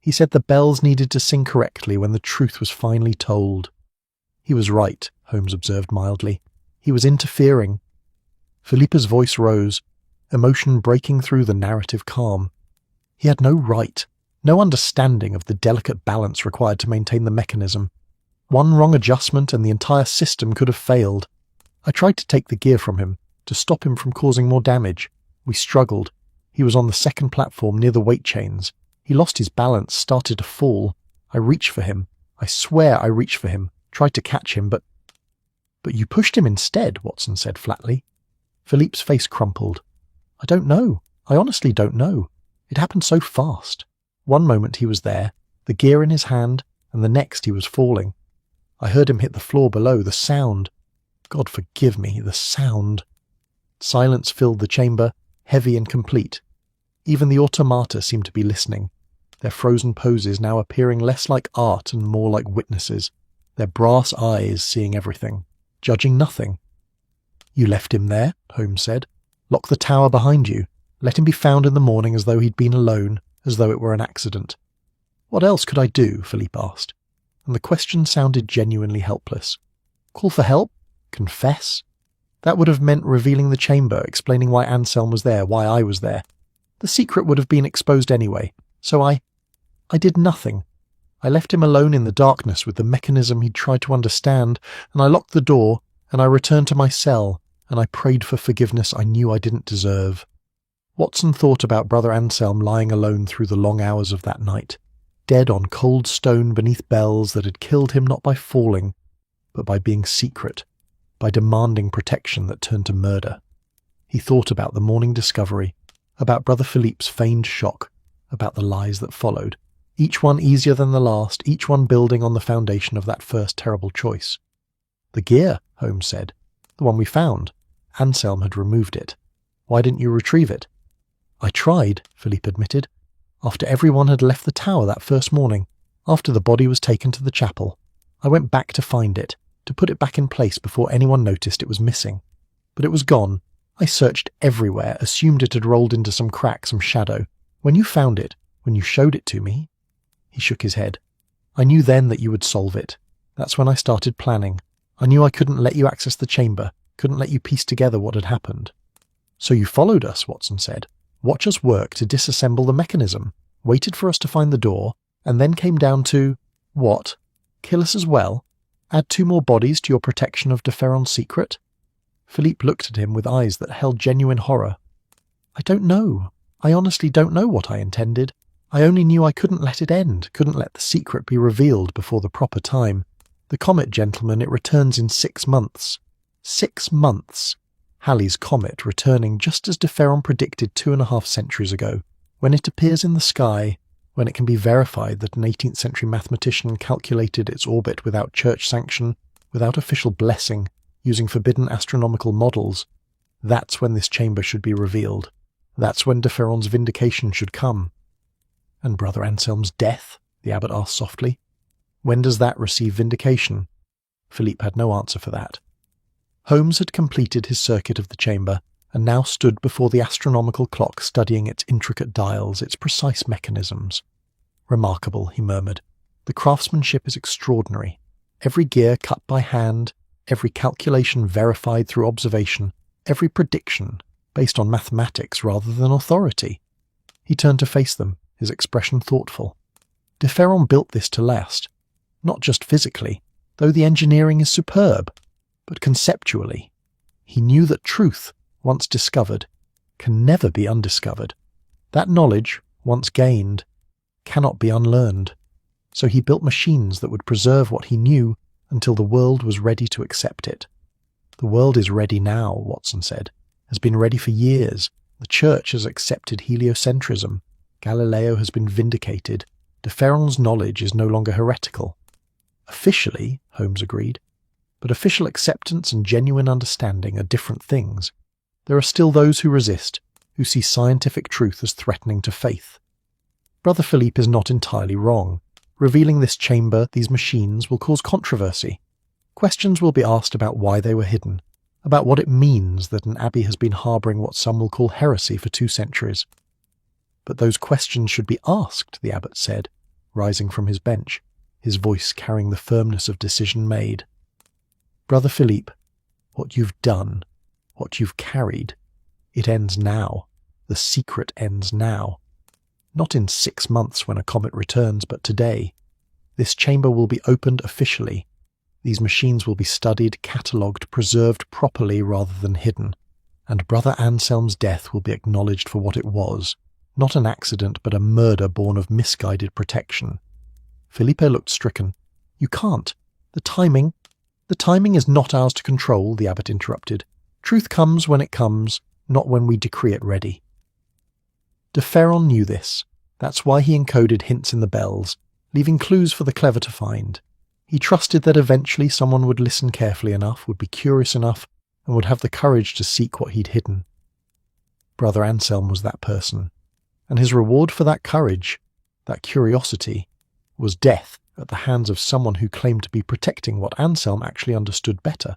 He said the bells needed to sing correctly when the truth was finally told. He was right, Holmes observed mildly. He was interfering. Philippa's voice rose, emotion breaking through the narrative calm. He had no right, no understanding of the delicate balance required to maintain the mechanism. One wrong adjustment and the entire system could have failed. I tried to take the gear from him, to stop him from causing more damage. We struggled. He was on the second platform near the weight chains. He lost his balance, started to fall. I reached for him. I swear I reached for him, tried to catch him, but you pushed him instead, Watson said flatly. Philippe's face crumpled. I don't know. I honestly don't know. It happened so fast. One moment he was there, the gear in his hand, and the next he was falling. I heard him hit the floor below, the sound. God forgive me, the sound. Silence filled the chamber, heavy and complete. Even the automata seemed to be listening, their frozen poses now appearing less like art and more like witnesses, their brass eyes seeing everything, judging nothing. You left him there, Holmes said. Lock the tower behind you. Let him be found in the morning as though he'd been alone, as though it were an accident. What else could I do? Philippe asked, and the question sounded genuinely helpless. Call for help? Confess? That would have meant revealing the chamber, explaining why Anselm was there, why I was there. The secret would have been exposed anyway, so I did nothing. I left him alone in the darkness with the mechanism he'd tried to understand, and I locked the door, and I returned to my cell, and I prayed for forgiveness I knew I didn't deserve. Watson thought about Brother Anselm lying alone through the long hours of that night, dead on cold stone beneath bells that had killed him not by falling, but by being secret, by demanding protection that turned to murder. He thought about the morning discovery, about Brother Philippe's feigned shock, about the lies that followed, each one easier than the last, each one building on the foundation of that first terrible choice. The gear, Holmes said. The one we found. Anselm had removed it. Why didn't you retrieve it? I tried, Philippe admitted. After everyone had left the tower that first morning, after the body was taken to the chapel, I went back to find it, to put it back in place before anyone noticed it was missing. But it was gone. I searched everywhere, assumed it had rolled into some crack, some shadow. When you found it, when you showed it to me... He shook his head. I knew then that you would solve it. That's when I started planning. I knew I couldn't let you access the chamber, couldn't let you piece together what had happened. So you followed us, Watson said. Watch us work to disassemble the mechanism, waited for us to find the door, and then came down to... What? Kill us as well? Add 2 more bodies to your protection of de Ferron's secret? Philippe looked at him with eyes that held genuine horror. I don't know. I honestly don't know what I intended. I only knew I couldn't let it end, couldn't let the secret be revealed before the proper time. The comet, gentlemen, it returns in 6 months. 6 months. Halley's comet returning just as de Ferron predicted 2.5 centuries ago, when it appears in the sky, when it can be verified that an 18th century mathematician calculated its orbit without church sanction, without official blessing, using forbidden astronomical models. That's when this chamber should be revealed. That's when de Ferron's vindication should come. And Brother Anselm's death? The abbot asked softly. When does that receive vindication? Philippe had no answer for that. Holmes had completed his circuit of the chamber, and now stood before the astronomical clock studying its intricate dials, its precise mechanisms. Remarkable, he murmured. The craftsmanship is extraordinary. Every gear cut by hand, every calculation verified through observation, every prediction based on mathematics rather than authority. He turned to face them, his expression thoughtful. De Ferron built this to last, not just physically, though the engineering is superb, but conceptually. He knew that truth, once discovered, can never be undiscovered. That knowledge, once gained, cannot be unlearned. So he built machines that would preserve what he knew until the world was ready to accept it. The world is ready now, Watson said, has been ready for years. The Church has accepted heliocentrism. Galileo has been vindicated. De Ferron's knowledge is no longer heretical. Officially, Holmes agreed, but official acceptance and genuine understanding are different things. There are still those who resist, who see scientific truth as threatening to faith. Brother Philippe is not entirely wrong. Revealing this chamber, these machines, will cause controversy. Questions will be asked about why they were hidden, about what it means that an abbey has been harbouring what some will call heresy for 2 centuries. But those questions should be asked, the abbot said, rising from his bench, his voice carrying the firmness of decision made. Brother Philippe, what you've done, what you've carried, it ends now. The secret ends now. Not in 6 months when a comet returns, but today. This chamber will be opened officially. These machines will be studied, catalogued, preserved properly rather than hidden. And Brother Anselm's death will be acknowledged for what it was. Not an accident, but a murder born of misguided protection. Felipe looked stricken. You can't. The timing is not ours to control, the abbot interrupted. Truth comes when it comes, not when we decree it ready. De Ferron knew this. That's why he encoded hints in the bells, leaving clues for the clever to find. He trusted that eventually someone would listen carefully enough, would be curious enough, and would have the courage to seek what he'd hidden. Brother Anselm was that person, and his reward for that courage, that curiosity, was death at the hands of someone who claimed to be protecting what Anselm actually understood better.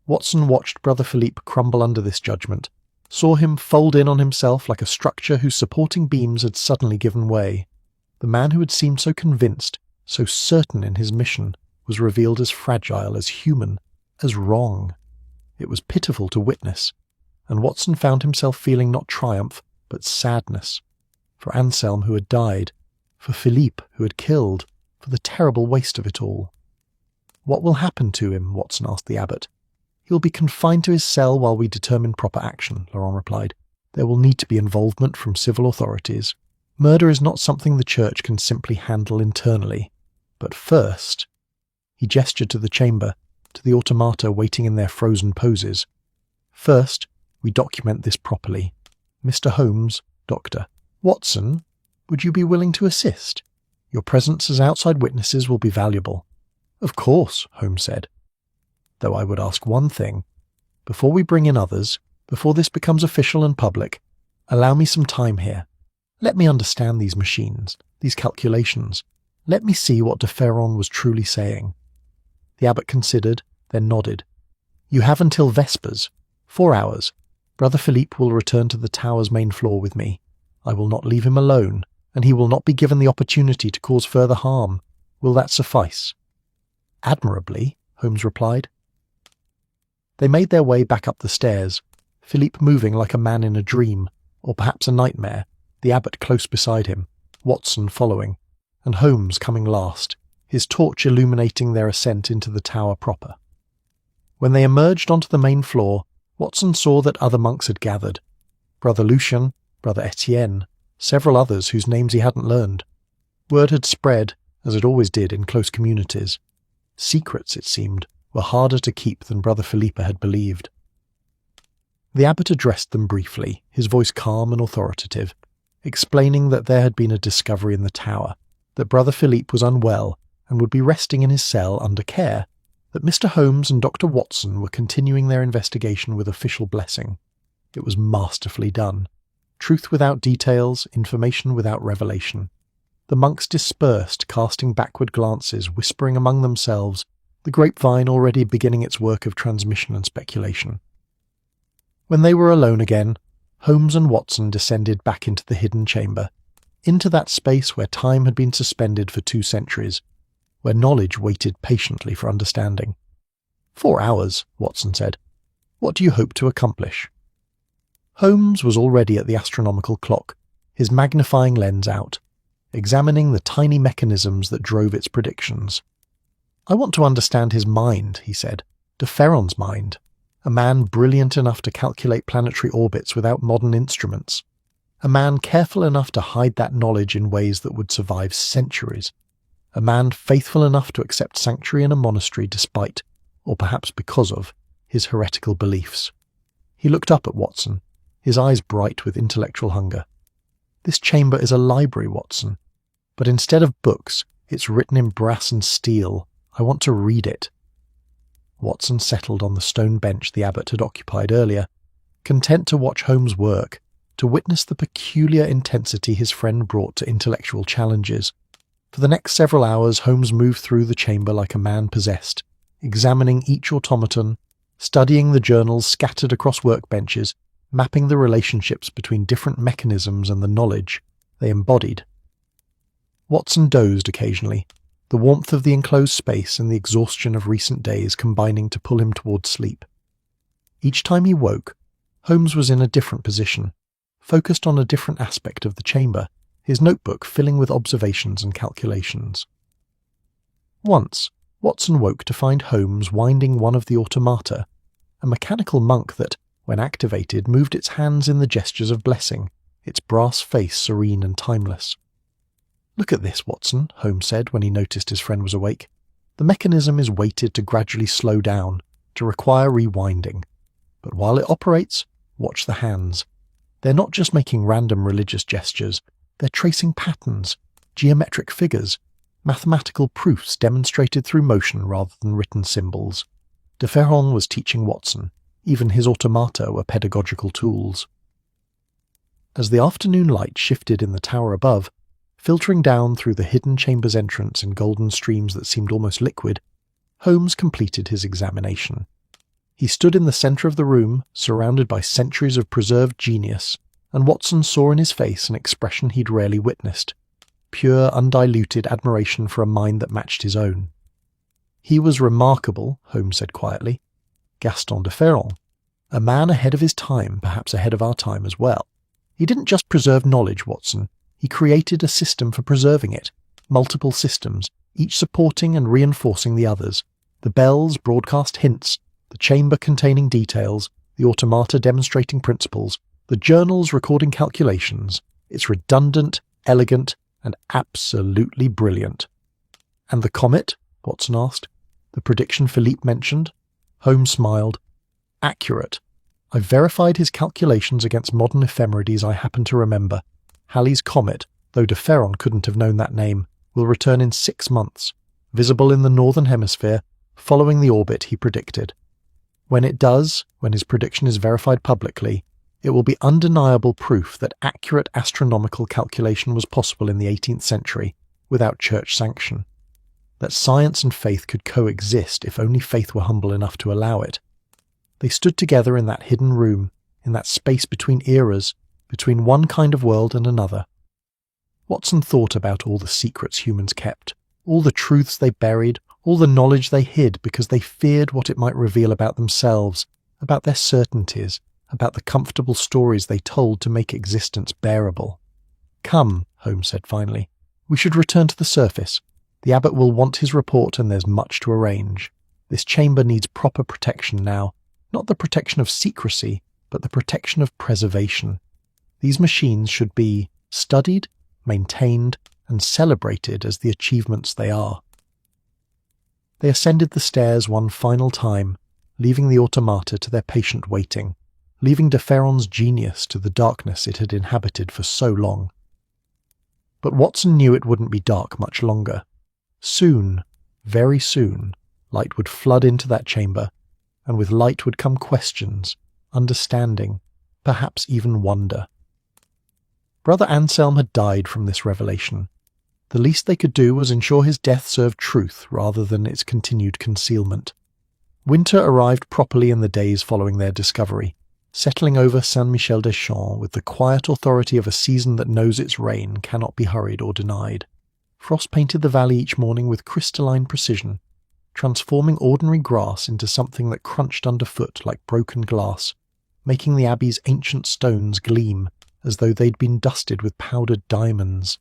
Watson watched Brother Philippe crumble under this judgment, saw him fold in on himself like a structure whose supporting beams had suddenly given way. The man who had seemed so convinced, so certain in his mission, was revealed as fragile, as human, as wrong. It was pitiful to witness, and Watson found himself feeling not triumph, but sadness. For Anselm who had died, for Philippe who had killed, for the terrible waste of it all. What will happen to him? Watson asked the abbot. He'll be confined to his cell while we determine proper action, Laurent replied. There will need to be involvement from civil authorities. Murder is not something the Church can simply handle internally. But first, he gestured to the chamber, to the automata waiting in their frozen poses. First, we document this properly. Mr. Holmes, Doctor. Watson, would you be willing to assist? Your presence as outside witnesses will be valuable. Of course, Holmes said. Though I would ask one thing. Before we bring in others, before this becomes official and public, allow me some time here. Let me understand these machines, these calculations. Let me see what de Ferron was truly saying. The abbot considered, then nodded. You have until Vespers. 4 hours. Brother Philippe will return to the tower's main floor with me. I will not leave him alone, and he will not be given the opportunity to cause further harm. Will that suffice? Admirably, Holmes replied. They made their way back up the stairs, Philippe moving like a man in a dream, or perhaps a nightmare, the abbot close beside him, Watson following, and Holmes coming last, his torch illuminating their ascent into the tower proper. When they emerged onto the main floor, Watson saw that other monks had gathered. Brother Lucien, Brother Etienne, several others whose names he hadn't learned. Word had spread, as it always did in close communities. Secrets, it seemed, were harder to keep than Brother Philippe had believed. The abbot addressed them briefly, his voice calm and authoritative, explaining that there had been a discovery in the tower, that Brother Philippe was unwell and would be resting in his cell under care, that Mr. Holmes and Dr. Watson were continuing their investigation with official blessing. It was masterfully done. Truth without details, information without revelation. The monks dispersed, casting backward glances, whispering among themselves, the grapevine already beginning its work of transmission and speculation. When they were alone again, Holmes and Watson descended back into the hidden chamber. into that space where time had been suspended for 2 centuries, where knowledge waited patiently for understanding. 4 hours, Watson said. What do you hope to accomplish? Holmes was already at the astronomical clock, his magnifying lens out, examining the tiny mechanisms that drove its predictions. I want to understand his mind, he said, de Ferron's mind, a man brilliant enough to calculate planetary orbits without modern instruments, a man careful enough to hide that knowledge in ways that would survive centuries, a man faithful enough to accept sanctuary in a monastery despite, or perhaps because of, his heretical beliefs. He looked up at Watson, his eyes bright with intellectual hunger. This chamber is a library, Watson, but instead of books, it's written in brass and steel. I want to read it. Watson settled on the stone bench the abbot had occupied earlier, content to watch Holmes work, to witness the peculiar intensity his friend brought to intellectual challenges. For the next several hours, Holmes moved through the chamber like a man possessed, examining each automaton, studying the journals scattered across workbenches, mapping the relationships between different mechanisms and the knowledge they embodied. Watson dozed occasionally, the warmth of the enclosed space and the exhaustion of recent days combining to pull him toward sleep. Each time he woke, Holmes was in a different position, focused on a different aspect of the chamber, his notebook filling with observations and calculations. Once, Watson woke to find Holmes winding one of the automata, a mechanical monk that, when activated, moved its hands in the gestures of blessing, its brass face serene and timeless. "Look at this, Watson," Holmes said when he noticed his friend was awake. "The mechanism is weighted to gradually slow down, to require rewinding. But while it operates, watch the hands. They're not just making random religious gestures, they're tracing patterns, geometric figures, mathematical proofs demonstrated through motion rather than written symbols." De Ferron was teaching Watson. Even his automata were pedagogical tools. As the afternoon light shifted in the tower above, filtering down through the hidden chamber's entrance in golden streams that seemed almost liquid, Holmes completed his examination. He stood in the centre of the room, surrounded by centuries of preserved genius, and Watson saw in his face an expression he'd rarely witnessed, pure, undiluted admiration for a mind that matched his own. He was remarkable, Holmes said quietly. Gaston de Ferron, a man ahead of his time, perhaps ahead of our time as well. He didn't just preserve knowledge, Watson. He created a system for preserving it, multiple systems, each supporting and reinforcing the others. The bells broadcast hints, the chamber containing details, the automata demonstrating principles, the journals recording calculations. It's redundant, elegant, and absolutely brilliant. "And the comet?" Watson asked. "The prediction Philippe mentioned?" Holmes smiled. "Accurate. I verified his calculations against modern ephemerides I happen to remember. Halley's comet, though de Ferron couldn't have known that name, will return in 6 months, visible in the northern hemisphere, following the orbit he predicted. When it does, when his prediction is verified publicly, it will be undeniable proof that accurate astronomical calculation was possible in the 18th century without church sanction. That science and faith could coexist if only faith were humble enough to allow it. They stood together in that hidden room, in that space between eras, between one kind of world and another. Watson thought about all the secrets humans kept, all the truths they buried, all the knowledge they hid because they feared what it might reveal about themselves, about their certainties, about the comfortable stories they told to make existence bearable. "Come," Holmes said finally, "we should return to the surface. The abbot will want his report and there's much to arrange. This chamber needs proper protection now, not the protection of secrecy, but the protection of preservation. These machines should be studied, maintained, and celebrated as the achievements they are." They ascended the stairs one final time, leaving the automata to their patient waiting, leaving de Ferron's genius to the darkness it had inhabited for so long. But Watson knew it wouldn't be dark much longer. Soon, very soon, light would flood into that chamber, and with light would come questions, understanding, perhaps even wonder. Brother Anselm had died from this revelation. The least they could do was ensure his death served truth rather than its continued concealment. Winter arrived properly in the days following their discovery, settling over Saint-Michel-des-Champs with the quiet authority of a season that knows its reign cannot be hurried or denied. Frost painted the valley each morning with crystalline precision, transforming ordinary grass into something that crunched underfoot like broken glass, making the Abbey's ancient stones gleam as though they'd been dusted with powdered diamonds.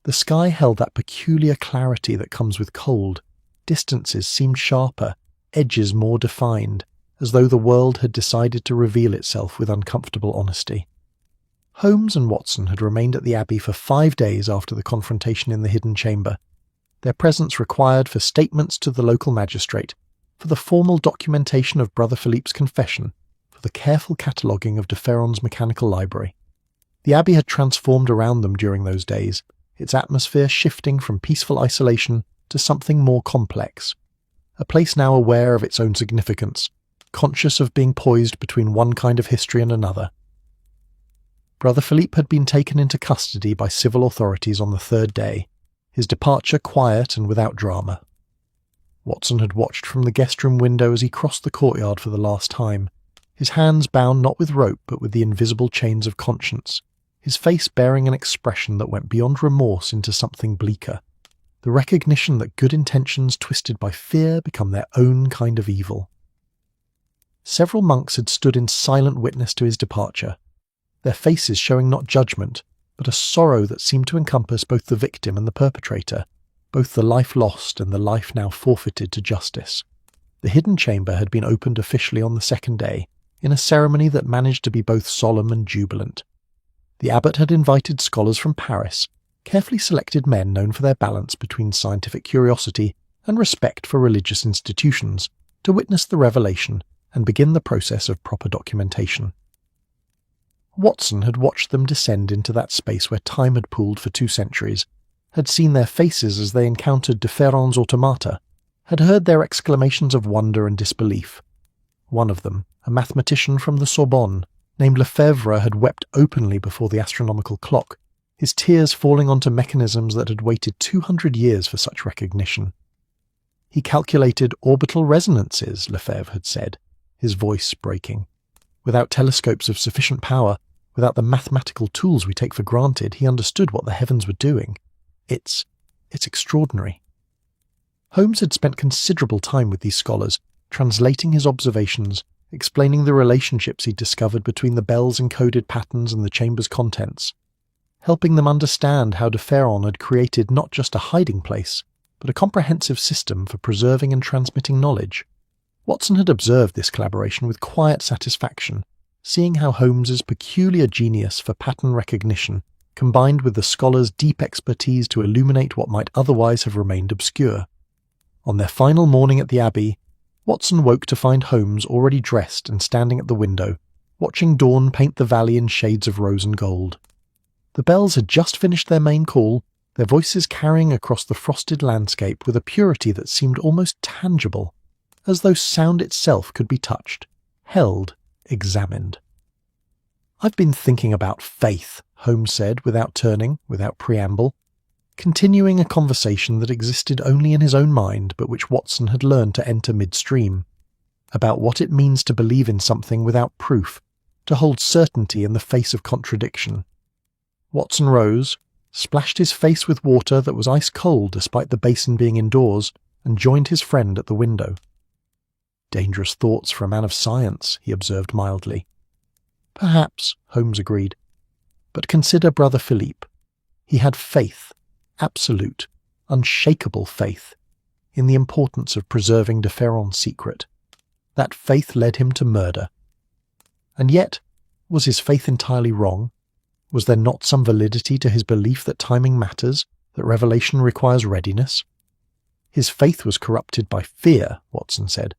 The sky held that peculiar clarity that comes with cold. Distances seemed sharper, edges more defined, as though the world had decided to reveal itself with uncomfortable honesty. Holmes and Watson had remained at the Abbey for 5 days after the confrontation in the hidden chamber, their presence required for statements to the local magistrate, for the formal documentation of Brother Philippe's confession, for the careful cataloguing of de Ferron's mechanical library. The Abbey had transformed around them during those days, its atmosphere shifting from peaceful isolation to something more complex, a place now aware of its own significance, conscious of being poised between one kind of history and another. Brother Philippe had been taken into custody by civil authorities on the 3rd day, his departure quiet and without drama. Watson had watched from the guest room window as he crossed the courtyard for the last time, his hands bound not with rope but with the invisible chains of conscience, his face bearing an expression that went beyond remorse into something bleaker, the recognition that good intentions twisted by fear become their own kind of evil. Several monks had stood in silent witness to his departure, their faces showing not judgment, but a sorrow that seemed to encompass both the victim and the perpetrator, both the life lost and the life now forfeited to justice. The hidden chamber had been opened officially on the 2nd day, in a ceremony that managed to be both solemn and jubilant. The abbot had invited scholars from Paris, carefully selected men known for their balance between scientific curiosity and respect for religious institutions, to witness the revelation and begin the process of proper documentation. Watson had watched them descend into that space where time had pooled for 2 centuries, had seen their faces as they encountered de Ferron's automata, had heard their exclamations of wonder and disbelief. One of them, a mathematician from the Sorbonne, named Lefebvre, had wept openly before the astronomical clock, his tears falling onto mechanisms that had waited 200 years for such recognition. He calculated orbital resonances, Lefebvre had said, his voice breaking. Without telescopes of sufficient power, without the mathematical tools we take for granted, he understood what the heavens were doing. It's extraordinary. Holmes had spent considerable time with these scholars, translating his observations, explaining the relationships he'd discovered between the bell's encoded patterns and the chamber's contents, helping them understand how de Ferron had created not just a hiding place, but a comprehensive system for preserving and transmitting knowledge. Watson had observed this collaboration with quiet satisfaction, seeing how Holmes's peculiar genius for pattern recognition combined with the scholar's deep expertise to illuminate what might otherwise have remained obscure. On their final morning at the Abbey, Watson woke to find Holmes already dressed and standing at the window, watching dawn paint the valley in shades of rose and gold. The bells had just finished their main call, their voices carrying across the frosted landscape with a purity that seemed almost tangible, as though sound itself could be touched, held, examined. "I've been thinking about faith," Holmes said, without turning, without preamble, continuing a conversation that existed only in his own mind but which Watson had learned to enter midstream, about what it means to believe in something without proof, to hold certainty in the face of contradiction. Watson rose, splashed his face with water that was ice-cold despite the basin being indoors, and joined his friend at the window. "Dangerous thoughts for a man of science," he observed mildly. "Perhaps," Holmes agreed. "But consider Brother Philippe. He had faith, absolute, unshakable faith, in the importance of preserving de Ferron's secret. That faith led him to murder. And yet, was his faith entirely wrong? Was there not some validity to his belief that timing matters, that revelation requires readiness? His faith was corrupted by fear, Watson said,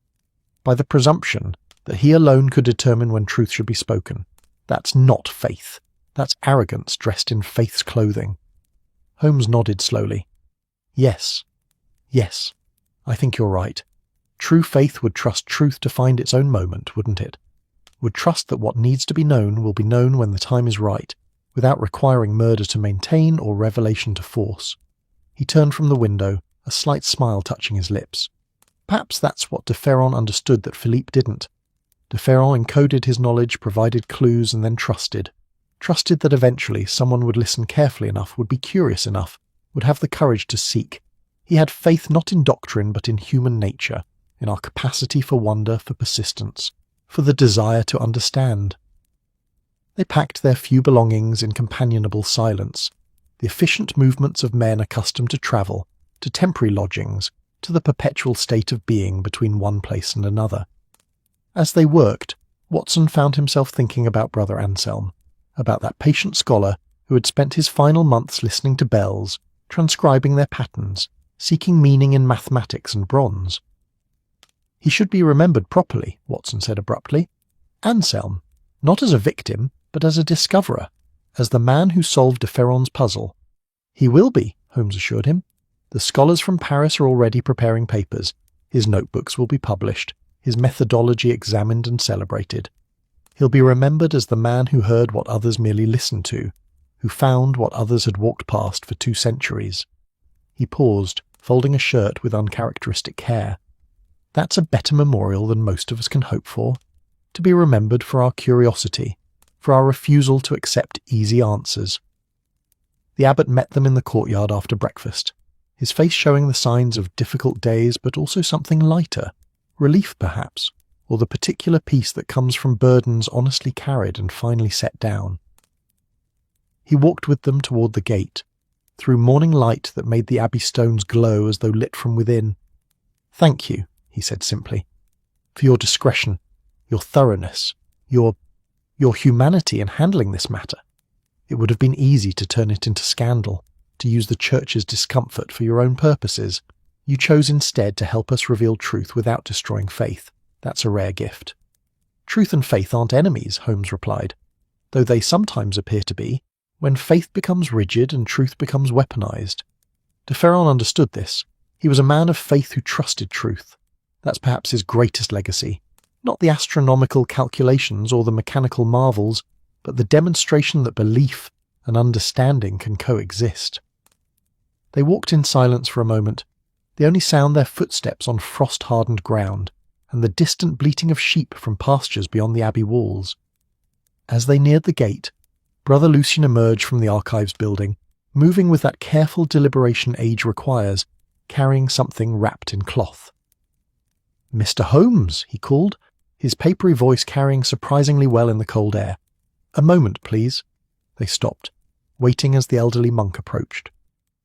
by the presumption that he alone could determine when truth should be spoken. That's not faith. That's arrogance dressed in faith's clothing." Holmes nodded slowly. Yes, I think you're right. True faith would trust truth to find its own moment, wouldn't it? Would trust that what needs to be known will be known when the time is right, without requiring murder to maintain or revelation to force. He turned from the window, a slight smile touching his lips. Perhaps that's what de Ferron understood that Philippe didn't. De Ferron encoded his knowledge, provided clues, and then trusted that eventually someone would listen carefully enough, would be curious enough, would have the courage to seek. He had faith not in doctrine but in human nature, in our capacity for wonder, for persistence, for the desire to understand. They packed their few belongings in companionable silence, the efficient movements of men accustomed to travel, to temporary lodgings, to the perpetual state of being between one place and another. As they worked, Watson found himself thinking about Brother Anselm, about that patient scholar who had spent his final months listening to bells, transcribing their patterns, seeking meaning in mathematics and bronze. He should be remembered properly, Watson said abruptly. Anselm, not as a victim, but as a discoverer, as the man who solved de Ferron's puzzle. He will be, Holmes assured him. The scholars from Paris are already preparing papers. His notebooks will be published, his methodology examined and celebrated. He'll be remembered as the man who heard what others merely listened to, who found what others had walked past for 2 centuries. He paused, folding a shirt with uncharacteristic care. That's a better memorial than most of us can hope for, to be remembered for our curiosity, for our refusal to accept easy answers. The abbot met them in the courtyard after breakfast, his face showing the signs of difficult days but also something lighter, relief perhaps, or the particular peace that comes from burdens honestly carried and finally set down. He walked with them toward the gate, through morning light that made the abbey stones glow as though lit from within. "Thank you," he said simply, "for your discretion, your thoroughness, your humanity in handling this matter. It would have been easy to turn it into scandal, to use the Church's discomfort for your own purposes. You chose instead to help us reveal truth without destroying faith. That's a rare gift." "Truth and faith aren't enemies," Holmes replied, "though they sometimes appear to be, when faith becomes rigid and truth becomes weaponized." De Ferron understood this. He was a man of faith who trusted truth. That's perhaps his greatest legacy. Not the astronomical calculations or the mechanical marvels, but the demonstration that belief and understanding can coexist. They walked in silence for a moment, the only sound their footsteps on frost-hardened ground, and the distant bleating of sheep from pastures beyond the abbey walls. As they neared the gate, Brother Lucien emerged from the archives building, moving with that careful deliberation age requires, carrying something wrapped in cloth. "Mr. Holmes," he called, his papery voice carrying surprisingly well in the cold air. "A moment, please." They stopped, waiting as the elderly monk approached.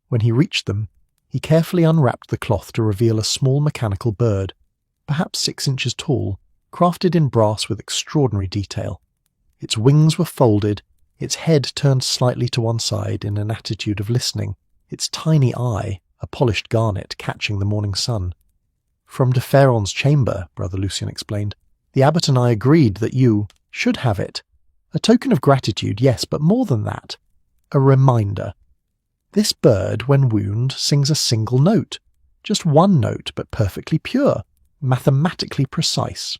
When he reached them, he carefully unwrapped the cloth to reveal a small mechanical bird, perhaps 6 inches tall, crafted in brass with extraordinary detail. Its wings were folded, its head turned slightly to one side in an attitude of listening, its tiny eye, a polished garnet, catching the morning sun. "From de Ferron's chamber," Brother Lucien explained. "The abbot and I agreed that you should have it. A token of gratitude, yes, but more than that. A reminder. This bird, when wound, sings a single note. Just one note, but perfectly pure, mathematically precise."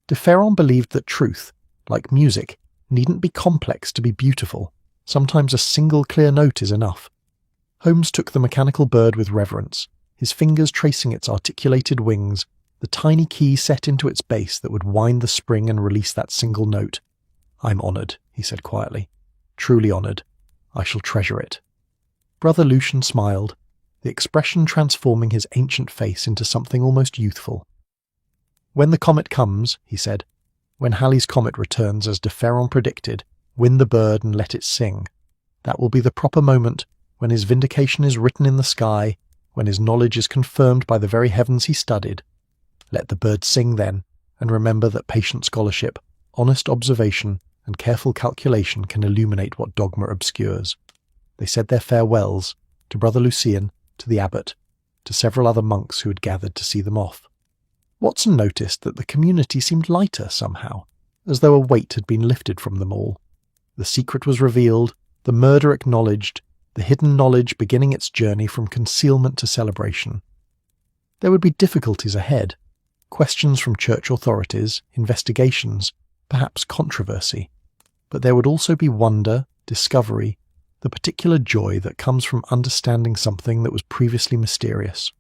De Ferron believed that truth, like music, needn't be complex to be beautiful. Sometimes a single clear note is enough. Holmes took the mechanical bird with reverence, his fingers tracing its articulated wings, the tiny key set into its base that would wind the spring and release that single note. "I'm honoured," he said quietly. "Truly honoured. I shall treasure it." Brother Lucien smiled, the expression transforming his ancient face into something almost youthful. "When the comet comes," he said, "when Halley's comet returns as de Ferron predicted, win the bird and let it sing. That will be the proper moment, when his vindication is written in the sky, when his knowledge is confirmed by the very heavens he studied. Let the bird sing then, and remember that patient scholarship, honest observation, and careful calculation can illuminate what dogma obscures." They said their farewells, to Brother Lucien, to the abbot, to several other monks who had gathered to see them off. Watson noticed that the community seemed lighter somehow, as though a weight had been lifted from them all. The secret was revealed, the murder acknowledged, the hidden knowledge beginning its journey from concealment to celebration. There would be difficulties ahead, questions from church authorities, investigations, perhaps controversy. But there would also be wonder, discovery, the particular joy that comes from understanding something that was previously mysterious.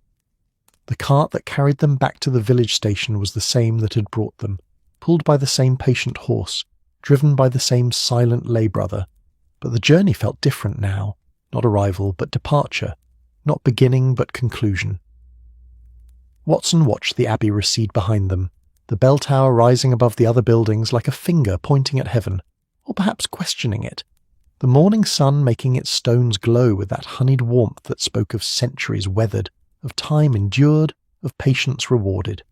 The cart that carried them back to the village station was the same that had brought them, pulled by the same patient horse, driven by the same silent lay brother. But the journey felt different now, not arrival but departure, not beginning but conclusion. Watson watched the Abbey recede behind them, the bell tower rising above the other buildings like a finger pointing at heaven, or perhaps questioning it, the morning sun making its stones glow with that honeyed warmth that spoke of centuries weathered, of time endured, of patience rewarded.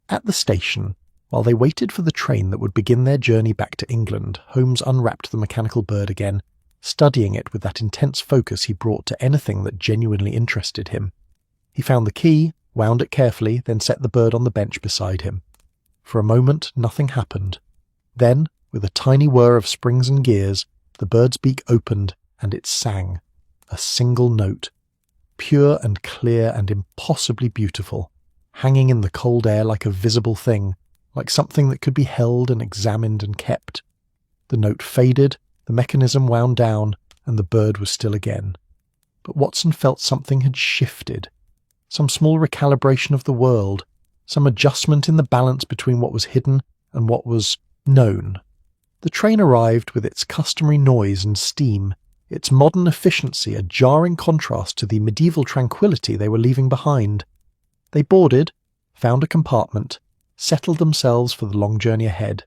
At the station, while they waited for the train that would begin their journey back to England, Holmes unwrapped the mechanical bird again, studying it with that intense focus he brought to anything that genuinely interested him. He found the key, wound it carefully, then set the bird on the bench beside him. For a moment, nothing happened. Then, with a tiny whir of springs and gears, the bird's beak opened and it sang. A single note. Pure and clear and impossibly beautiful, hanging in the cold air like a visible thing, like something that could be held and examined and kept. The note faded, the mechanism wound down, and the bird was still again. But Watson felt something had shifted. Some small recalibration of the world, some adjustment in the balance between what was hidden and what was known. The train arrived with its customary noise and steam, its modern efficiency a jarring contrast to the medieval tranquility they were leaving behind. They boarded, found a compartment, settled themselves for the long journey ahead.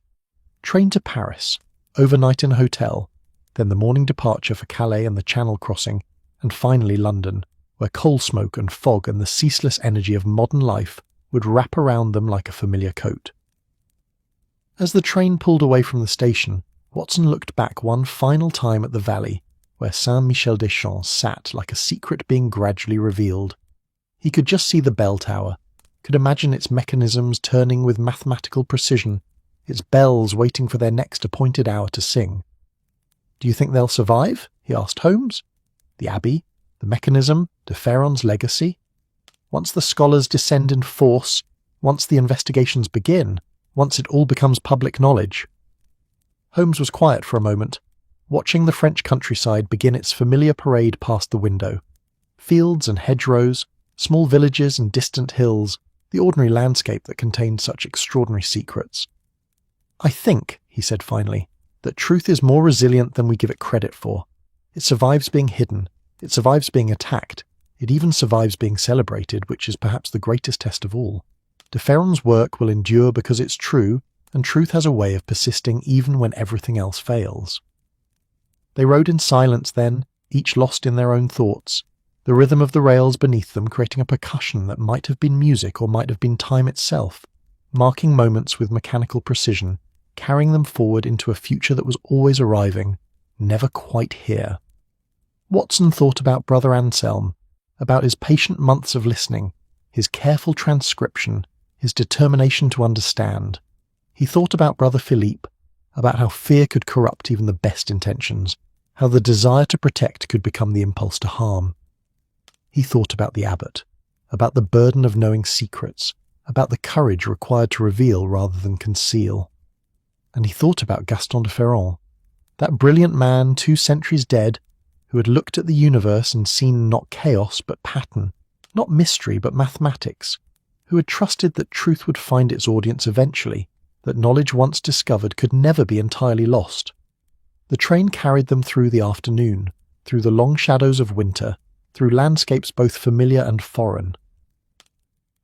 Train to Paris, overnight in a hotel, then the morning departure for Calais and the Channel crossing, and finally London, where coal smoke and fog and the ceaseless energy of modern life would wrap around them like a familiar coat. As the train pulled away from the station, Watson looked back one final time at the valley, where Saint-Michel-des-Champs sat like a secret being gradually revealed. He could just see the bell tower, could imagine its mechanisms turning with mathematical precision, its bells waiting for their next appointed hour to sing. "Do you think they'll survive?" he asked Holmes. "The Abbey, the mechanism, de Ferron's legacy? Once the scholars descend in force, once the investigations begin, once it all becomes public knowledge." Holmes was quiet for a moment, watching the French countryside begin its familiar parade past the window. Fields and hedgerows, small villages and distant hills, the ordinary landscape that contained such extraordinary secrets. "I think," he said finally, "that truth is more resilient than we give it credit for. It survives being hidden, it survives being attacked, it even survives being celebrated, which is perhaps the greatest test of all. De Ferron's work will endure because it's true, and truth has a way of persisting even when everything else fails." They rode in silence then, each lost in their own thoughts, the rhythm of the rails beneath them creating a percussion that might have been music or might have been time itself, marking moments with mechanical precision, carrying them forward into a future that was always arriving, never quite here. Watson thought about Brother Anselm, about his patient months of listening, his careful transcription, his determination to understand. He thought about Brother Philippe, about how fear could corrupt even the best intentions, how the desire to protect could become the impulse to harm. He thought about the abbot, about the burden of knowing secrets, about the courage required to reveal rather than conceal. And he thought about Gaston de Ferron, that brilliant man 2 centuries dead, who had looked at the universe and seen not chaos but pattern, not mystery but mathematics, who had trusted that truth would find its audience eventually, that knowledge once discovered could never be entirely lost. The train carried them through the afternoon, through the long shadows of winter, through landscapes both familiar and foreign.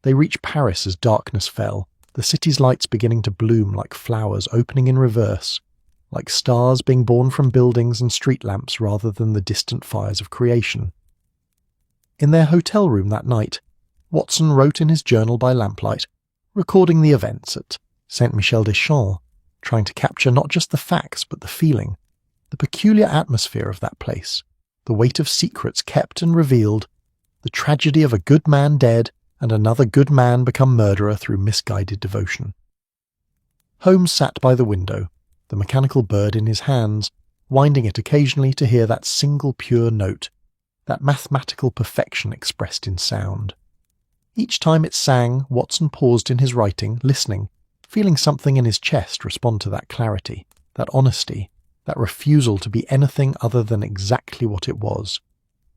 They reached Paris as darkness fell, the city's lights beginning to bloom like flowers opening in reverse, like stars being born from buildings and street lamps rather than the distant fires of creation. In their hotel room that night, Watson wrote in his journal by lamplight, recording the events at Saint-Michel-des-Champs, trying to capture not just the facts but the feeling, the peculiar atmosphere of that place, the weight of secrets kept and revealed, the tragedy of a good man dead and another good man become murderer through misguided devotion. Holmes sat by the window, the mechanical bird in his hands, winding it occasionally to hear that single pure note, that mathematical perfection expressed in sound. Each time it sang, Watson paused in his writing, listening, feeling something in his chest respond to that clarity, that honesty, that refusal to be anything other than exactly what it was.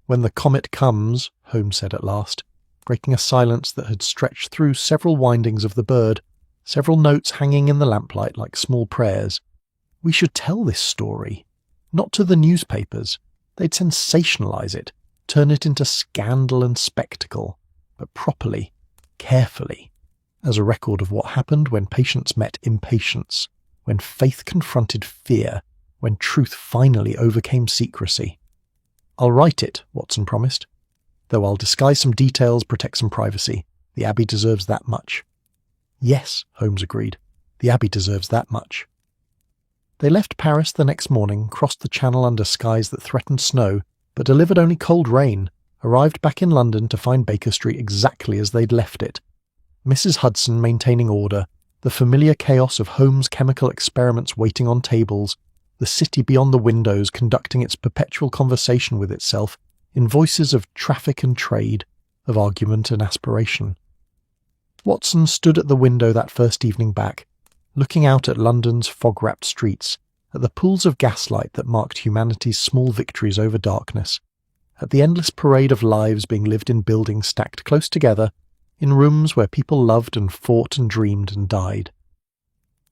"When the comet comes," Holmes said at last, breaking a silence that had stretched through several windings of the bird, several notes hanging in the lamplight like small prayers. We should tell this story. Not to the newspapers. They'd sensationalize it, turn it into scandal and spectacle, but properly, carefully, as a record of what happened when patience met impatience, when faith confronted fear, when truth finally overcame secrecy. I'll write it, Watson promised. Though I'll disguise some details, protect some privacy. The Abbey deserves that much. Yes, Holmes agreed. The Abbey deserves that much. They left Paris the next morning, crossed the Channel under skies that threatened snow, but delivered only cold rain, arrived back in London to find Baker Street exactly as they'd left it. Mrs. Hudson maintaining order, the familiar chaos of Holmes' chemical experiments waiting on tables, the city beyond the windows conducting its perpetual conversation with itself in voices of traffic and trade, of argument and aspiration. Watson stood at the window that first evening back, looking out at London's fog-wrapped streets, at the pools of gaslight that marked humanity's small victories over darkness, at the endless parade of lives being lived in buildings stacked close together, in rooms where people loved and fought and dreamed and died.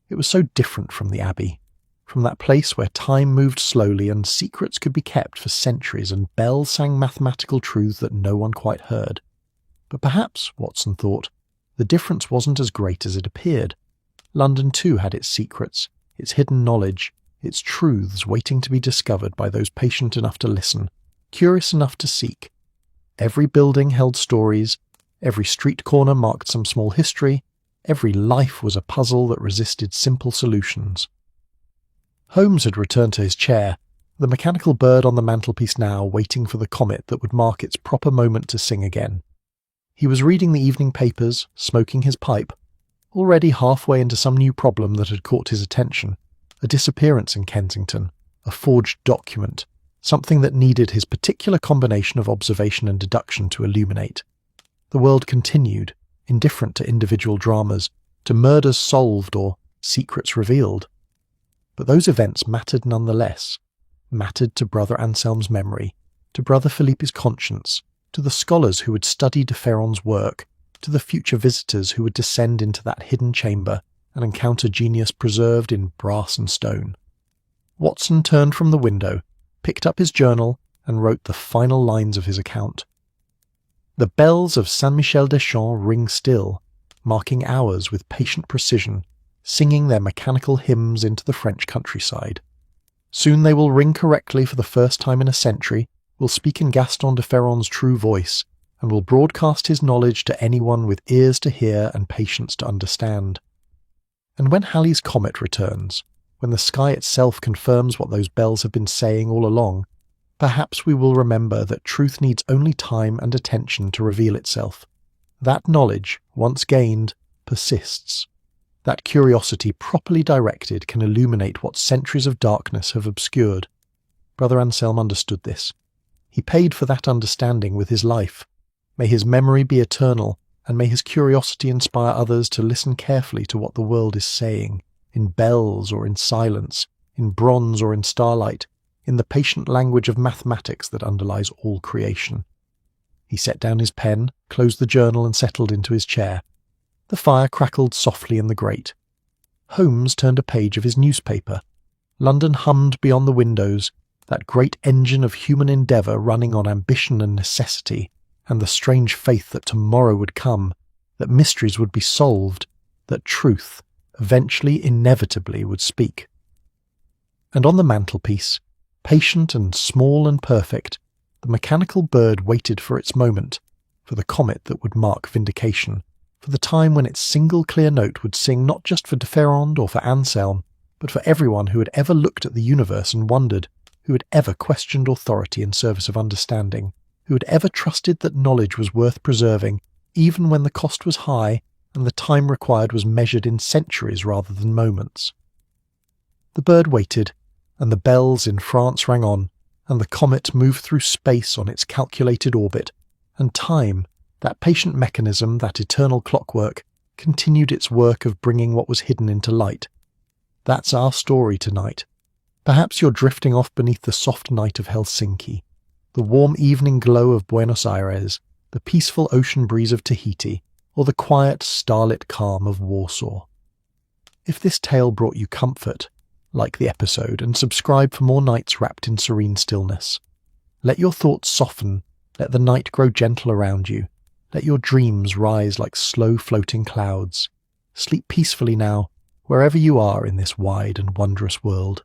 It was so different from the Abbey, from that place where time moved slowly and secrets could be kept for centuries and bells sang mathematical truths that no one quite heard. But perhaps, Watson thought, the difference wasn't as great as it appeared. London too had its secrets, its hidden knowledge, its truths waiting to be discovered by those patient enough to listen, curious enough to seek. Every building held stories, every street corner marked some small history, every life was a puzzle that resisted simple solutions. Holmes had returned to his chair, the mechanical bird on the mantelpiece now waiting for the comet that would mark its proper moment to sing again. He was reading the evening papers, smoking his pipe, already halfway into some new problem that had caught his attention, a disappearance in Kensington, a forged document, something that needed his particular combination of observation and deduction to illuminate. The world continued, indifferent to individual dramas, to murders solved or secrets revealed. But those events mattered nonetheless, mattered to Brother Anselm's memory, to Brother Philippe's conscience, to the scholars who would study de Ferron's work, to the future visitors who would descend into that hidden chamber and encounter genius preserved in brass and stone. Watson turned from the window, picked up his journal, and wrote the final lines of his account. The bells of Saint-Michel-des-Champs ring still, marking hours with patient precision, singing their mechanical hymns into the French countryside. Soon they will ring correctly for the first time in a century, will speak in Gaston de Ferron's true voice, and will broadcast his knowledge to anyone with ears to hear and patience to understand. And when Halley's comet returns, when the sky itself confirms what those bells have been saying all along, perhaps we will remember that truth needs only time and attention to reveal itself. That knowledge, once gained, persists. That curiosity properly directed can illuminate what centuries of darkness have obscured. Brother Anselm understood this. He paid for that understanding with his life. May his memory be eternal, and may his curiosity inspire others to listen carefully to what the world is saying, in bells or in silence, in bronze or in starlight, in the patient language of mathematics that underlies all creation. He set down his pen, closed the journal and settled into his chair. The fire crackled softly in the grate. Holmes turned a page of his newspaper. London hummed beyond the windows, that great engine of human endeavour running on ambition and necessity, and the strange faith that tomorrow would come, that mysteries would be solved, that truth, eventually, inevitably, would speak. And on the mantelpiece, patient and small and perfect, the mechanical bird waited for its moment, for the comet that would mark vindication, for the time when its single clear note would sing not just for de Ferron or for Anselm, but for everyone who had ever looked at the universe and wondered, who had ever questioned authority in service of understanding, who had ever trusted that knowledge was worth preserving, even when the cost was high and the time required was measured in centuries rather than moments. The bird waited, and the bells in France rang on, and the comet moved through space on its calculated orbit, and time, that patient mechanism, that eternal clockwork, continued its work of bringing what was hidden into light. That's our story tonight. Perhaps you're drifting off beneath the soft night of Helsinki, the warm evening glow of Buenos Aires, the peaceful ocean breeze of Tahiti, or the quiet, starlit calm of Warsaw. If this tale brought you comfort, like the episode and subscribe for more nights wrapped in serene stillness. Let your thoughts soften, let the night grow gentle around you, let your dreams rise like slow floating clouds. Sleep peacefully now, wherever you are in this wide and wondrous world.